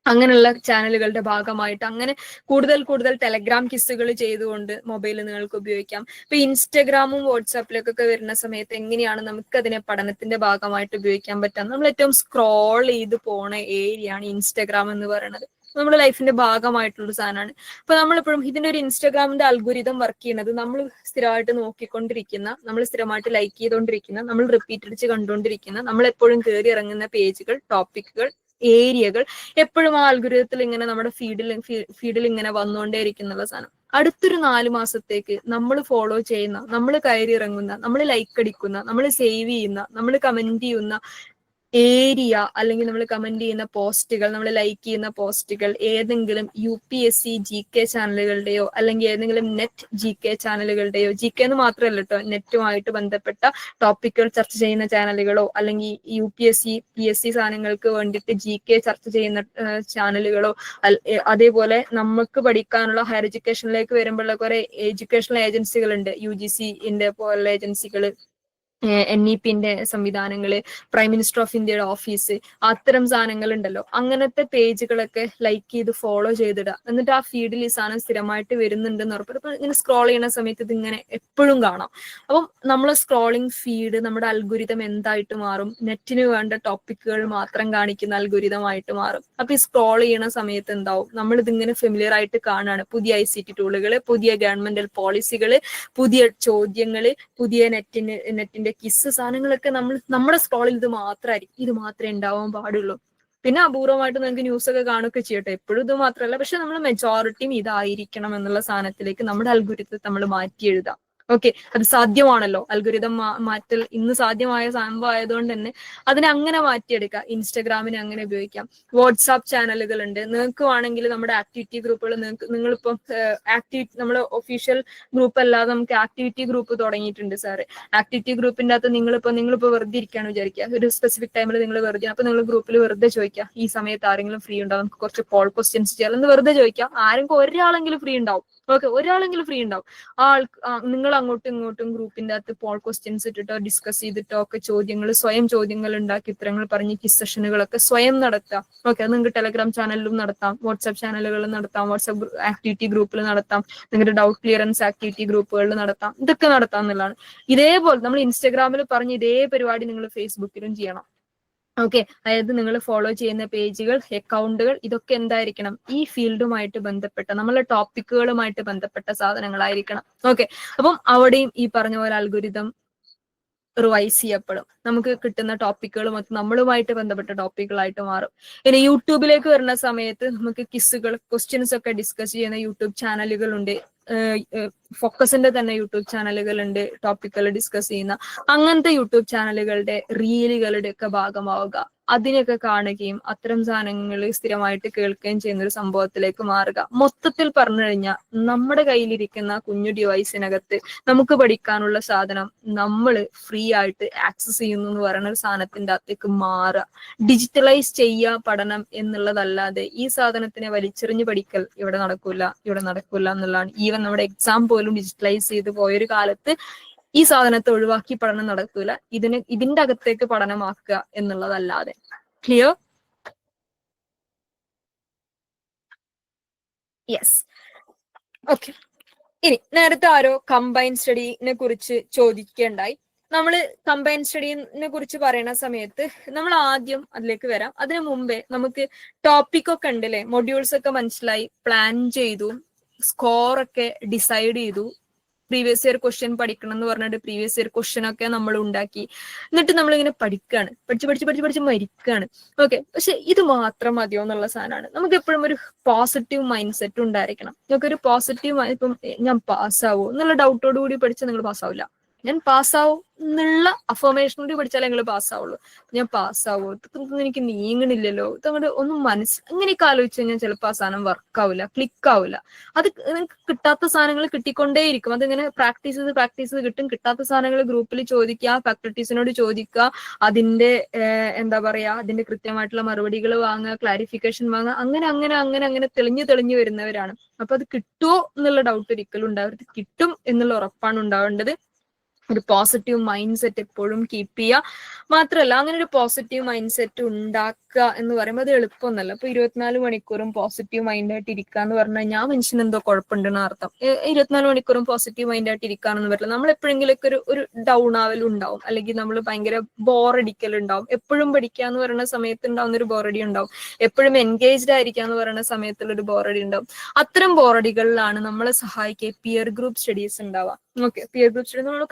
അങ്ങനെയുള്ള ചാനലുകളുടെ ഭാഗമായിട്ട് അങ്ങനെ കൂടുതൽ ടെലഗ്രാം കിസ്സുകൾ ചെയ്തുകൊണ്ട് മൊബൈൽ നിങ്ങൾക്ക് ഉപയോഗിക്കാം. ഇപ്പൊ ഇൻസ്റ്റഗ്രാമും വാട്സാപ്പിലേക്കൊക്കെ വരുന്ന സമയത്ത് എങ്ങനെയാണ് നമുക്ക് അതിനെ പഠനത്തിന്റെ ഭാഗമായിട്ട് ഉപയോഗിക്കാൻ പറ്റുക? നമ്മൾ ഏറ്റവും സ്ക്രോൾ ചെയ്ത് പോണ ഏരിയയാണ് ഇൻസ്റ്റഗ്രാം എന്ന് പറയുന്നത്. നമ്മുടെ ലൈഫിന്റെ ഭാഗമായിട്ടുള്ള സാധനമാണ്. അപ്പൊ നമ്മളിപ്പോഴും ഇതിന്റെ ഒരു ഇൻസ്റ്റഗ്രാമിന്റെ അൽഗോരിതം വർക്ക് ചെയ്യുന്നത് നമ്മൾ സ്ഥിരമായിട്ട് നോക്കിക്കൊണ്ടിരിക്കുന്ന, നമ്മൾ സ്ഥിരമായിട്ട് ലൈക്ക് ചെയ്തുകൊണ്ടിരിക്കുന്ന, നമ്മൾ റിപ്പീറ്റ് അടിച്ച് കണ്ടുകൊണ്ടിരിക്കുന്ന, നമ്മൾ എപ്പോഴും കയറി ഇറങ്ങുന്ന പേജുകൾ, ടോപ്പിക്കുകൾ, ഏരിയകൾ എപ്പോഴും ആ അൽഗോരിതത്തിൽ ഇങ്ങനെ നമ്മുടെ ഫീഡിൽ ഇങ്ങനെ വന്നുകൊണ്ടേയിരിക്കുന്നുള്ള സാധനം. അടുത്തൊരു 4 മാസത്തേക്ക് നമ്മൾ ഫോളോ ചെയ്യുന്ന, നമ്മൾ കയറി ഇറങ്ങുന്ന, നമ്മൾ ലൈക്ക് അടിക്കുന്ന, നമ്മൾ സേവ് ചെയ്യുന്ന, നമ്മൾ കമന്റ് ചെയ്യുന്ന ഏരിയ അല്ലെങ്കിൽ നമ്മൾ കമന്റ് ചെയ്യുന്ന പോസ്റ്റുകൾ, നമ്മൾ ലൈക്ക് ചെയ്യുന്ന പോസ്റ്റുകൾ ഏതെങ്കിലും UPSC GK ചാനലുകളുടെയോ അല്ലെങ്കിൽ ഏതെങ്കിലും നെറ്റ് GK ചാനലുകളുടെയോ, GK എന്ന് മാത്രമല്ല കേട്ടോ, നെറ്റുമായിട്ട് ബന്ധപ്പെട്ട ടോപ്പിക്കുകൾ ചർച്ച ചെയ്യുന്ന ചാനലുകളോ അല്ലെങ്കിൽ UPSC PSC സാധനങ്ങൾക്ക് വേണ്ടിയിട്ട് GK ചർച്ച ചെയ്യുന്ന ചാനലുകളോ, അതേപോലെ നമുക്ക് പഠിക്കാനുള്ള ഹയർ എഡ്യൂക്കേഷനിലേക്ക് വരുമ്പോഴുള്ള കുറെ എഡ്യൂക്കേഷണൽ ഏജൻസികളുണ്ട്, UGC പോലുള്ള ഏജൻസികൾ, NEPന്റെ സംവിധാനങ്ങള്, പ്രൈം മിനിസ്റ്റർ ഓഫ് ഇന്ത്യയുടെ ഓഫീസ്, അത്തരം സാധനങ്ങൾ ഉണ്ടല്ലോ. അങ്ങനത്തെ പേജുകളൊക്കെ ലൈക്ക് ചെയ്ത് ഫോളോ ചെയ്തിടുക. എന്നിട്ട് ആ ഫീഡിൽ ഈ സാധനം സ്ഥിരമായിട്ട് വരുന്നുണ്ടെന്ന് ഉറപ്പ്. ഇപ്പൊ ഇങ്ങനെ സ്ക്രോൾ ചെയ്യുന്ന സമയത്ത് ഇത് ഇങ്ങനെ എപ്പോഴും കാണാം. അപ്പം നമ്മൾ സ്ക്രോളിംഗ് ഫീഡ് നമ്മുടെ അൽഗോരിതം എന്തായിട്ട് മാറും? നെറ്റിന് വേണ്ട ടോപ്പിക്കുകൾ മാത്രം കാണിക്കുന്ന അൽഗോരിതമായിട്ട് മാറും. അപ്പൊ ഈ സ്ക്രോൾ ചെയ്യുന്ന സമയത്ത് എന്താവും? നമ്മൾ ഇതിങ്ങനെ ഫെമിലിയർ ആയിട്ട് കാണുകയാണ്. പുതിയ ICT ടൂളുകള്, പുതിയ ഗവൺമെന്റൽ പോളിസികള്, പുതിയ ചോദ്യങ്ങള്, പുതിയ നെറ്റിന്റെ കിസ് സാധനങ്ങളൊക്കെ നമ്മുടെ സ്ക്രോളിൽ ഇത് മാത്രമേ ഉണ്ടാവാൻ പാടുള്ളൂ. പിന്നെ അപൂർവമായിട്ട് നിങ്ങൾക്ക് ന്യൂസ് ഒക്കെ കാണുകയൊക്കെ ചെയ്യട്ടെ, എപ്പോഴും ഇത് മാത്രമല്ല. പക്ഷെ നമ്മൾ മെജോറിറ്റിയും ഇതായിരിക്കണം എന്നുള്ള സാധനത്തിലേക്ക് നമ്മുടെ അൽഗോരിതത്തെ നമ്മൾ മാറ്റി എഴുതാം. ഓക്കെ, അത് സാധ്യമാണല്ലോ. അൽഗോരിതം മാറ്റൽ ഇന്ന് സാധ്യമായ സംഭവം ആയതുകൊണ്ട് തന്നെ അതിനെ അങ്ങനെ മാറ്റിയെടുക്കാം. ഇൻസ്റ്റഗ്രാമിനെ അങ്ങനെ ഉപയോഗിക്കാം. വാട്സാപ്പ് ചാനലുകൾ ഉണ്ട്. നിങ്ങൾക്ക് വേണമെങ്കിൽ നമ്മുടെ ആക്ടിവിറ്റി ഗ്രൂപ്പുകൾ, നിങ്ങളിപ്പം നമ്മുടെ ഒഫീഷ്യൽ ഗ്രൂപ്പ് അല്ലാതെ നമുക്ക് ആക്ടിവിറ്റി ഗ്രൂപ്പ് തുടങ്ങിയിട്ടുണ്ട് സാറ്. ആക്ടിവിറ്റി ഗ്രൂപ്പിന്റെ അകത്ത് നിങ്ങളിപ്പോ വെറുതെ ഇരിക്കുകയാണ് വിചാരിക്കുക, ഒരു സ്പെസിഫിക് ടൈമിൽ നിങ്ങൾ വെറുതെ, അപ്പൊ നിങ്ങൾ ഗ്രൂപ്പിൽ വെറുതെ ചോദിക്കുക, ഈ സമയത്ത് ആരെങ്കിലും ഫ്രീ ഉണ്ടാവും, നമുക്ക് കുറച്ച് പോൾ ക്വസ്റ്റ്യൻസ് ചെയ്യാം എന്ന് വെറുതെ ചോദിക്കാം. ആരെങ്കിലും ഒരാളെങ്കിലും ഫ്രീ ഉണ്ടാവും. ഓക്കെ, ഒരാളെങ്കിലും ഫ്രീ ഉണ്ടാവും. നിങ്ങൾ അങ്ങോട്ടും ഇങ്ങോട്ടും ഗ്രൂപ്പിന്റെ അകത്ത് പോൾ ക്വസ്റ്റ്യൻസ് ഇട്ടിട്ടോ ഡിസ്കസ് ചെയ്തിട്ടോ ഒക്കെ സ്വയം ചോദ്യങ്ങൾ ഉണ്ടാക്കി ഉത്തരങ്ങൾ പറഞ്ഞ് കിസ് സെഷനുകളൊക്കെ സ്വയം നടത്താം. ഓക്കെ, അത് നിങ്ങൾക്ക് ടെലഗ്രാം ചാനലിലും നടത്താം, വാട്സ്ആപ്പ് ചാനലുകളിലും നടത്താം, വാട്സ്ആപ്പ് ആക്ടിവിറ്റി ഗ്രൂപ്പിൽ നടത്താം, നിങ്ങളുടെ ഡൗട്ട് ക്ലിയറൻസ് ആക്ടിവിറ്റി ഗ്രൂപ്പുകളിൽ നടത്താം. ഇതൊക്കെ നടത്താം എന്നുള്ളതാണ്. ഇതേപോലെ നമ്മൾ ഇൻസ്റ്റഗ്രാമിൽ പറഞ്ഞ ഇതേ പരിപാടി നിങ്ങൾ ഫേസ്ബുക്കിലും ചെയ്യണം. ഓക്കെ, അതായത് നിങ്ങൾ ഫോളോ ചെയ്യുന്ന പേജുകൾ, അക്കൗണ്ടുകൾ, ഇതൊക്കെ എന്തായിരിക്കണം? ഈ ഫീൽഡുമായിട്ട് ബന്ധപ്പെട്ട, നമ്മളെ ടോപ്പിക്കുകളുമായിട്ട് ബന്ധപ്പെട്ട സാധനങ്ങളായിരിക്കണം. ഓക്കെ, അപ്പം അവിടെയും ഈ പറഞ്ഞ പോലെ അൽഗോരിതം റിവൈസ് ചെയ്യപ്പെടും. നമുക്ക് കിട്ടുന്ന ടോപ്പിക്കുകൾ മൊത്തം നമ്മളുമായിട്ട് ബന്ധപ്പെട്ട ടോപ്പിക്കുകളായിട്ട് മാറും. ഇനി യൂട്യൂബിലേക്ക് വരുന്ന സമയത്ത് നമുക്ക് ക്വിസുകൾ, ക്വസ്റ്റ്യൻസ് ഒക്കെ ഡിസ്കസ് ചെയ്യുന്ന യൂട്യൂബ് ചാനലുകളുണ്ട്. ഫോക്കസിന്റെ തന്നെ യൂട്യൂബ് ചാനലുകൾ ഉണ്ട്, ടോപ്പിക്കുകൾ ഡിസ്കസ് ചെയ്യുന്ന. അങ്ങനത്തെ യൂട്യൂബ് ചാനലുകളുടെ റീലുകളുടെ ഒക്കെ ഭാഗമാവുക, അതിനെയൊക്കെ കാണുകയും അത്തരം സാധനങ്ങൾ സ്ഥിരമായിട്ട് കേൾക്കുകയും ചെയ്യുന്ന ഒരു സംഭവത്തിലേക്ക് മാറുക. മൊത്തത്തിൽ പറഞ്ഞു കഴിഞ്ഞാൽ നമ്മുടെ കയ്യിലിരിക്കുന്ന കുഞ്ഞു ഡിവൈസിനകത്ത് നമുക്ക് പഠിക്കാനുള്ള സാധനം നമ്മൾ ഫ്രീ ആയിട്ട് ആക്സസ് ചെയ്യുന്നു എന്ന് പറയുന്ന ഒരു സാധനത്തിന്റെ അകത്തേക്ക് മാറുക. ഡിജിറ്റലൈസ് ചെയ്യുക പഠനം എന്നുള്ളതല്ലാതെ ഈ സാധനത്തിനെ വലിച്ചെറിഞ്ഞ് പഠിക്കൽ ഇവിടെ നടക്കൂല എന്നുള്ളതാണ്. ഈവൻ നമ്മുടെ എക്സാം പോലും ഡിജിറ്റലൈസ് ചെയ്ത് പോയൊരു കാലത്ത് ഈ സാധനത്തെ ഒഴിവാക്കി പഠനം നടക്കൂല, ഇതിന്റെ അകത്തേക്ക് പഠനമാക്കുക എന്നുള്ളതല്ലാതെ. ക്ലിയർ? Yes, okay. ഇനി നേരത്തെ ആരോ കമ്പൈൻ സ്റ്റഡിനെ കുറിച്ച് ചോദിക്കുകയുണ്ടായി. നമ്മള് കമ്പൈൻ സ്റ്റഡിനെ കുറിച്ച് പറയുന്ന സമയത്ത് നമ്മൾ ആദ്യം അതിലേക്ക് വരാം. അതിനു മുമ്പേ നമുക്ക് ടോപ്പിക് ഒക്കെ ഉണ്ട് അല്ലെ, മൊഡ്യൂൾസ് ഒക്കെ മനസ്സിലായി, പ്ലാൻ ചെയ്തു, സ്കോർ ഒക്കെ ഡിസൈഡ് ചെയ്തു, പ്രീവിയസ് ഇയർ ക്വസ്റ്റ്യൻ പഠിക്കണം എന്ന് പറഞ്ഞിട്ട് പ്രീവിയസ് ഇയർ ക്വസ്റ്റ്യൻ ഒക്കെ നമ്മൾ ഉണ്ടാക്കി. എന്നിട്ട് നമ്മളിങ്ങനെ പഠിക്കുകയാണ്, പഠിച്ച് മരിക്കുകയാണ്. ഓക്കെ, പക്ഷെ ഇത് മാത്രം മതിയോ എന്നുള്ള സാധനമാണ്. നമുക്ക് എപ്പോഴും ഒരു പോസിറ്റീവ് മൈൻഡ് സെറ്റ് ഉണ്ടായിരിക്കണം. നിങ്ങൾക്ക് ഒരു പോസിറ്റീവ്, ഇപ്പം ഞാൻ പാസ്സാവോ എന്നുള്ള ഡൗട്ടോട് കൂടി പഠിച്ചാൽ നിങ്ങൾ പാസ്സാവില്ല. ഞാൻ പാസ്സാവും എന്നുള്ള അഫർമേഷനോട് പഠിച്ചാലേ നിങ്ങൾ പാസ്സാവുള്ളൂ. ഞാൻ പാസ്സാവോ, ഇതൊന്നും എനിക്ക് നീങ്ങണില്ലല്ലോ, ഇതങ്ങോട്ട് ഒന്നും അങ്ങനെയൊക്കെ ആലോചിച്ച് കഴിഞ്ഞാൽ ചിലപ്പോൾ ആ സാധനം വർക്കാവില്ല, ക്ലിക്ക് ആവില്ല. അത് നിങ്ങൾക്ക് കിട്ടാത്ത സാധനങ്ങൾ കിട്ടിക്കൊണ്ടേയിരിക്കും. അതിങ്ങനെ പ്രാക്ടീസ് ചെയ്ത് കിട്ടും. കിട്ടാത്ത സാധനങ്ങൾ ഗ്രൂപ്പിൽ ചോദിക്കുക, ഫാക്കൽറ്റീസിനോട് ചോദിക്കുക, അതിന്റെ എന്താ പറയാ, അതിന്റെ കൃത്യമായിട്ടുള്ള മറുപടികൾ വാങ്ങുക, ക്ലാരിഫിക്കേഷൻ വാങ്ങുക, അങ്ങനെ തെളിഞ്ഞു വരുന്നവരാണ്. അപ്പൊ അത് കിട്ടുമോ എന്നുള്ള ഡൗട്ട് ഒരിക്കലും ഉണ്ടാവരുത്. കിട്ടും എന്നുള്ള ഉറപ്പാണ് ഉണ്ടാവേണ്ടത്. ഒരു പോസിറ്റീവ് മൈൻഡ് സെറ്റ് എപ്പോഴും കീപ്പ് ചെയ്യുക. മാത്രമല്ല, അങ്ങനെ ഒരു പോസിറ്റീവ് മൈൻഡ് സെറ്റ് ഉണ്ടാക്കുക എന്ന് പറയുമ്പോൾ അത് എളുപ്പമൊന്നുമല്ല. ഇപ്പൊ 24 മണിക്കൂറും പോസിറ്റീവ് മൈൻഡ് ആയിട്ട് ഇരിക്കുക എന്ന് പറഞ്ഞാൽ ഞാൻ മനുഷ്യന് എന്തോ കുഴപ്പമുണ്ടെന്ന് അർത്ഥം. 24 മണിക്കൂറും പോസിറ്റീവ് മൈൻഡ് ആയിട്ട് ഇരിക്കാനൊന്നും പറ്റില്ല. നമ്മൾ എപ്പോഴെങ്കിലൊക്കെ ഒരു ഡൗൺ ആവലും ഉണ്ടാവും, അല്ലെങ്കിൽ നമ്മൾ ഭയങ്കര ബോറടിക്കലുണ്ടാവും. എപ്പോഴും പഠിക്കുക എന്ന് പറയുന്ന സമയത്ത് ഉണ്ടാവുന്ന ഒരു ബോറടി ഉണ്ടാവും, എപ്പോഴും എൻഗേജ്ഡ് ആയിരിക്കുക എന്ന് പറയുന്ന സമയത്തുള്ളൊരു ബോറടി ഉണ്ടാവും. അത്തരം ബോറടികളിലാണ് നമ്മളെ സഹായിക്കുക പിയർ ഗ്രൂപ്പ് സ്റ്റഡീസ് ഉണ്ടാവുക. ഓക്കെ, പിയർ ഗ്രൂപ്പ് സ്റ്റഡി നമ്മൾ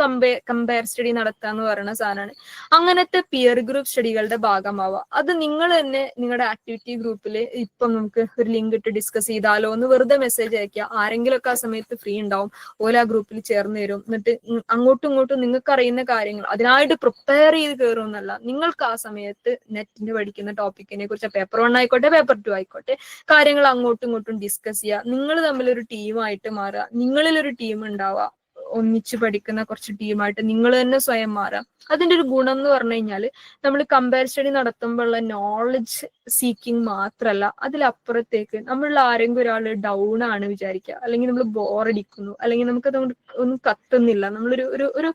കമ്പയർ സ്റ്റഡി നടത്തുക എന്ന് പറയുന്ന സാധനമാണ്. അങ്ങനത്തെ പിയർ ഗ്രൂപ്പ് സ്റ്റഡികളുടെ ഭാഗമാവുക. അത് നിങ്ങൾ തന്നെ നിങ്ങളുടെ ആക്ടിവിറ്റി ഗ്രൂപ്പിൽ ഇപ്പം നമുക്ക് ഒരു ലിങ്ക് ഇട്ട് ഡിസ്കസ് ചെയ്താലോ എന്ന് വെറുതെ മെസ്സേജ് അയക്കുക. ആരെങ്കിലുമൊക്കെ ആ സമയത്ത് ഫ്രീ ഉണ്ടാവും, ഓല ആ ഗ്രൂപ്പിൽ ചേർന്ന് വരും. എന്നിട്ട് അങ്ങോട്ടും ഇങ്ങോട്ടും നിങ്ങൾക്ക് അറിയുന്ന കാര്യങ്ങൾ അതിനായിട്ട് പ്രിപ്പയർ ചെയ്ത് കയറുമെന്നല്ല, നിങ്ങൾക്ക് ആ സമയത്ത് നെറ്റിന് പഠിക്കുന്ന ടോപ്പിക്കിനെ കുറിച്ച് പേപ്പർ 1 ആയിക്കോട്ടെ പേപ്പർ 2 ആയിക്കോട്ടെ കാര്യങ്ങൾ അങ്ങോട്ടും ഇങ്ങോട്ടും ഡിസ്കസ് ചെയ്യുക. നിങ്ങൾ തമ്മിലൊരു ടീമായിട്ട് മാറുക, നിങ്ങളിലൊരു ടീം ഉണ്ടാവുക, ഒന്നിച്ച് പഠിക്കുന്ന കുറച്ച് ടീമായിട്ട് നിങ്ങൾ തന്നെ സ്വയം മാറാം. അതിന്റെ ഒരു ഗുണം എന്ന് പറഞ്ഞു കഴിഞ്ഞാൽ നമ്മൾ കമ്പയർ സ്റ്റഡി നടത്തുമ്പോഴുള്ള നോളജ് സീക്കിങ് മാത്രമല്ല, അതിലപ്പുറത്തേക്ക് നമ്മളുടെ ആരെങ്കിലും ഒരാൾ ഡൗൺ ആണ് വിചാരിക്കുക, അല്ലെങ്കിൽ നമ്മൾ ബോറടിക്കുന്നു, അല്ലെങ്കിൽ നമുക്കത് ഒന്നും കത്തുന്നില്ല, നമ്മളൊരു ഒരു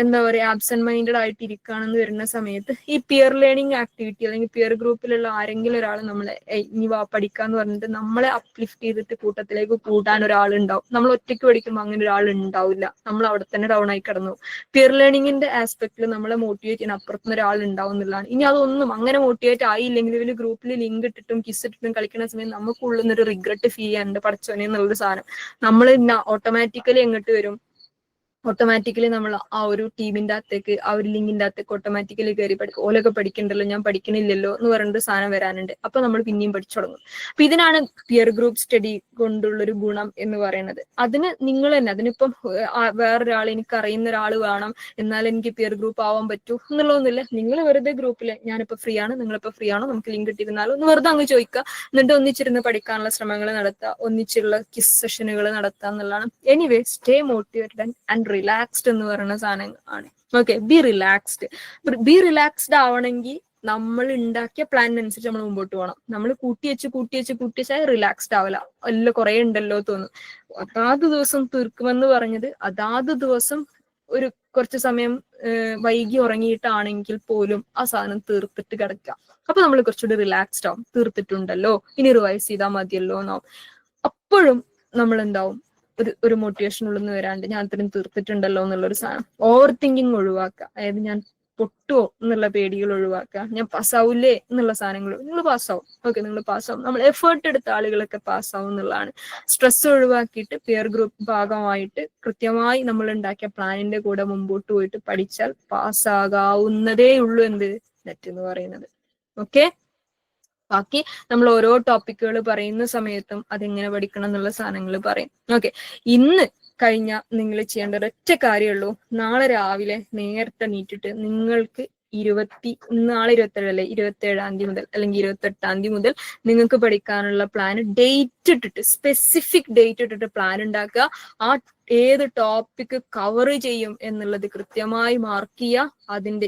എന്താ പറയുക ആബ്സെന്റ് മൈൻഡഡ് ആയിട്ട് ഇരിക്കുകയാണെന്ന് വരുന്ന സമയത്ത് ഈ പിയർ ലേണിംഗ് ആക്ടിവിറ്റി അല്ലെങ്കിൽ പിയർ ഗ്രൂപ്പിലുള്ള ആരെങ്കിലും ഒരാൾ നമ്മളെ ഇനി പഠിക്കാന്ന് പറഞ്ഞിട്ട് നമ്മളെ അപ്ലിഫ്റ്റ് ചെയ്തിട്ട് കൂട്ടത്തിലേക്ക് കൂട്ടാൻ ഒരാളുണ്ടാവും. നമ്മൾ ഒറ്റയ്ക്ക് പഠിക്കുമ്പോൾ അങ്ങനെ ഒരാൾ ഉണ്ടാവില്ല, നമ്മൾ അവിടെ തന്നെ ഡൗൺ ആയി കിടന്നു. പിയർ ലേണിംഗിന്റെ ആസ്പെക്ടിൽ നമ്മളെ മോട്ടിവേറ്റ് ചെയ്യാൻ അപ്പുറത്തുനിന്ന് ഒരാൾ ഉണ്ടാവും എന്നുള്ളതാണ്. ഇനി അതൊന്നും അങ്ങനെ മോട്ടിവേറ്റ് ആയില്ലെങ്കിൽ ഇവര് ഗ്രൂപ്പിൽ ലിങ്ക് ഇട്ടിട്ടും കിസ് ഇട്ടിട്ടും കളിക്കുന്ന സമയത്ത് നമുക്കുള്ളിൽ ഒരു റിഗ്രറ്റ് ഫീൽ ചെയ്യാനുണ്ട്, പഠിച്ചോനെ എന്നുള്ളൊരു സാധനം. നമ്മൾ ഓട്ടോമാറ്റിക്കലി എങ്ങോട്ട് വരും, ഓട്ടോമാറ്റിക്കലി നമ്മൾ ആ ഒരു ടീമിന്റെ അകത്തേക്ക്, ആ ഒരു ലിങ്കിന്റെ അകത്തേക്ക് ഓട്ടോമാറ്റിക്കലി കയറി പഠിക്കും. ഓലൊക്കെ പഠിക്കണ്ടല്ലോ, ഞാൻ പഠിക്കണില്ലല്ലോ എന്ന് പറഞ്ഞിട്ട് സാധനം വരാനുണ്ട്. അപ്പൊ നമ്മൾ പിന്നെയും പഠിച്ചു തുടങ്ങും. അപ്പൊ ഇതിനാണ് പിയർ ഗ്രൂപ്പ് സ്റ്റഡി കൊണ്ടുള്ളൊരു ഗുണം എന്ന് പറയുന്നത്. അതിന് നിങ്ങൾ തന്നെ, അതിനിപ്പം വേറൊരാൾ, എനിക്ക് അറിയുന്ന ഒരാൾ വേണം എന്നാൽ എനിക്ക് പിയർ ഗ്രൂപ്പ് ആവാൻ പറ്റൂ എന്നുള്ളതൊന്നുമില്ല. നിങ്ങൾ വെറുതെ ഗ്രൂപ്പിൽ ഞാനിപ്പോ ഫ്രീ ആണ്, നിങ്ങളിപ്പോ ഫ്രീ ആണോ, നമുക്ക് ലിങ്ക് ഇട്ടിരുന്നാലോ എന്ന് വെറുതെ അങ്ങ് ചോദിക്കുക. എന്നിട്ട് ഒന്നിച്ചിരുന്ന് പഠിക്കാനുള്ള ശ്രമങ്ങൾ നടത്തുക, ഒന്നിച്ചുള്ള കിസ് സെഷനുകൾ നടത്തുക എന്നുള്ളതാണ്. Anyway, stay motivated and relaxed എന്ന് പറയുന്ന സാധനം ആണ്. ഓക്കെ, ബി റിലാക്സ്ഡ് ആവണമെങ്കിൽ നമ്മൾ ഉണ്ടാക്കിയ പ്ലാനിനനുസരിച്ച് നമ്മൾ മുമ്പോട്ട് പോകണം. നമ്മൾ കൂട്ടി വെച്ചാൽ റിലാക്സ്ഡ് ആവില്ല, എല്ലാം കുറെ ഉണ്ടല്ലോ തോന്നും. അതാത് ദിവസം തീർക്കുമെന്ന് പറഞ്ഞത് അതാത് ദിവസം ഒരു കുറച്ച് സമയം വൈകി ഉറങ്ങിയിട്ടാണെങ്കിൽ പോലും ആ സാധനം തീർത്തിട്ട് കിടക്കുക. അപ്പൊ നമ്മൾ കുറച്ചുകൂടി റിലാക്സ്ഡ് ആവും. തീർത്തിട്ടുണ്ടല്ലോ, ഇനി റിവൈസ് ചെയ്താൽ മതിയല്ലോ എന്നാവും. അപ്പോഴും നമ്മൾ എന്താവും, ഒരു മോട്ടിവേഷൻ ഉള്ളെന്ന് വരാണ്ട് ഞാൻ അത്രയും തീർത്തിട്ടുണ്ടല്ലോ എന്നുള്ളൊരു സാധനം. ഓവർ തിങ്കിങ് ഒഴിവാക്കുക. അതായത് ഞാൻ പൊട്ടുവോ എന്നുള്ള പേടികൾ ഒഴിവാക്കുക. ഞാൻ പാസ്സാവൂലേ എന്നുള്ള സാധനങ്ങൾ, നിങ്ങൾ പാസ്സാവും, ഓക്കെ നിങ്ങൾ പാസ്സാവും. നമ്മൾ എഫേർട്ട് എടുത്ത ആളുകളൊക്കെ പാസ്സാവും എന്നുള്ളതാണ്. സ്ട്രെസ് ഒഴിവാക്കിയിട്ട് പിയർ ഗ്രൂപ്പ് ഭാഗമായിട്ട് കൃത്യമായി നമ്മൾ ഉണ്ടാക്കിയ പ്ലാനിന്റെ കൂടെ മുമ്പോട്ട് പോയിട്ട് പഠിച്ചാൽ പാസ്സാകാവുന്നതേ ഉള്ളൂ എന്ത് നെറ്റ് എന്ന് പറയുന്നത്. ഓക്കെ, ബാക്കി നമ്മൾ ഓരോ ടോപ്പിക്കുകൾ പറയുന്ന സമയത്തും അതെങ്ങനെ പഠിക്കണം എന്നുള്ള സാധനങ്ങൾ പറയും. ഓക്കെ, ഇന്ന് കഴിഞ്ഞ നിങ്ങൾ ചെയ്യേണ്ട ഒരൊറ്റ കാര്യമുള്ളൂ. നാളെ രാവിലെ നേരത്തെ എണീറ്റിട്ട് നിങ്ങൾക്ക് നാളെ 27 അല്ലേ, 27-ാം തീയതി മുതൽ അല്ലെങ്കിൽ 28-ാം തീയതി മുതൽ നിങ്ങൾക്ക് പഠിക്കാനുള്ള പ്ലാൻ ഡേറ്റ് ഇട്ടിട്ട്, സ്പെസിഫിക് ഡേറ്റ് ഇട്ടിട്ട് പ്ലാൻ ഉണ്ടാക്കുക. ആ ഏത് ടോപ്പിക് കവർ ചെയ്യും എന്നുള്ളത് കൃത്യമായി മാർക്ക് ചെയ്യുക. അതിന്റെ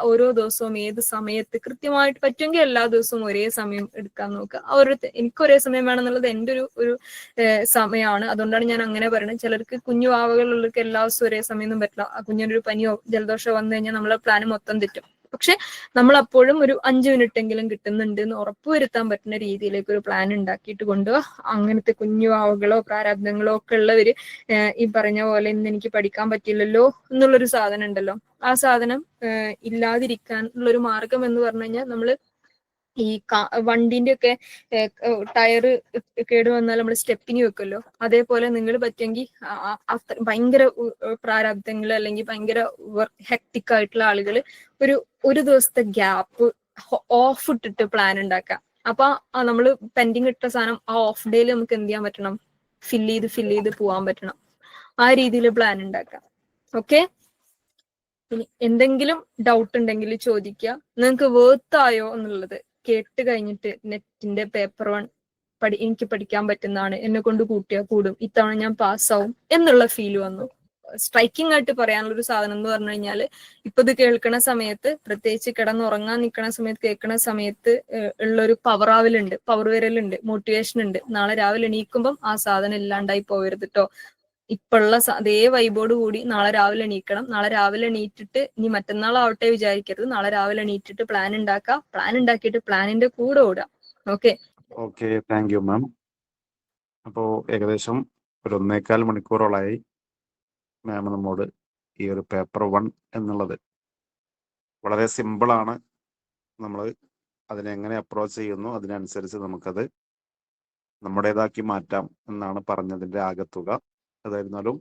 ഓരോ ദിവസവും ഏത് സമയത്ത് കൃത്യമായിട്ട് പറ്റുമെങ്കിൽ എല്ലാ ദിവസവും ഒരേ സമയം എടുക്കാൻ നോക്കുക. എനിക്ക് ഒരേ സമയം വേണമെന്നുള്ളത് എൻ്റെ ഒരു സമയമാണ്. അതുകൊണ്ടാണ് ഞാൻ അങ്ങനെ പറയുന്നത്. ചിലർക്ക് കുഞ്ഞു വാവകളുള്ളവർക്ക് എല്ലാ ദിവസവും ഒരേ സമയമൊന്നും പറ്റില്ല. കുഞ്ഞിനൊരു പനിയോ ജലദോഷമോ വന്നു കഴിഞ്ഞാൽ നമ്മളെ പ്ലാൻ മൊത്തം തെറ്റും. പക്ഷെ നമ്മൾ അപ്പോഴും ഒരു 5 മിനിറ്റെങ്കിലും കിട്ടുന്നുണ്ട് എന്ന് ഉറപ്പുവരുത്താൻ പറ്റുന്ന രീതിയിലേക്ക് ഒരു പ്ലാൻ ഉണ്ടാക്കിയിട്ട് കൊണ്ടുപോകുക. അങ്ങനത്തെ കുഞ്ഞു വാവകളോ പ്രാരാബ്ദങ്ങളോ ഒക്കെ ഉള്ളവര് ഈ പറഞ്ഞ പോലെ ഇന്ന് എനിക്ക് പഠിക്കാൻ പറ്റില്ലല്ലോ എന്നുള്ളൊരു സാധനം ഉണ്ടല്ലോ, ആ സാധനം ഇല്ലാതിരിക്കാൻ ഉള്ളൊരു മാർഗം എന്ന് പറഞ്ഞു കഴിഞ്ഞാൽ നമ്മള് ഈ വണ്ടിന്റെ ഒക്കെ ടയറ് കേട് വന്നാൽ നമ്മൾ സ്റ്റെപ്പിന് വെക്കുമല്ലോ, അതേപോലെ നിങ്ങൾ പറ്റുമെങ്കിൽ ഭയങ്കര പ്രാരാബ്ദങ്ങൾ അല്ലെങ്കിൽ ഭയങ്കര ഹെക്ടിക് ആയിട്ടുള്ള ആളുകൾ ഒരു ദിവസത്തെ ഗ്യാപ്പ് ഓഫ് ഇട്ടിട്ട് പ്ലാൻ ഉണ്ടാക്കാം. അപ്പൊ നമ്മൾ പെൻഡിങ് ഇട്ട സാധനം ആ ഓഫ് ഡേയിൽ നമുക്ക് എന്ത് ചെയ്യാൻ പറ്റണം, ഫില്ല് ചെയ്ത് പോകാൻ പറ്റണം. ആ രീതിയിൽ പ്ലാൻ ഉണ്ടാക്കാം. ഓക്കെ, ഇനി എന്തെങ്കിലും ഡൗട്ട് ഉണ്ടെങ്കിൽ ചോദിക്കുക. നിങ്ങൾക്ക് വേർത്തായോ എന്നുള്ളത് കേട്ട് കഴിഞ്ഞിട്ട് നെറ്റിന്റെ പേപ്പർ 1 എനിക്ക് പഠിക്കാൻ പറ്റുന്നതാണ്, എന്നെ കൊണ്ട് കൂട്ടിയാൽ കൂടും, ഇത്തവണ ഞാൻ പാസ്സാവും എന്നുള്ള ഫീൽ വന്നു. സ്ട്രൈക്കിംഗ് ആയിട്ട് പറയാനുള്ള ഒരു സാധനം എന്ന് പറഞ്ഞു കഴിഞ്ഞാൽ, ഇപ്പൊ ഇത് കേൾക്കണ സമയത്ത്, പ്രത്യേകിച്ച് കിടന്നുറങ്ങാൻ നിൽക്കണ സമയത്ത് കേൾക്കണ സമയത്ത് ഉള്ളൊരു പവർ വരലുണ്ട്, മോട്ടിവേഷൻ ഉണ്ട്. നാളെ രാവിലെ എണീക്കുമ്പം ആ സാധനം ഇല്ലാണ്ടായി പോകരുത് കേട്ടോ. ഇപ്പോഴുള്ള അതേ വൈബോട് കൂടി നാളെ രാവിലെ എണീക്കണം. നാളെ രാവിലെ എണീറ്റിട്ട് ഇനി മറ്റന്നാളാവട്ടെ വിചാരിക്കരുത്. നാളെ രാവിലെ എണീറ്റിട്ട് പ്ലാൻ ഉണ്ടാക്കുക. പ്ലാൻ ഉണ്ടാക്കിയിട്ട് പ്ലാനിന്റെ കൂടെ ഓടുക. Okay, thank you ma'am. അപ്പോൾ ഏകദേശം ഒരു 1.25 മണിക്കൂറോളായി മാം നമ്മോട് ഈ ഒരു പേപ്പർ 1 എന്നുള്ളത് വളരെ സിമ്പിളാണ്. നമ്മൾ അതിനെങ്ങനെ അപ്രോച്ച് ചെയ്യുന്നു അതിനനുസരിച്ച് നമുക്കത് നമ്മുടേതാക്കി മാറ്റാം എന്നാണ് പറഞ്ഞതിൻ്റെ ആകത്തുക. അതായിരുന്നാലും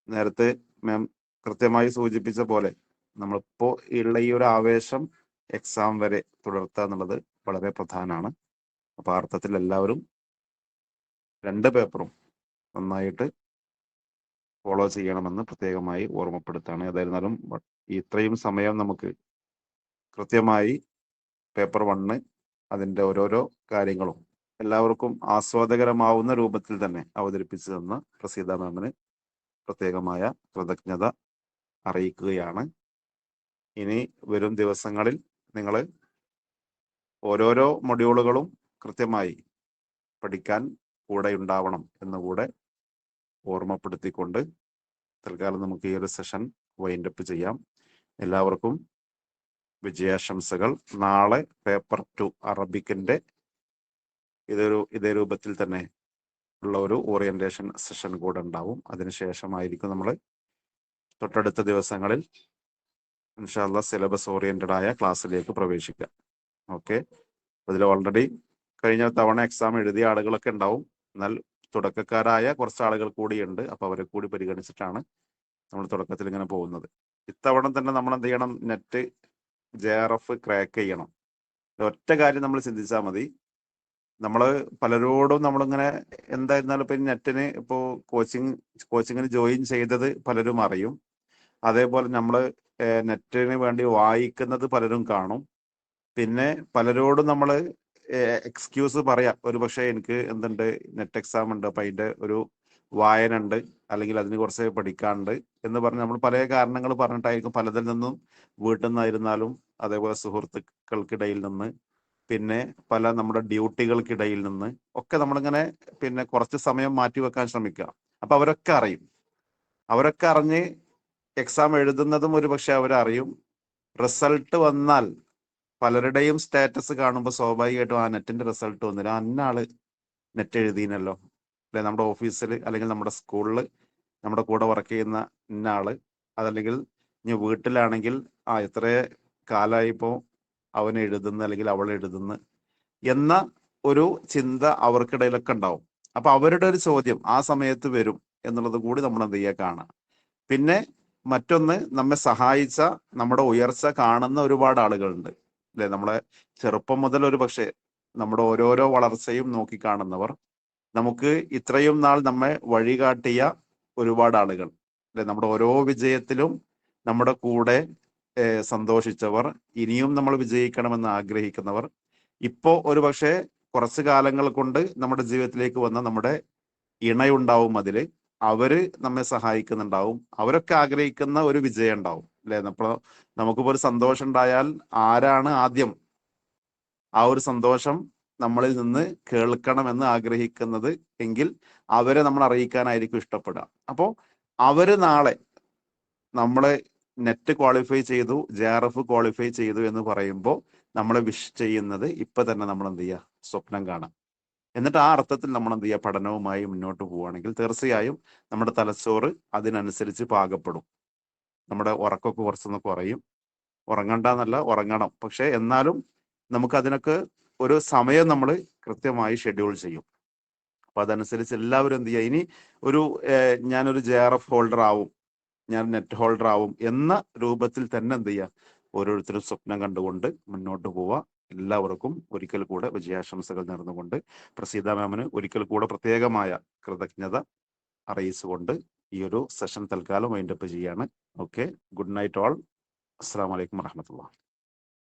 നേരത്തെ മാം കൃത്യമായി സൂചിപ്പിച്ച പോലെ നമ്മളിപ്പോൾ ഉള്ള ഈ ഒരു ആവേശം എക്സാം വരെ തുടർത്തുക എന്നുള്ളത് വളരെ പ്രധാനമാണ്. അപ്പോൾ ആ അർത്ഥത്തിൽ എല്ലാവരും 2 പേപ്പറും നന്നായിട്ട് ഫോളോ ചെയ്യണമെന്ന് പ്രത്യേകമായി ഓർമ്മപ്പെടുത്താണ്. ഏതായിരുന്നാലും ഇത്രയും സമയം നമുക്ക് കൃത്യമായി പേപ്പർ 1 അതിൻ്റെ ഓരോരോ കാര്യങ്ങളും എല്ലാവർക്കും ആസ്വാദകരമാവുന്ന രൂപത്തിൽ തന്നെ അവതരിപ്പിച്ചു തന്ന പ്രസീത മാമിന് പ്രത്യേകമായ കൃതജ്ഞത അറിയിക്കുകയാണ്. ഇനി വരും ദിവസങ്ങളിൽ നിങ്ങൾ ഓരോരോ മൊഡ്യൂളുകളും കൃത്യമായി പഠിക്കാൻ കൂടെ ഉണ്ടാവണം എന്നുകൂടെ ഓർമ്മപ്പെടുത്തിക്കൊണ്ട് തൽക്കാലം നമുക്ക് ഈ ഒരു സെഷൻ വൈൻഡപ്പ് ചെയ്യാം. എല്ലാവർക്കും വിജയാശംസകൾ. നാളെ പേപ്പർ 2 അറബിക്കിന്റെ ഇതേ രൂപത്തിൽ തന്നെ ഉള്ള ഒരു ഓറിയന്റേഷൻ സെഷൻ കൂടെ ഉണ്ടാവും. അതിനുശേഷമായിരിക്കും നമ്മൾ തൊട്ടടുത്ത ദിവസങ്ങളിൽ ഇൻഷാ അല്ലാഹ് സിലബസ് ഓറിയന്റഡ് ആയ ക്ലാസ്സിലേക്ക് പ്രവേശിക്കുക. ഓക്കെ, അതിൽ ഓൾറെഡി കഴിഞ്ഞ തവണ എക്സാം എഴുതിയ ആളുകളൊക്കെ ഉണ്ടാവും. എന്നാൽ തുടക്കക്കാരായ കുറച്ച് ആളുകൾ കൂടിയുണ്ട്. അപ്പൊ അവരെ കൂടി പരിഗണിച്ചിട്ടാണ് നമ്മൾ തുടക്കത്തിൽ ഇങ്ങനെ പോകുന്നത്. ഇത്തവണ തന്നെ നമ്മൾ എന്ത് ചെയ്യണം, നെറ്റ് JRF ക്രാക്ക് ചെയ്യണം. ഒറ്റ കാര്യം നമ്മൾ ചിന്തിച്ചാൽ മതി. നമ്മൾ പലരോടും നമ്മളിങ്ങനെ എന്തായിരുന്നാലും ഇപ്പൊ നെറ്റിന് ഇപ്പോ കോച്ചിങ്ങിന് ജോയിൻ ചെയ്തത് പലരും അറിയും. അതേപോലെ നമ്മൾ നെറ്റിന് വേണ്ടി വായിക്കുന്നത് പലരും കാണും. പിന്നെ പലരോടും നമ്മൾ എക്സ്ക്യൂസ് പറയാം, ഒരു പക്ഷേ എനിക്ക് എന്തുണ്ട് നെറ്റ് എക്സാം ഉണ്ട്, അപ്പൊ അതിന്റെ ഒരു വായന ഉണ്ട്, അല്ലെങ്കിൽ അതിന് കുറച്ച് പഠിക്കാനുണ്ട് എന്ന് പറഞ്ഞ് നമ്മൾ പല കാരണങ്ങൾ പറഞ്ഞിട്ടായിരിക്കും പലതിൽ നിന്നും വീട്ടിൽ നിന്നായിരുന്നാലും അതേപോലെ സുഹൃത്തുക്കൾക്കിടയിൽ നിന്ന് പിന്നെ പല നമ്മുടെ ഡ്യൂട്ടികൾക്കിടയിൽ നിന്ന് ഒക്കെ നമ്മളിങ്ങനെ പിന്നെ കുറച്ച് സമയം മാറ്റി വെക്കാൻ ശ്രമിക്കുക. അപ്പൊ അവരൊക്കെ അറിഞ്ഞ് എക്സാം എഴുതുന്നതും ഒരു പക്ഷെ അവരറിയും. റിസൾട്ട് വന്നാൽ പലരുടെയും സ്റ്റാറ്റസ് കാണുമ്പോൾ സ്വാഭാവികമായിട്ടും ആ നെറ്റിന്റെ റിസൾട്ട് വന്നില്ല, അന്നാള് നെറ്റ് എഴുതിനല്ലോ, അല്ലെ നമ്മുടെ ഓഫീസിൽ അല്ലെങ്കിൽ നമ്മുടെ സ്കൂളിൽ നമ്മുടെ കൂടെ വർക്ക് ചെയ്യുന്ന ഇന്ന ആള്, അതല്ലെങ്കിൽ ഇനി വീട്ടിലാണെങ്കിൽ എത്ര കാലമായിപ്പോ അവൻ എഴുതുന്നു അല്ലെങ്കിൽ അവൾ എഴുതുന്നു എന്ന ഒരു ചിന്ത അവർക്കിടയിലൊക്കെ ഉണ്ടാവും. അപ്പൊ അവരുടെ ഒരു ചോദ്യം ആ സമയത്ത് വരും എന്നുള്ളത് കൂടി നമ്മൾ എന്ത് ചെയ്യുക, കാണാം. പിന്നെ മറ്റൊന്ന്, നമ്മെ സഹായിച്ച നമ്മുടെ ഉയർച്ച കാണുന്ന ഒരുപാട് ആളുകളുണ്ട് അല്ലെ. നമ്മളെ ചെറുപ്പം മുതൽ ഒരു പക്ഷേ നമ്മുടെ ഓരോരോ വളർച്ചയും നോക്കി കാണുന്നവർ, നമുക്ക് ഇത്രയും നാൾ നമ്മെ വഴികാട്ടിയ ഒരുപാട് ആളുകൾ അല്ലെ, നമ്മുടെ ഓരോ വിജയത്തിലും നമ്മുടെ കൂടെ സന്തോഷിച്ചവർ, ഇനിയും നമ്മൾ വിജയിക്കണമെന്ന് ആഗ്രഹിക്കുന്നവർ, ഇപ്പോ ഒരു പക്ഷേ കുറച്ചു കാലങ്ങൾ കൊണ്ട് നമ്മുടെ ജീവിതത്തിലേക്ക് വന്ന നമ്മുടെ ഇണയുണ്ടാവും അതില്, അവര് നമ്മെ സഹായിക്കുന്നുണ്ടാവും, അവരൊക്കെ ആഗ്രഹിക്കുന്ന ഒരു വിജയം ഉണ്ടാവും അല്ലെ. അപ്പോൾ നമുക്കിപ്പോ ഒരു സന്തോഷം ഉണ്ടായാൽ ആരാണ് ആദ്യം ആ ഒരു സന്തോഷം നമ്മളിൽ നിന്ന് കേൾക്കണമെന്ന് ആഗ്രഹിക്കുന്നത് എങ്കിൽ അവരെ നമ്മൾ അറിയിക്കാനായിരിക്കും ഇഷ്ടപ്പെടുക. അപ്പോൾ അവര് നാളെ നമ്മളെ നെറ്റ് ക്വാളിഫൈ ചെയ്തു, JRF ക്വാളിഫൈ ചെയ്തു എന്ന് പറയുമ്പോൾ നമ്മളെ വിഷ് ചെയ്യുന്നത് ഇപ്പൊ തന്നെ നമ്മൾ എന്ത് ചെയ്യുക, സ്വപ്നം കാണാം. എന്നിട്ട് ആ അർത്ഥത്തിൽ നമ്മൾ എന്ത് ചെയ്യുക, പഠനവുമായി മുന്നോട്ട് പോവുകയാണെങ്കിൽ തീർച്ചയായും നമ്മുടെ തലച്ചോറ് അതിനനുസരിച്ച് പാകപ്പെടും. നമ്മുടെ ഉറക്കമൊക്കെ കുറച്ചൊന്ന് കുറയും. ഉറങ്ങണ്ടെന്നല്ല, ഉറങ്ങണം, പക്ഷെ എന്നാലും നമുക്ക് അതിനൊക്കെ ഒരു സമയം നമ്മൾ കൃത്യമായി ഷെഡ്യൂൾ ചെയ്യും. അപ്പൊ അതനുസരിച്ച് എല്ലാവരും എന്ത് ചെയ്യുക, ഇനി ഒരു ഞാനൊരു JRF ഹോൾഡർ ആവും, ഞാൻ നെറ്റ് ഹോൾഡർ ആവും എന്ന രൂപത്തിൽ തന്നെ എന്ത് ചെയ്യുക, ഓരോരുത്തരും സ്വപ്നം കണ്ടുകൊണ്ട് മുന്നോട്ട് പോവുക. എല്ലാവർക്കും ഒരിക്കൽ കൂടെ വിജയാശംസകൾ നേർന്നുകൊണ്ട് പ്രസീത മാമിന് ഒരിക്കൽ കൂടെ പ്രത്യേകമായ കൃതജ്ഞത അറിയിച്ചുകൊണ്ട് ഈ ഒരു സെഷൻ തൽക്കാലം വൈൻഡപ്പ് ചെയ്യാണ്. Okay, good night all. അസ്സാം വലൈക്കും വറഹമത്തുള്ളാഹി.